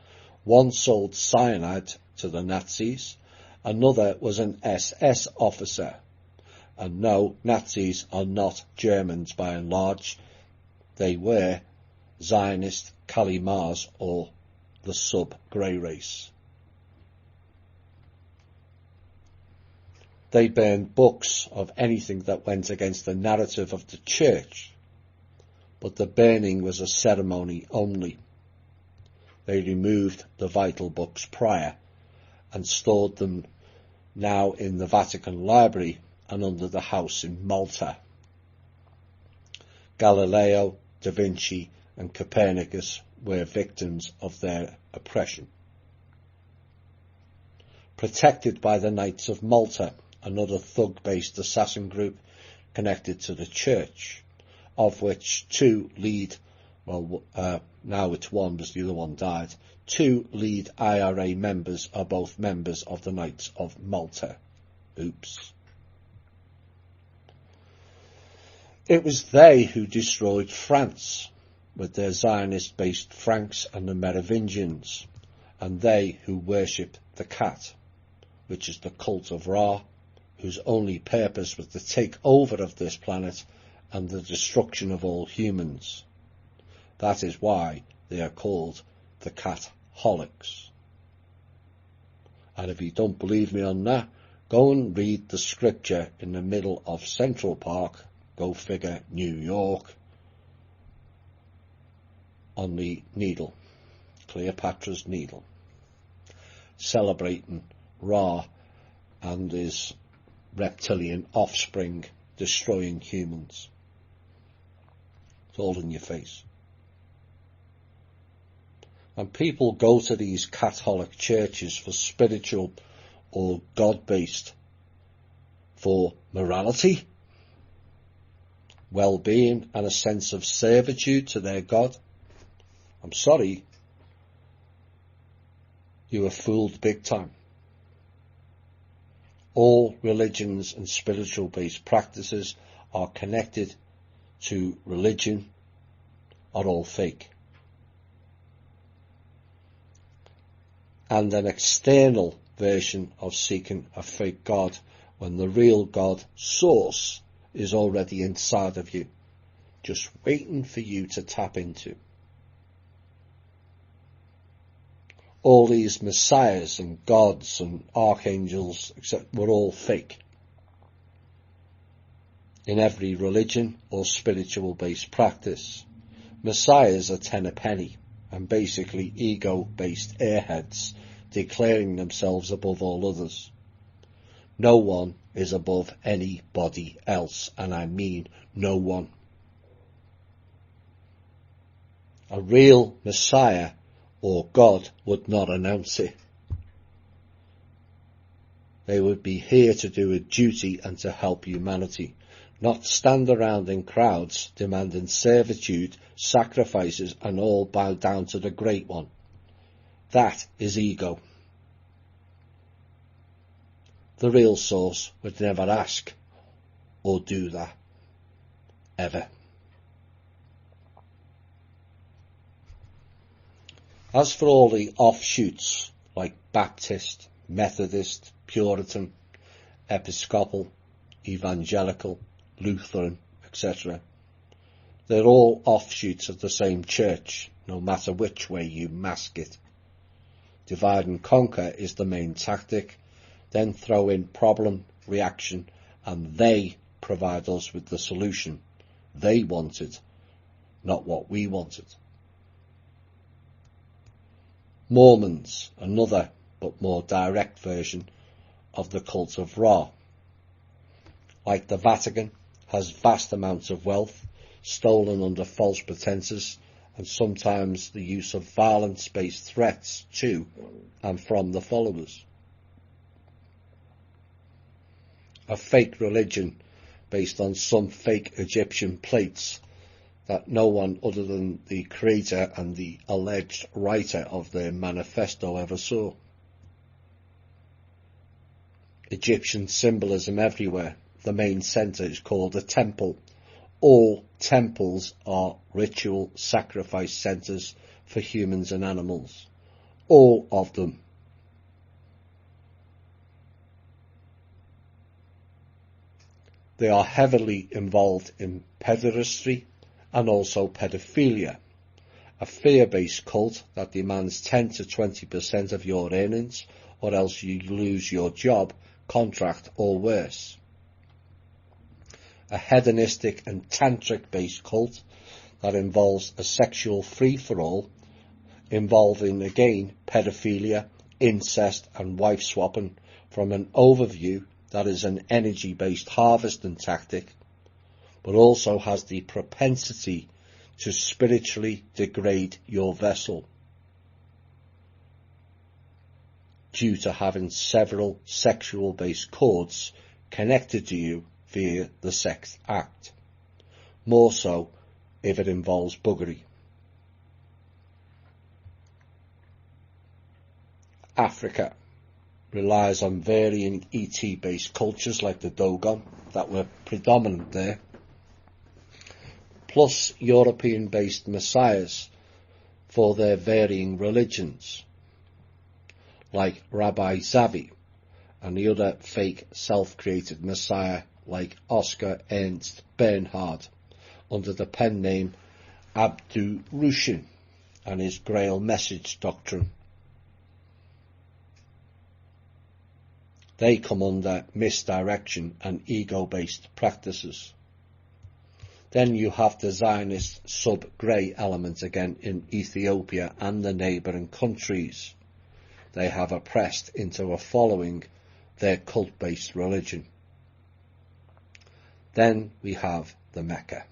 One sold cyanide to the Nazis. Another was an SS officer. And no, Nazis are not Germans by and large. They were Zionist Kalimars, or the sub-grey race. They burned books of anything that went against the narrative of the church, but the burning was a ceremony only. They removed the vital books prior and stored them now in the Vatican Library and under the house in Malta. Galileo, Da Vinci and Copernicus were victims of their oppression. Protected by the Knights of Malta, another thug-based assassin group connected to the church, of which two lead, now it's one because the other one died, two lead IRA members are both members of the Knights of Malta, Oops. It was they who destroyed France with their Zionist-based Franks and the Merovingians, and they who worship the cat, which is the cult of Ra, whose only purpose was the takeover of this planet and the destruction of all humans. That is why they are called the Catholics. And if you don't believe me on that, go and read the scripture in the middle of Central Park, go figure, New York, on the needle, Cleopatra's Needle, celebrating Ra and his reptilian offspring destroying humans. It's all in your face. And people go to these Catholic churches for spiritual or God-based, for morality, well-being and a sense of servitude to their God. I'm sorry, you were fooled big time. All religions and spiritual-based practices are connected to religion are all fake. And an external version of seeking a fake God when the real God source is already inside of you, just waiting for you to tap into. All these messiahs and gods and archangels, except were all fake. In every religion or spiritual-based practice, messiahs are 10 a penny and basically ego-based airheads declaring themselves above all others. No one is above anybody else, and I mean no one. A real messiah or God would not announce it. They would be here to do a duty and to help humanity, not stand around in crowds demanding servitude, sacrifices, and all bow down to the Great One. That is ego. The real source would never ask or do that, ever. As for all the offshoots, like Baptist, Methodist, Puritan, Episcopal, Evangelical, Lutheran, etc., they're all offshoots of the same church, no matter which way you mask it. Divide and conquer is the main tactic, then throw in problem, reaction, and they provide us with the solution they wanted, not what we wanted. Mormons, another but more direct version of the cult of Ra. Like the Vatican, has vast amounts of wealth, stolen under false pretenses, and sometimes the use of violence-based threats to and from the followers. A fake religion based on some fake Egyptian plates that no one other than the creator and the alleged writer of their manifesto ever saw. Egyptian symbolism everywhere. The main centre is called a temple. All temples are ritual sacrifice centres for humans and animals. All of them. They are heavily involved in pederasty and also pedophilia, a fear-based cult that demands 10 to 20% of your earnings, or else you lose your job, contract, or worse. A hedonistic and tantric-based cult that involves a sexual free-for-all, involving again pedophilia, incest, and wife swapping, from an overview that is an energy-based harvesting tactic, but also has the propensity to spiritually degrade your vessel due to having several sexual-based cords connected to you via the sex act, more so if it involves buggery. Africa. relies on varying ET-based cultures like the Dogon that were predominant there, plus European-based messiahs for their varying religions, like Rabbi Zavi, and the other fake self-created messiah like Oscar Ernst Bernhard under the pen name Abdu Rushin and his Grail message doctrine. They come under misdirection and ego-based practices. Then you have the Zionist sub-grey element again in Ethiopia and the neighbouring countries. They have oppressed into a following their cult-based religion. Then we have the Mecca,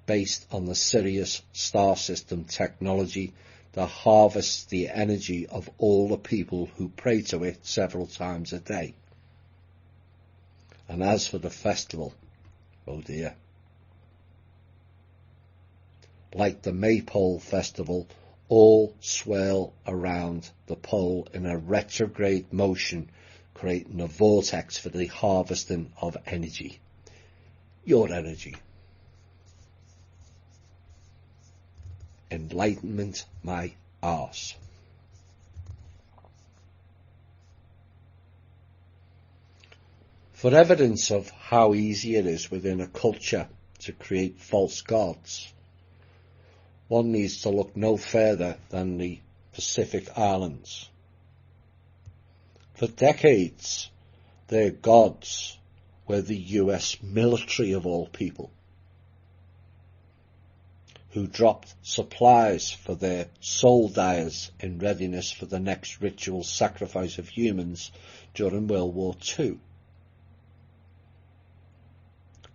based on the Sirius star system technology that harvests the energy of all the people who pray to it several times a day. And as for the festival, oh dear. Like the Maypole Festival, all swirl around the pole in a retrograde motion, creating a vortex for the harvesting of energy. Your energy. Enlightenment my arse. For evidence of how easy it is within a culture to create false gods, one needs to look no further than the Pacific Islands. For decades, their gods were the US military of all people, who dropped supplies for their soul dyers in readiness for the next ritual sacrifice of humans during World War II.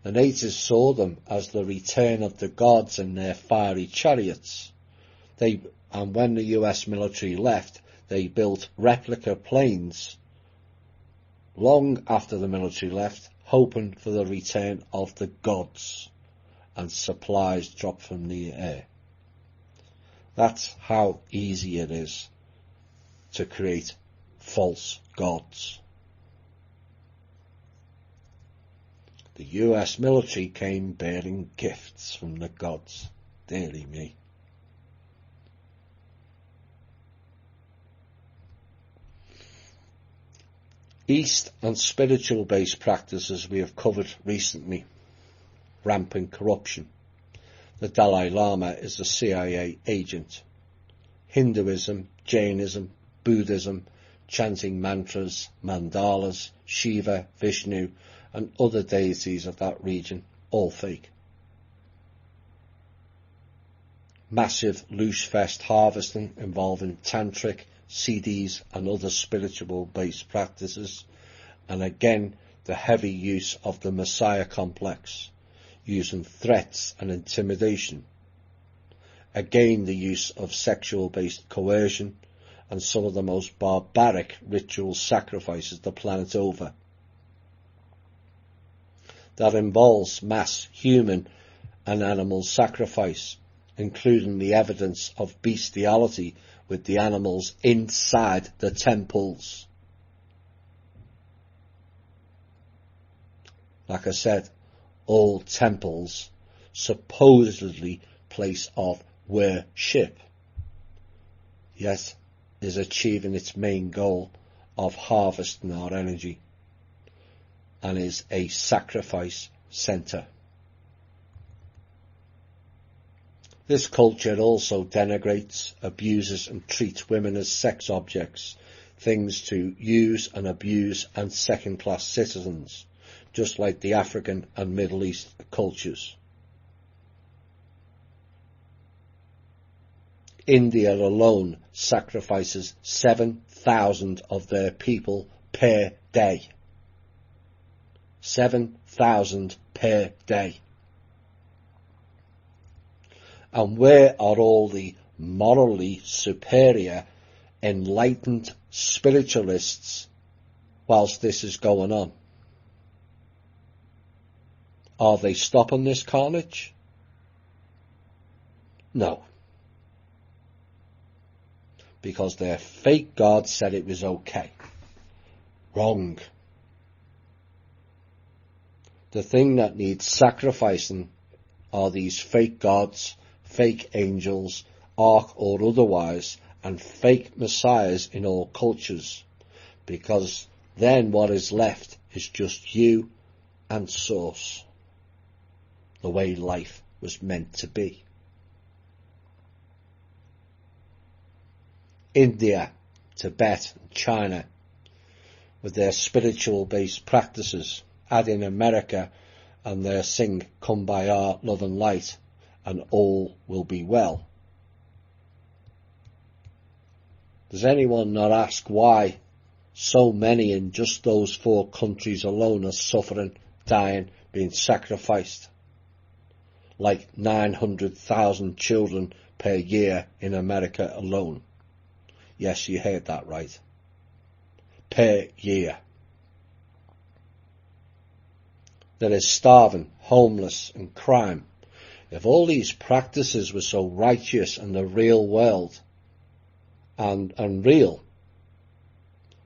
The natives saw them as the return of the gods in their fiery chariots. And when the US military left, they built replica planes long after the military left, hoping for the return of the gods, and supplies dropped from the air. That's how easy it is to create false gods. The US military came bearing gifts from the gods. Dearly me. East and spiritual based practices we have covered recently. Rampant corruption. The Dalai Lama is a CIA agent. Hinduism, Jainism, Buddhism, chanting mantras, mandalas, Shiva, Vishnu, and other deities of that region, all fake. Massive loose fest harvesting involving tantric, CDs and other spiritual based practices, and again the heavy use of the Messiah complex, using threats and intimidation. Again the use of sexual based coercion and some of the most barbaric ritual sacrifices the planet over. That involves mass human and animal sacrifice, including the evidence of bestiality with the animals inside the temples. Like I said, all temples supposedly place of worship, yet is achieving its main goal of harvesting our energy, and is a sacrifice centre. This culture also denigrates, abuses and treats women as sex objects, things to use and abuse, and second-class citizens, just like the African and Middle East cultures. India alone sacrifices 7,000 of their people per day. 7,000 per day. And where are all the morally superior, enlightened spiritualists whilst this is going on? Are they stopping this carnage? No. because their fake god said it was okay. Wrong. The thing that needs sacrificing are these fake gods, fake angels, ark or otherwise, and fake messiahs in all cultures, because then what is left is just you and source, the way life was meant to be. India, Tibet, and China, with their spiritual-based practices, add in America and their sing Kumbaya, love and light, and all will be well. Does anyone not ask why so many in just those 4 countries alone are suffering, dying, being sacrificed? Like 900,000 children per year in America alone. Yes, you heard that right. Per year. There is starving, homeless and crime. If all these practices were so righteous in the real world and real,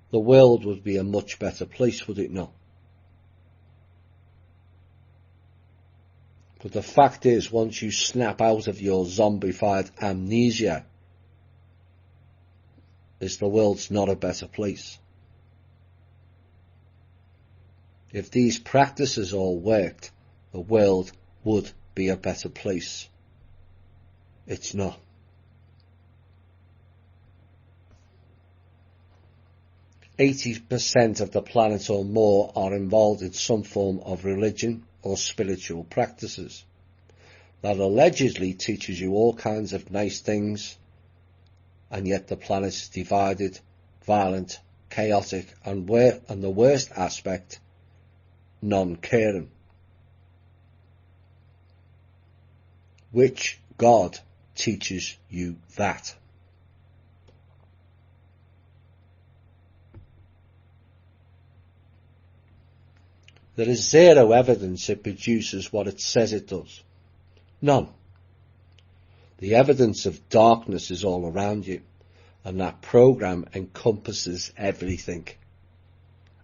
the world would be a much better place, would it not? But the fact is, once you snap out of your zombified amnesia, is the world's not a better place. If these practices all worked, the world would be a better place. It's not. %80 of the planet or more are involved in some form of religion or spiritual practices that allegedly teaches you all kinds of nice things, and yet the planet is divided, violent, chaotic, and the worst aspect, non-caring. Which God teaches you that? There is zero evidence it produces what it says it does. None. The evidence of darkness is all around you, and that program encompasses everything,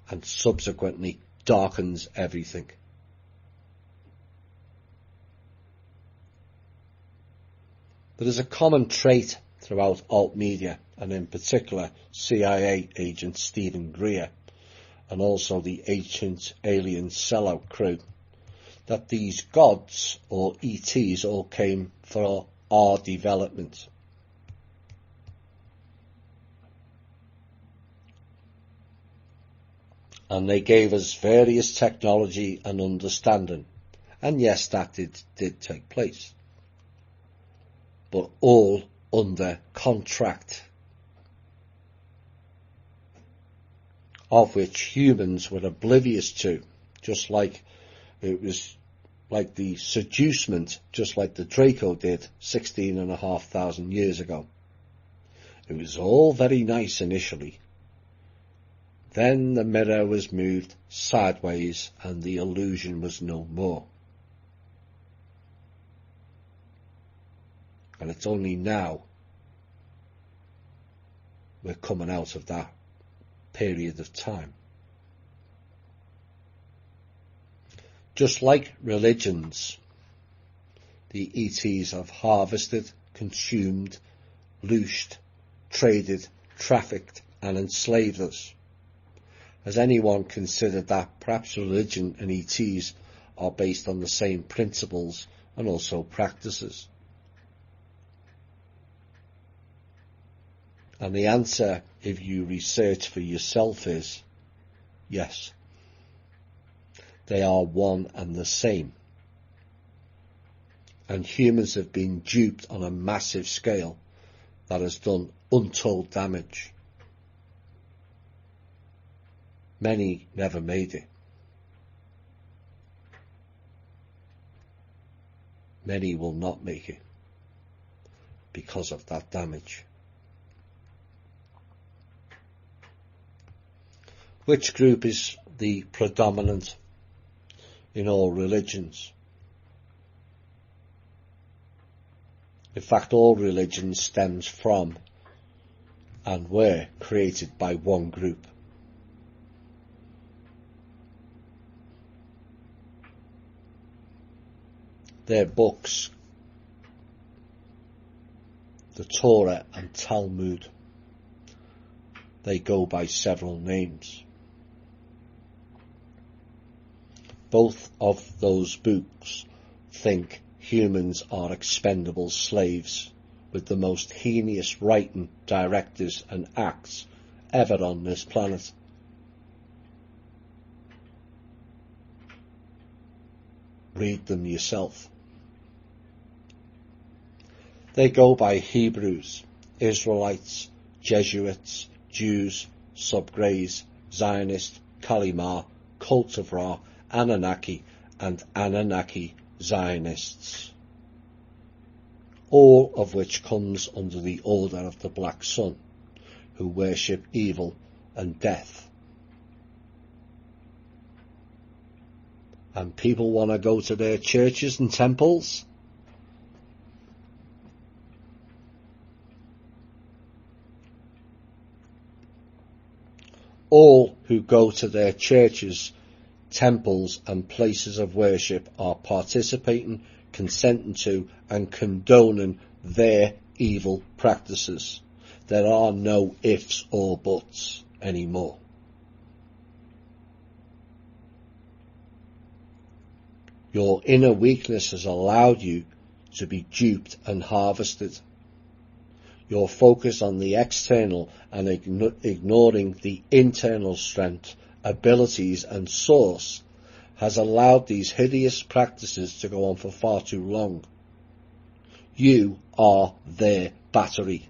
and subsequently darkens everything. There is a common trait throughout alt media, and in particular CIA agent Stephen Greer, and also the ancient alien sellout crew, that these gods or ETs all came for our development. And they gave us various technology and understanding. And yes, that did take place. But all under contract, of which humans were oblivious to, just like it was like the seducement, just like the Draco did 16,500 years ago. It was all very nice initially. Then the mirror was moved sideways and the illusion was no more. And it's only now we're coming out of that period of time. Just like religions, the ETs have harvested, consumed, loosed, traded, trafficked and enslaved us. Has anyone considered that perhaps religion and ETs are based on the same principles and also practices? And the answer, if you research for yourself, is yes. They are one and the same. And humans have been duped on a massive scale that has done untold damage. Many never made it. Many will not make it because of that damage. Which group is the predominant in all religions? In fact, all religion stems from and were created by one group. Their books, the Torah and Talmud, they go by several names. Both of those books think humans are expendable slaves with the most heinous writing, directives and acts ever on this planet. Read them yourself. They go by Hebrews, Israelites, Jesuits, Jews, Subgrays, Zionist, Kalimar, Cult of Ra, Anunnaki and Anunnaki Zionists, all of which comes under the Order of the Black Sun, who worship evil and death. And people want to go to their churches and temples? All who go to their churches, temples and places of worship are participating, consenting to and condoning their evil practices. There are no ifs or buts anymore. Your inner weakness has allowed you to be duped and harvested. Your focus on the external and ignoring the internal strength, abilities and source has allowed these hideous practices to go on for far too long. You are their battery,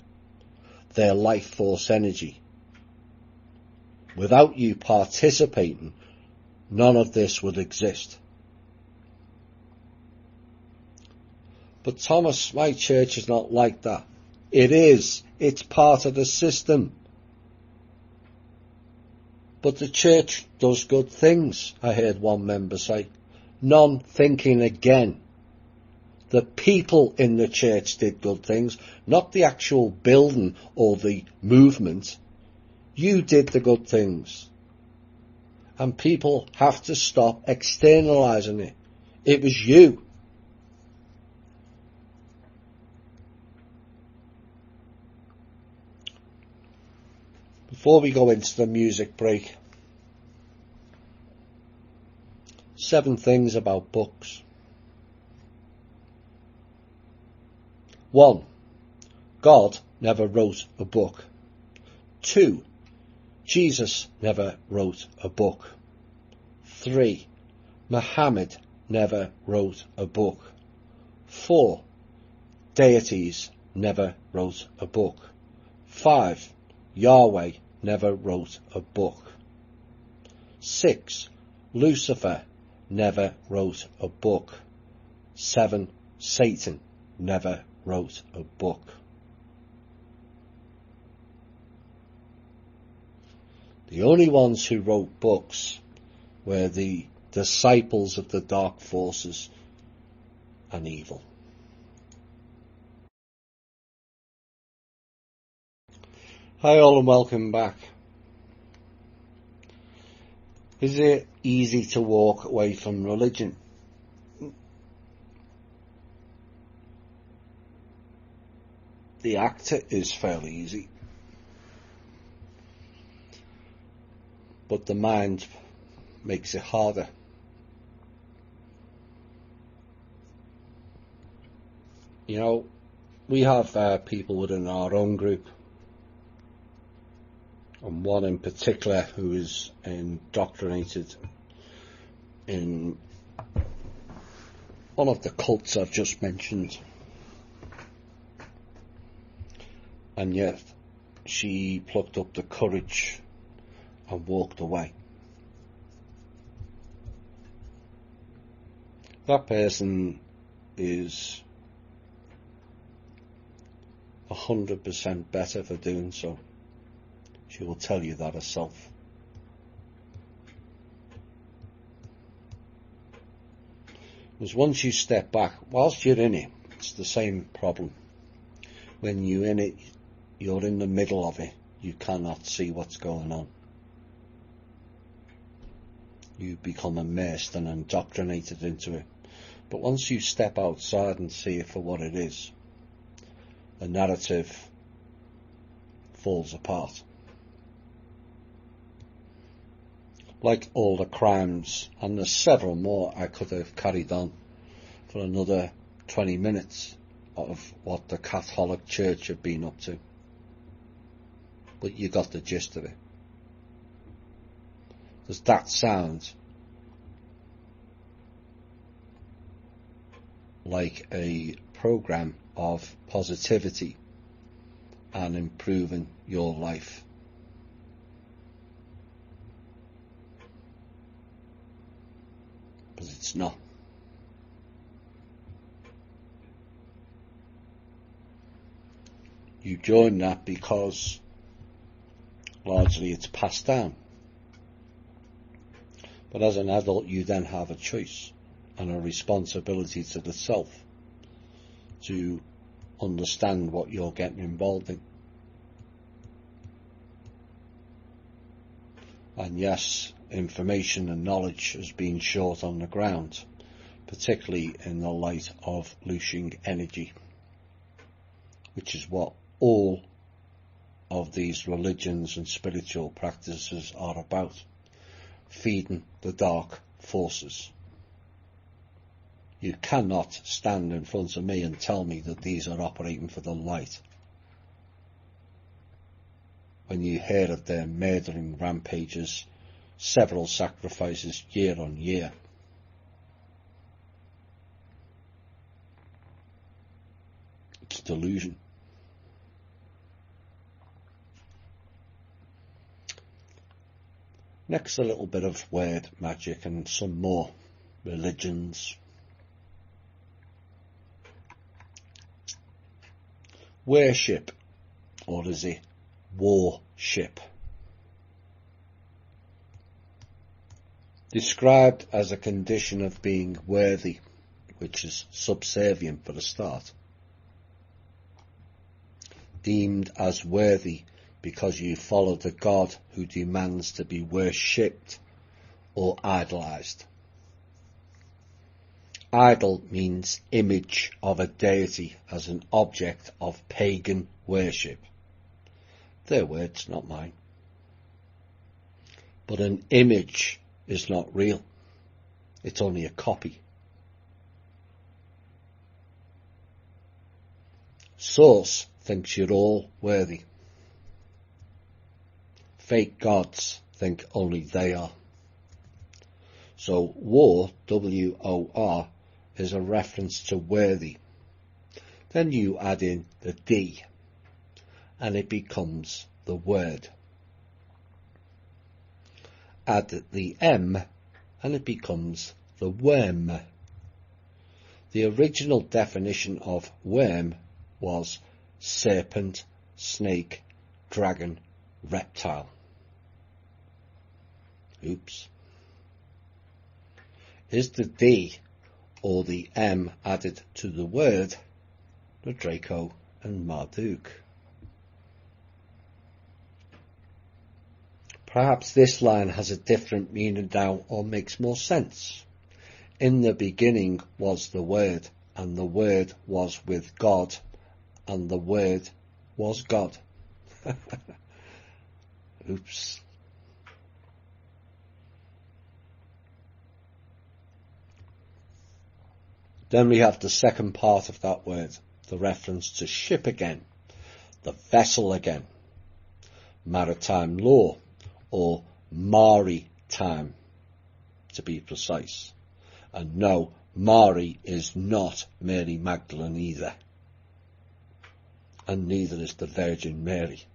their life force energy. Without you participating, none of this would exist. But Thomas, my church is not like that. It is. It's part of the system. But the church does good things, I heard one member say. None thinking again. The people in the church did good things, not the actual building or the movement. You did the good things. And people have to stop externalizing it. It was you. Before we go into the music break, 7 things about books. 1. God never wrote a book. 2. Jesus never wrote a book. 3. Muhammad never wrote a book. 4. Deities never wrote a book. 5. Yahweh never wrote a book. 6. Lucifer never wrote a book. 7. Satan never wrote a book. The only ones who wrote books were the disciples of the dark forces and evil. Hi all and welcome back. Is it easy to walk away from religion? The act is fairly easy. But the mind makes it harder. You know, we have people within our own group, and one in particular who is indoctrinated in one of the cults I've just mentioned, and yet she plucked up the courage and walked away. That person is 100% better for doing so. She will tell you that herself. Because once you step back, whilst you're in it, it's the same problem. When you're in it, you're in the middle of it, you cannot see what's going on. You become immersed and indoctrinated into it. But once you step outside and see it for what it is, the narrative falls apart. Like all the crimes, and there's several more I could have carried on for another 20 minutes of what the Catholic Church have been up to. But you got the gist of it. Does that sound like a program of positivity and improving your life? But it's not. You join that because largely it's passed down. But as an adult, you then have a choice and a responsibility to the self to understand what you're getting involved in. And yes, information and knowledge has been short on the ground, particularly in the light of looshing energy, which is what all of these religions and spiritual practices are about. Feeding the dark forces. You cannot stand in front of me and tell me that these are operating for the light when you hear of their murdering rampages, several sacrifices year on year. It's delusion. Next, a little bit of word magic and some more religions. Worship, or is it warship? Described as a condition of being worthy, which is subservient for the start. Deemed as worthy because you follow the God who demands to be worshipped or idolized. Idol means image of a deity as an object of pagan worship. Their words, not mine. But an image is not real. It's only a copy. Source thinks you're all worthy. Fake gods think only they are. So war, W-O-R, is a reference to worthy. Then you add in the D, and it becomes the word. Add the M, and it becomes the worm. The original definition of worm was serpent, snake, dragon, reptile. Oops. Is the D or the M added to the word the Draco and Marduk? Perhaps this line has a different meaning now or makes more sense. In the beginning was the Word, and the Word was with God, and the Word was God. Oops. Then we have the second part of that word, the reference to ship again, the vessel again, maritime law, or maritime, to be precise. And no, Mari is not Mary Magdalene either. And neither is the Virgin Mary.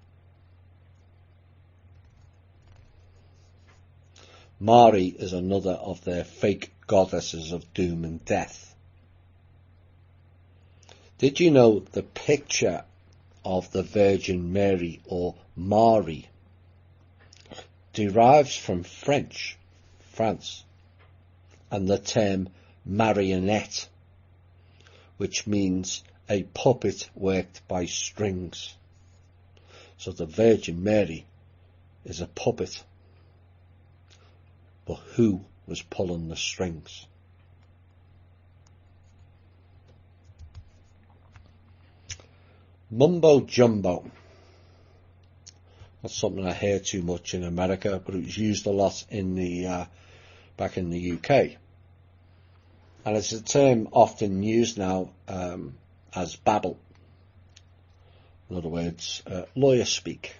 Mari is another of their fake goddesses of doom and death. Did you know the picture of the Virgin Mary, or Mari, derives from French, France, and the term marionette, which means a puppet worked by strings. So the Virgin Mary is a puppet. But who was pulling the strings? Mumbo jumbo. That's something I hear too much in America, but it was used a lot in the back in the UK. And it's a term often used now as babble. In other words, lawyer speak.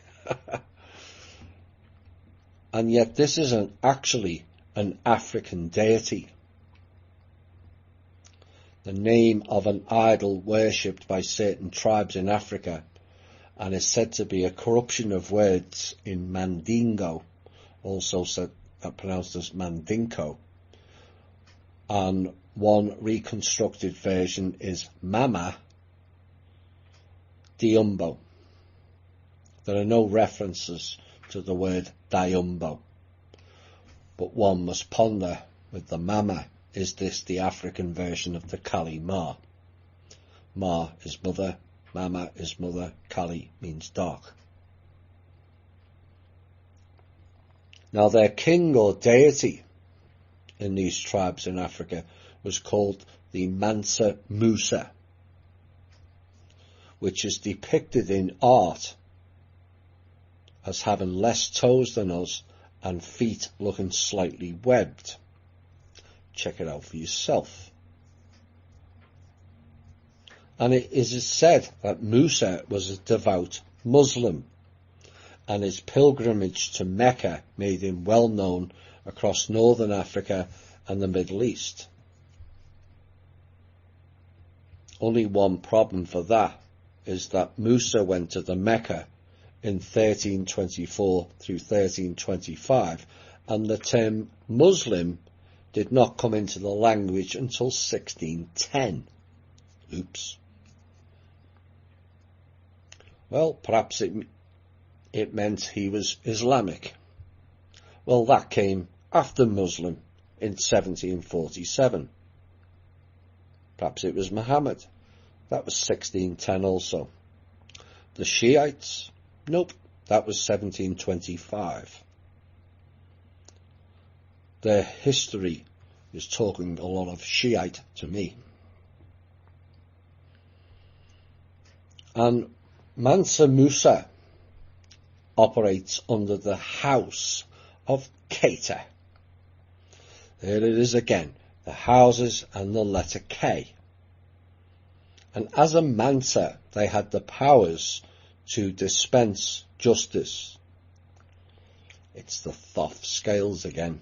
And yet this isn't actually an African deity. The name of an idol worshipped by certain tribes in Africa, and is said to be a corruption of words in Mandingo, also pronounced as Mandinko. And one reconstructed version is Mama Diumbo. There are no references to the word Diumbo, but one must ponder with the Mama, is this the African version of the Kali Ma? Ma is mother, Mama is mother, Kali means dark. Now their king or deity in these tribes in Africa was called the Mansa Musa, which is depicted in art as having less toes than us and feet looking slightly webbed. Check it out for yourself. And it is said that Musa was a devout Muslim, and his pilgrimage to Mecca made him well known across northern Africa and the Middle East. Only one problem for that is that Musa went to the Mecca in 1324 through 1325, and the term Muslim did not come into the language until 1610. Oops. Well, perhaps it meant he was Islamic. Well, that came after Muslim in 1747. Perhaps it was Muhammad. That was 1610 also. The Shiites? Nope, that was 1725. Their history is talking a lot of Shiite to me. And Mansa Musa operates under the House of Keita. There it is again, the houses and the letter K. And as a Mansa, they had the powers to dispense justice. It's the Thoth scales again.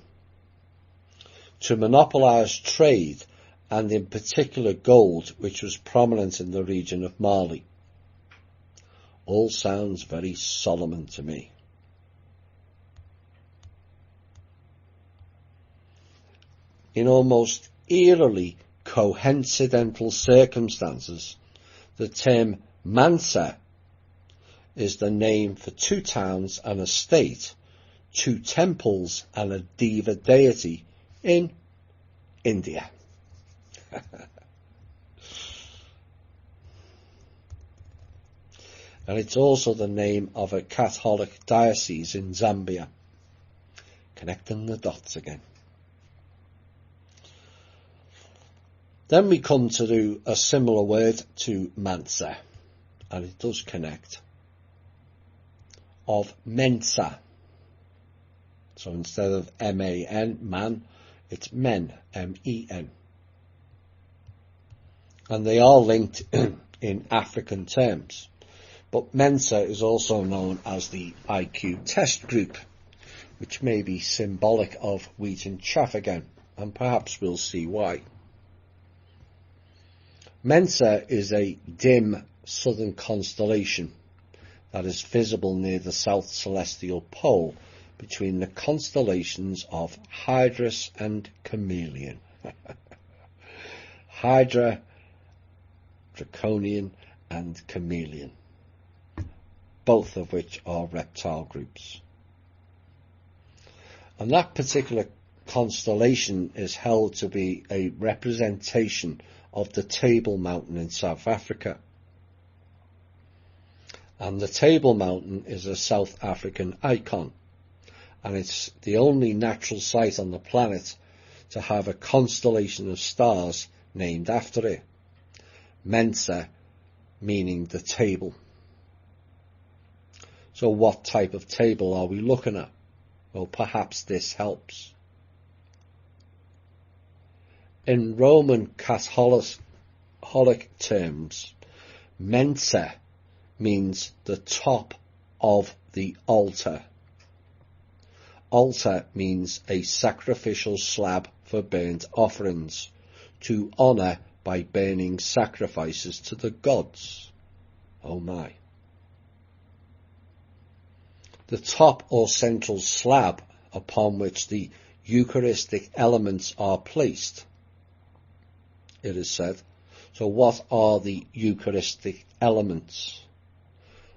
To monopolise trade, and in particular gold, which was prominent in the region of Mali. All sounds very Solomon to me. In almost eerily coincidental circumstances, the term Mansa is the name for 2 towns and a state, 2 temples and a Deva deity in India. And it's also the name of a Catholic diocese in Zambia. Connecting the dots again. Then we come to do a similar word to Mansa, and it does connect, of Mensa. So instead of M-A-N, man, it's men, M-E-N. And they are linked in African terms. But Mensa is also known as the IQ test group, which may be symbolic of wheat and chaff again, and perhaps we'll see why. Mensa is a dim southern constellation that is visible near the south celestial pole between the constellations of Hydrus and Chameleon. Hydra, Draconian and Chameleon, both of which are reptile groups. And that particular constellation is held to be a representation of the Table Mountain in South Africa. And the Table Mountain is a South African icon, and it's the only natural site on the planet to have a constellation of stars named after it. Mensa meaning the table. So what type of table are we looking at? Well, perhaps this helps. In Roman Catholic terms, Mensa means the top of the altar. Altar means a sacrificial slab for burnt offerings, to honour by burning sacrifices to the gods. Oh my. The top or central slab upon which the Eucharistic elements are placed, it is said. So what are the Eucharistic elements?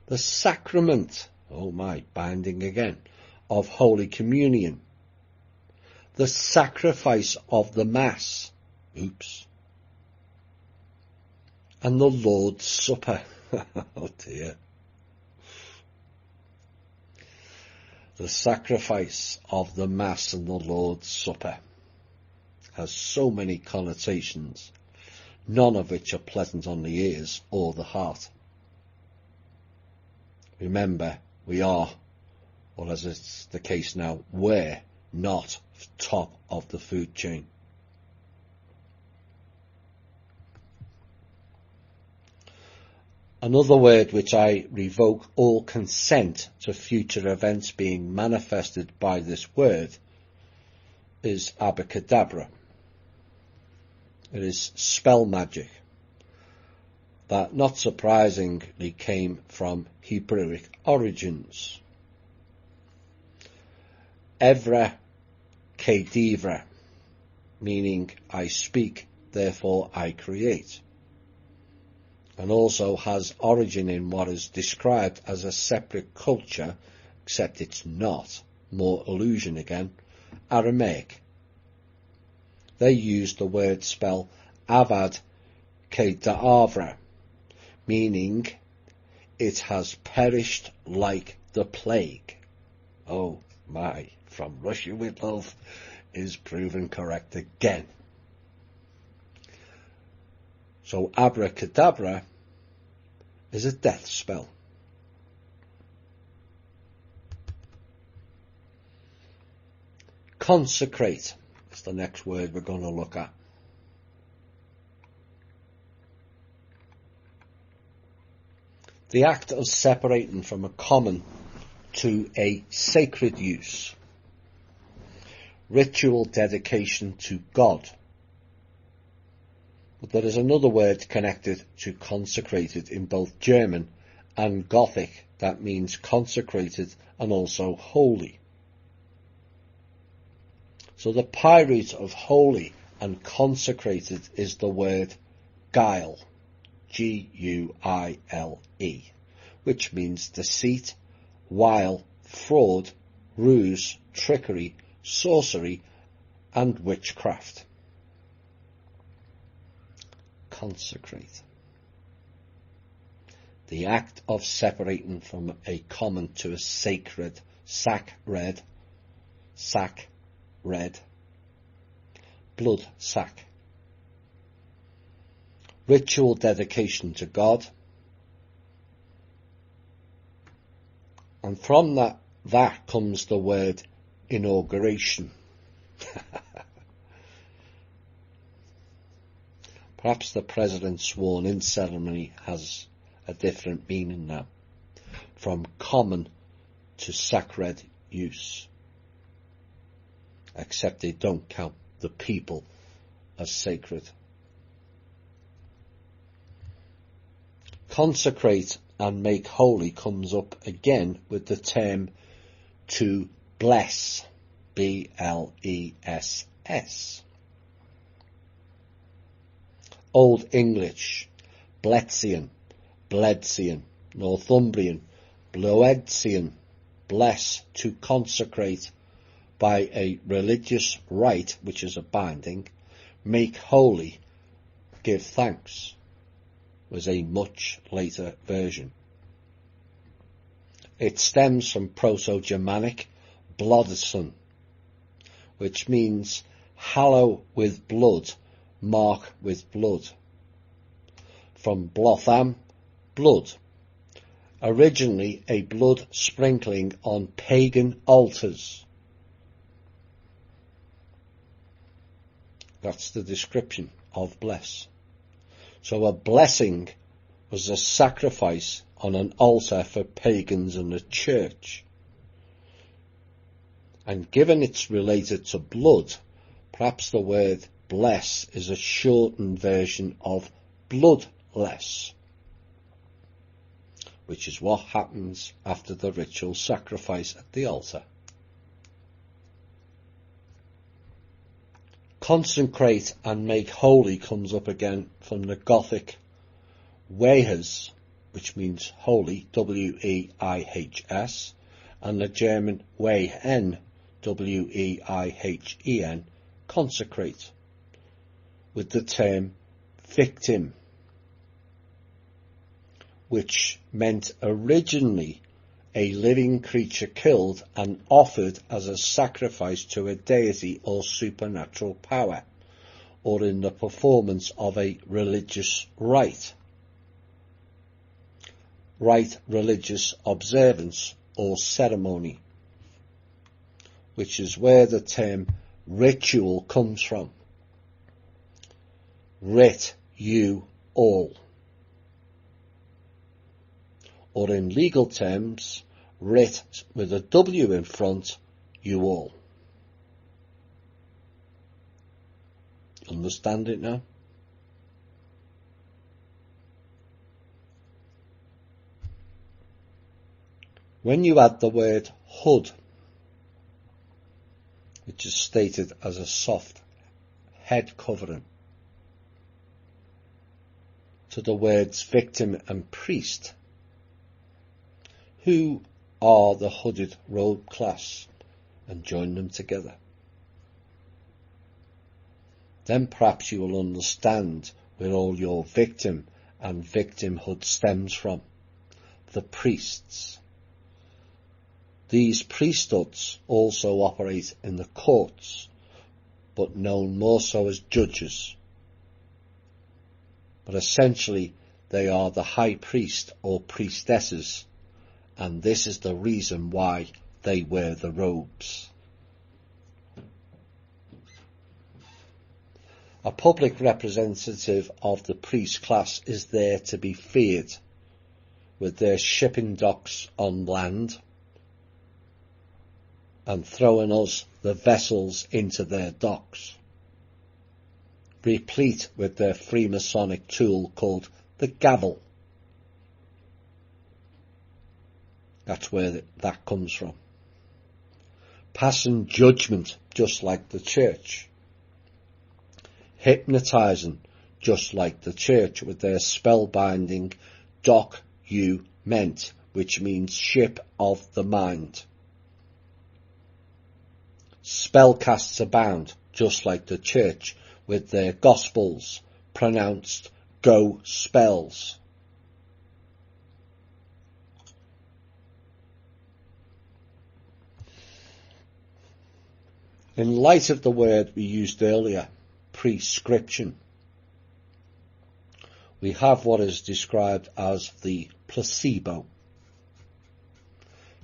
The sacrament, oh my, binding again, of Holy Communion. The sacrifice of the Mass, oops. And the Lord's Supper, oh dear. The sacrifice of the Mass and the Lord's Supper has so many connotations, none of which are pleasant on the ears or the heart. Remember, we are, or as it's the case now, we're not top of the food chain. Another word which I revoke all consent to future events being manifested by this word is abracadabra. It is spell magic that, not surprisingly, came from Hebrewic origins. Evra kedivra, meaning I speak, therefore I create, and also has origin in what is described as a separate culture, except it's not, more illusion again, Aramaic. They used the word spell avad kedavra, meaning it has perished like the plague. Oh my, From Russia with Love is proven correct again. So abracadabra is a death spell. Consecrate is the next word we're going to look at. The act of separating from a common to a sacred use. Ritual dedication to God. But there is another word connected to consecrated in both German and Gothic that means consecrated and also holy. So the pirate of holy and consecrated is the word guile, Guile, which means deceit, wile, fraud, ruse, trickery, sorcery, and witchcraft. Consecrate. The act of separating from a common to a sacred, sac-red, blood sack. Ritual dedication to God. And from that comes the word inauguration. Perhaps the president's sworn-in ceremony has a different meaning now, from common to sacred use, except they don't count the people as sacred. Consecrate and make holy comes up again with the term to bless, B-L-E-S-S. Old English, Bletzian, Bledsian, Northumbrian, Bloedsian, bless, to consecrate by a religious rite, which is a binding, make holy, give thanks, was a much later version. It stems from Proto-Germanic blodson, which means hallow with blood, mark with blood. From blotham, blood. Originally a blood sprinkling on pagan altars. That's the description of bless. So a blessing was a sacrifice on an altar for pagans in the church. And given it's related to blood, perhaps the word bless is a shortened version of bloodless, which is what happens after the ritual sacrifice at the altar. Consecrate and make holy comes up again from the Gothic Weihs, which means holy, W-E-I-H-S, and the German Weihen, W-E-I-H-E-N, consecrate, with the term victim, which meant originally a living creature killed and offered as a sacrifice to a deity or supernatural power, or in the performance of a religious rite, religious observance or ceremony, which is where the term ritual comes from. Rit, you, all. Or in legal terms, writ with a W in front, you all. Understand it now? When you add the word hood, which is stated as a soft head covering, to the words victim and priest, who are the hooded robe class, and join them together, then perhaps you will understand where all your victim and victimhood stems from. The priests. These priesthoods also operate in the courts, but known more so as judges. But essentially they are the high priest or priestesses, and this is the reason why they wear the robes. A public representative of the priest class is there to be feared, with their shipping docks on land, and throwing us, the vessels, into their docks, replete with their Freemasonic tool called the gavel. That's where that comes from. Passing judgment, just like the church. Hypnotizing, just like the church, with their spellbinding document, which means ship of the mind. Spellcasts abound, just like the church, with their gospels, pronounced go spells. In light of the word we used earlier, prescription, we have what is described as the placebo,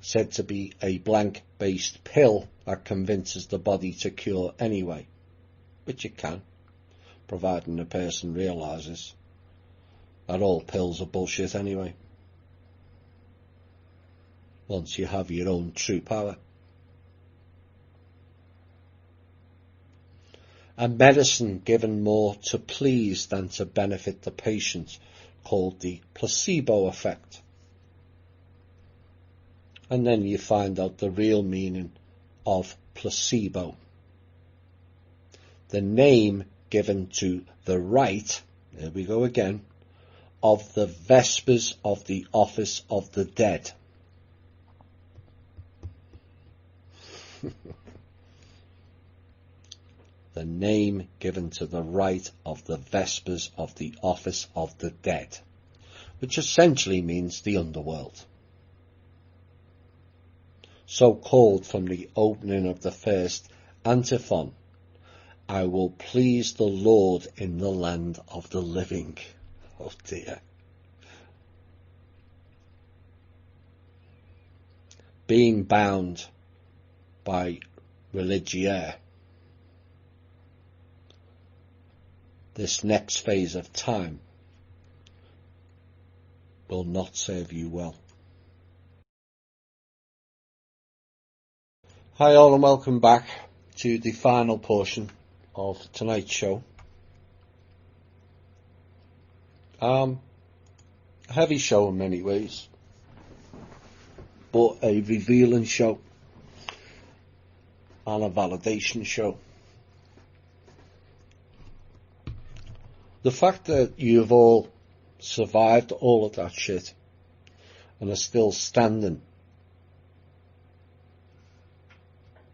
said to be a blank-based pill that convinces the body to cure anyway, which it can, providing the person realises that all pills are bullshit anyway, once you have your own true power. A medicine given more to please than to benefit the patient, called the placebo effect. And then you find out the real meaning of placebo. The name given to the rite, there we go again, of the Vespers of the Office of the Dead. The name given to the rite of the Vespers of the Office of the Dead, which essentially means the underworld. so called from the opening of the first antiphon, I will please the Lord in the land of the living. Oh dear. Being bound by religiaire, this next phase of time will not serve you well. Hi all and welcome back to the final portion of tonight's show. Heavy show in many ways, but a revealing show and a validation show. The fact that you've all survived all of that shit and are still standing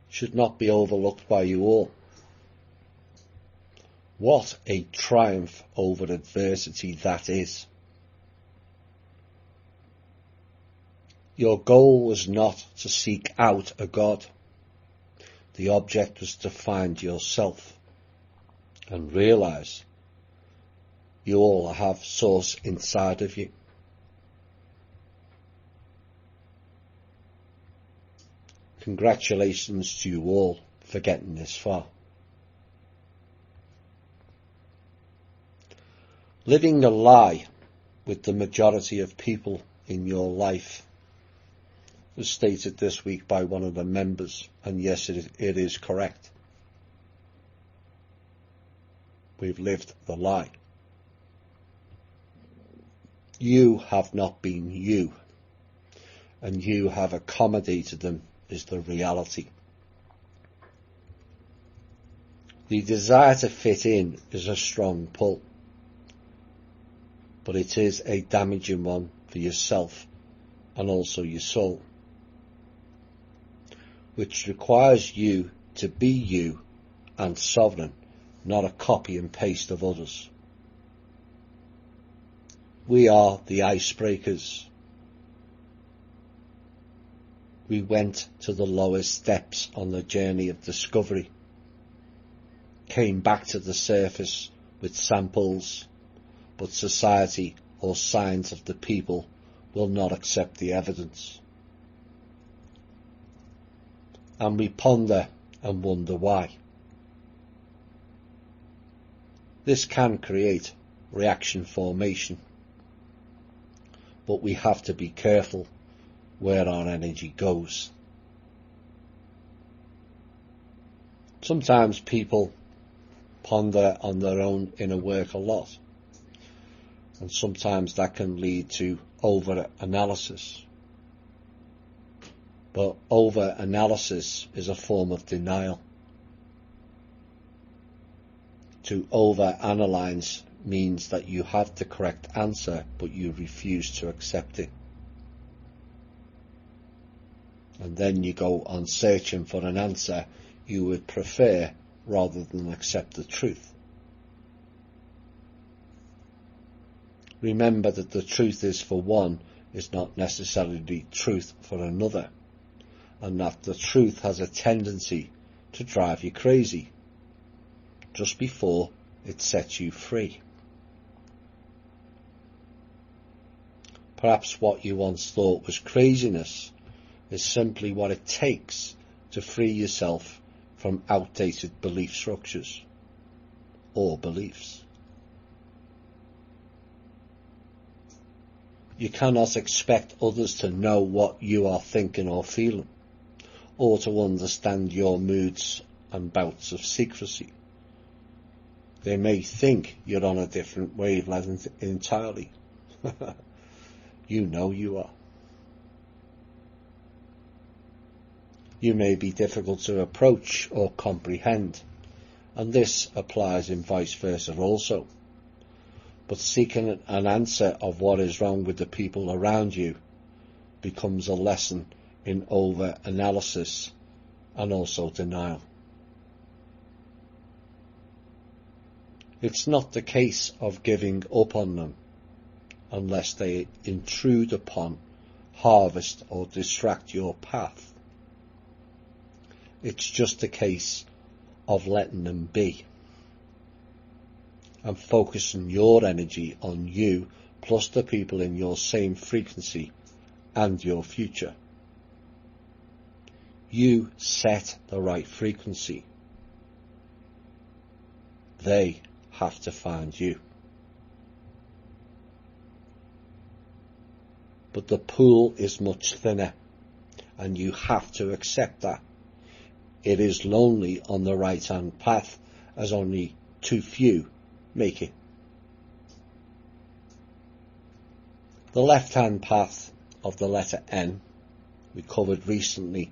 should not be overlooked by you all. What a triumph over adversity that is. Your goal was not to seek out a God. The object was to find yourself and realise you all have source inside of you. Congratulations to you all for getting this far. Living a lie with the majority of people in your life was stated this week by one of the members, and yes, it is correct. We've lived the lie. You have not been you, and you have accommodated them, is the reality. The desire to fit in is a strong pull, but it is a damaging one for yourself and also your soul, which requires you to be you and sovereign, not a copy and paste of others. We are the icebreakers. We went to the lowest steps on the journey of discovery, came back to the surface with samples, but society or signs of the people will not accept the evidence. And we ponder and wonder why. This can create reaction formation, but we have to be careful where our energy goes. Sometimes people ponder on their own inner work a lot, and sometimes that can lead to over-analysis. But over-analysis is a form of denial. To over-analyze means that you have the correct answer, but you refuse to accept it. And then you go on searching for an answer you would prefer rather than accept the truth. Remember that the truth is for one is not necessarily truth for another, and that the truth has a tendency to drive you crazy just before it sets you free. Perhaps what you once thought was craziness is simply what it takes to free yourself from outdated belief structures or beliefs. You cannot expect others to know what you are thinking or feeling, or to understand your moods and bouts of secrecy. They may think you're on a different wavelength entirely. You know you are. You may be difficult to approach or comprehend, and this applies in vice versa also. But seeking an answer of what is wrong with the people around you becomes a lesson in over-analysis and also denial. It's not the case of giving up on them unless they intrude upon, harvest or distract your path. It's just a case of letting them be and focusing your energy on you plus the people in your same frequency and your future. You set the right frequency. They have to find you. But the pool is much thinner, and you have to accept that. It is lonely on the right-hand path, as only too few make it. The left-hand path of the letter N, we covered recently,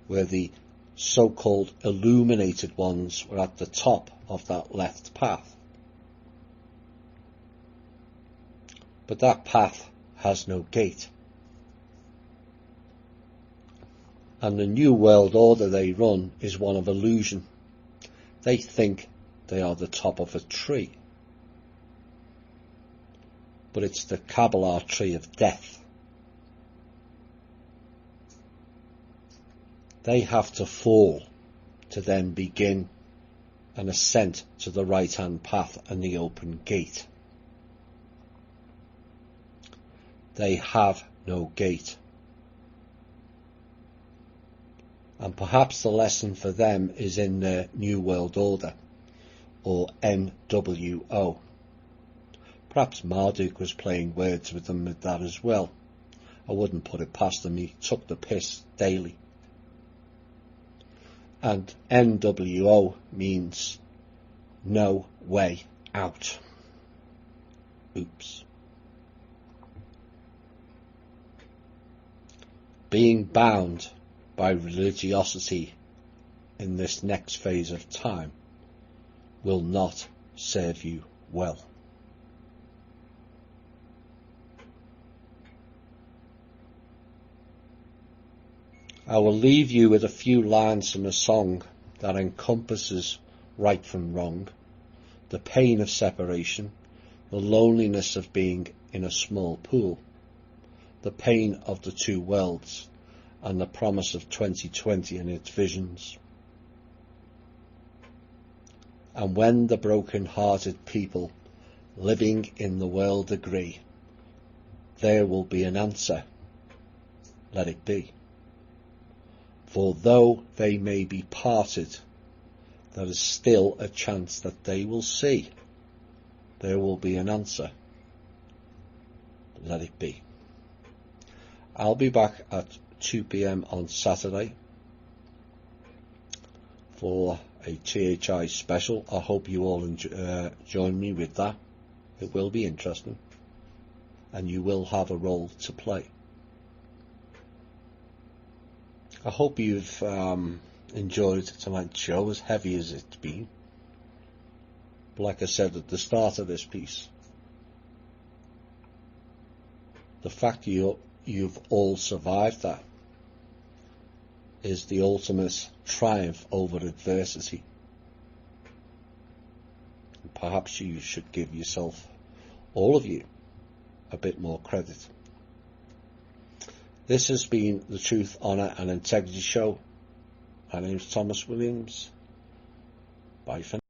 where the so-called illuminated ones were at the top of that left path. But that path has no gate. And the new world order they run is one of illusion. They think they are the top of a tree. But it's the Kabbalah tree of death. They have to fall to then begin an ascent to the right-hand path and the open gate. They have no gate. And perhaps the lesson for them is in their New World Order, or NWO. Perhaps Marduk was playing words with them with that as well. I wouldn't put it past him, he took the piss daily. And NWO means no way out. Oops. Being bound by religiosity in this next phase of time will not serve you well. I will leave you with a few lines from a song that encompasses right from wrong, the pain of separation, the loneliness of being in a small pool, the pain of the two worlds, and the promise of 2020 and its visions. And when the broken-hearted people living in the world agree, there will be an answer. Let it be. For though they may be parted, there is still a chance that they will see. There will be an answer. Let it be. I'll be back at 2 p.m. on Saturday for a THI special. I hope you all join me with that. It will be interesting, and you will have a role to play. I hope you've enjoyed tonight's show, as heavy as it's been. But like I said at the start of this piece, the fact you've all survived that is the ultimate triumph over adversity. And perhaps you should give yourself, all of you, a bit more credit. This has been the Truth, Honour and Integrity Show. My name is Thomas Williams. Bye for now.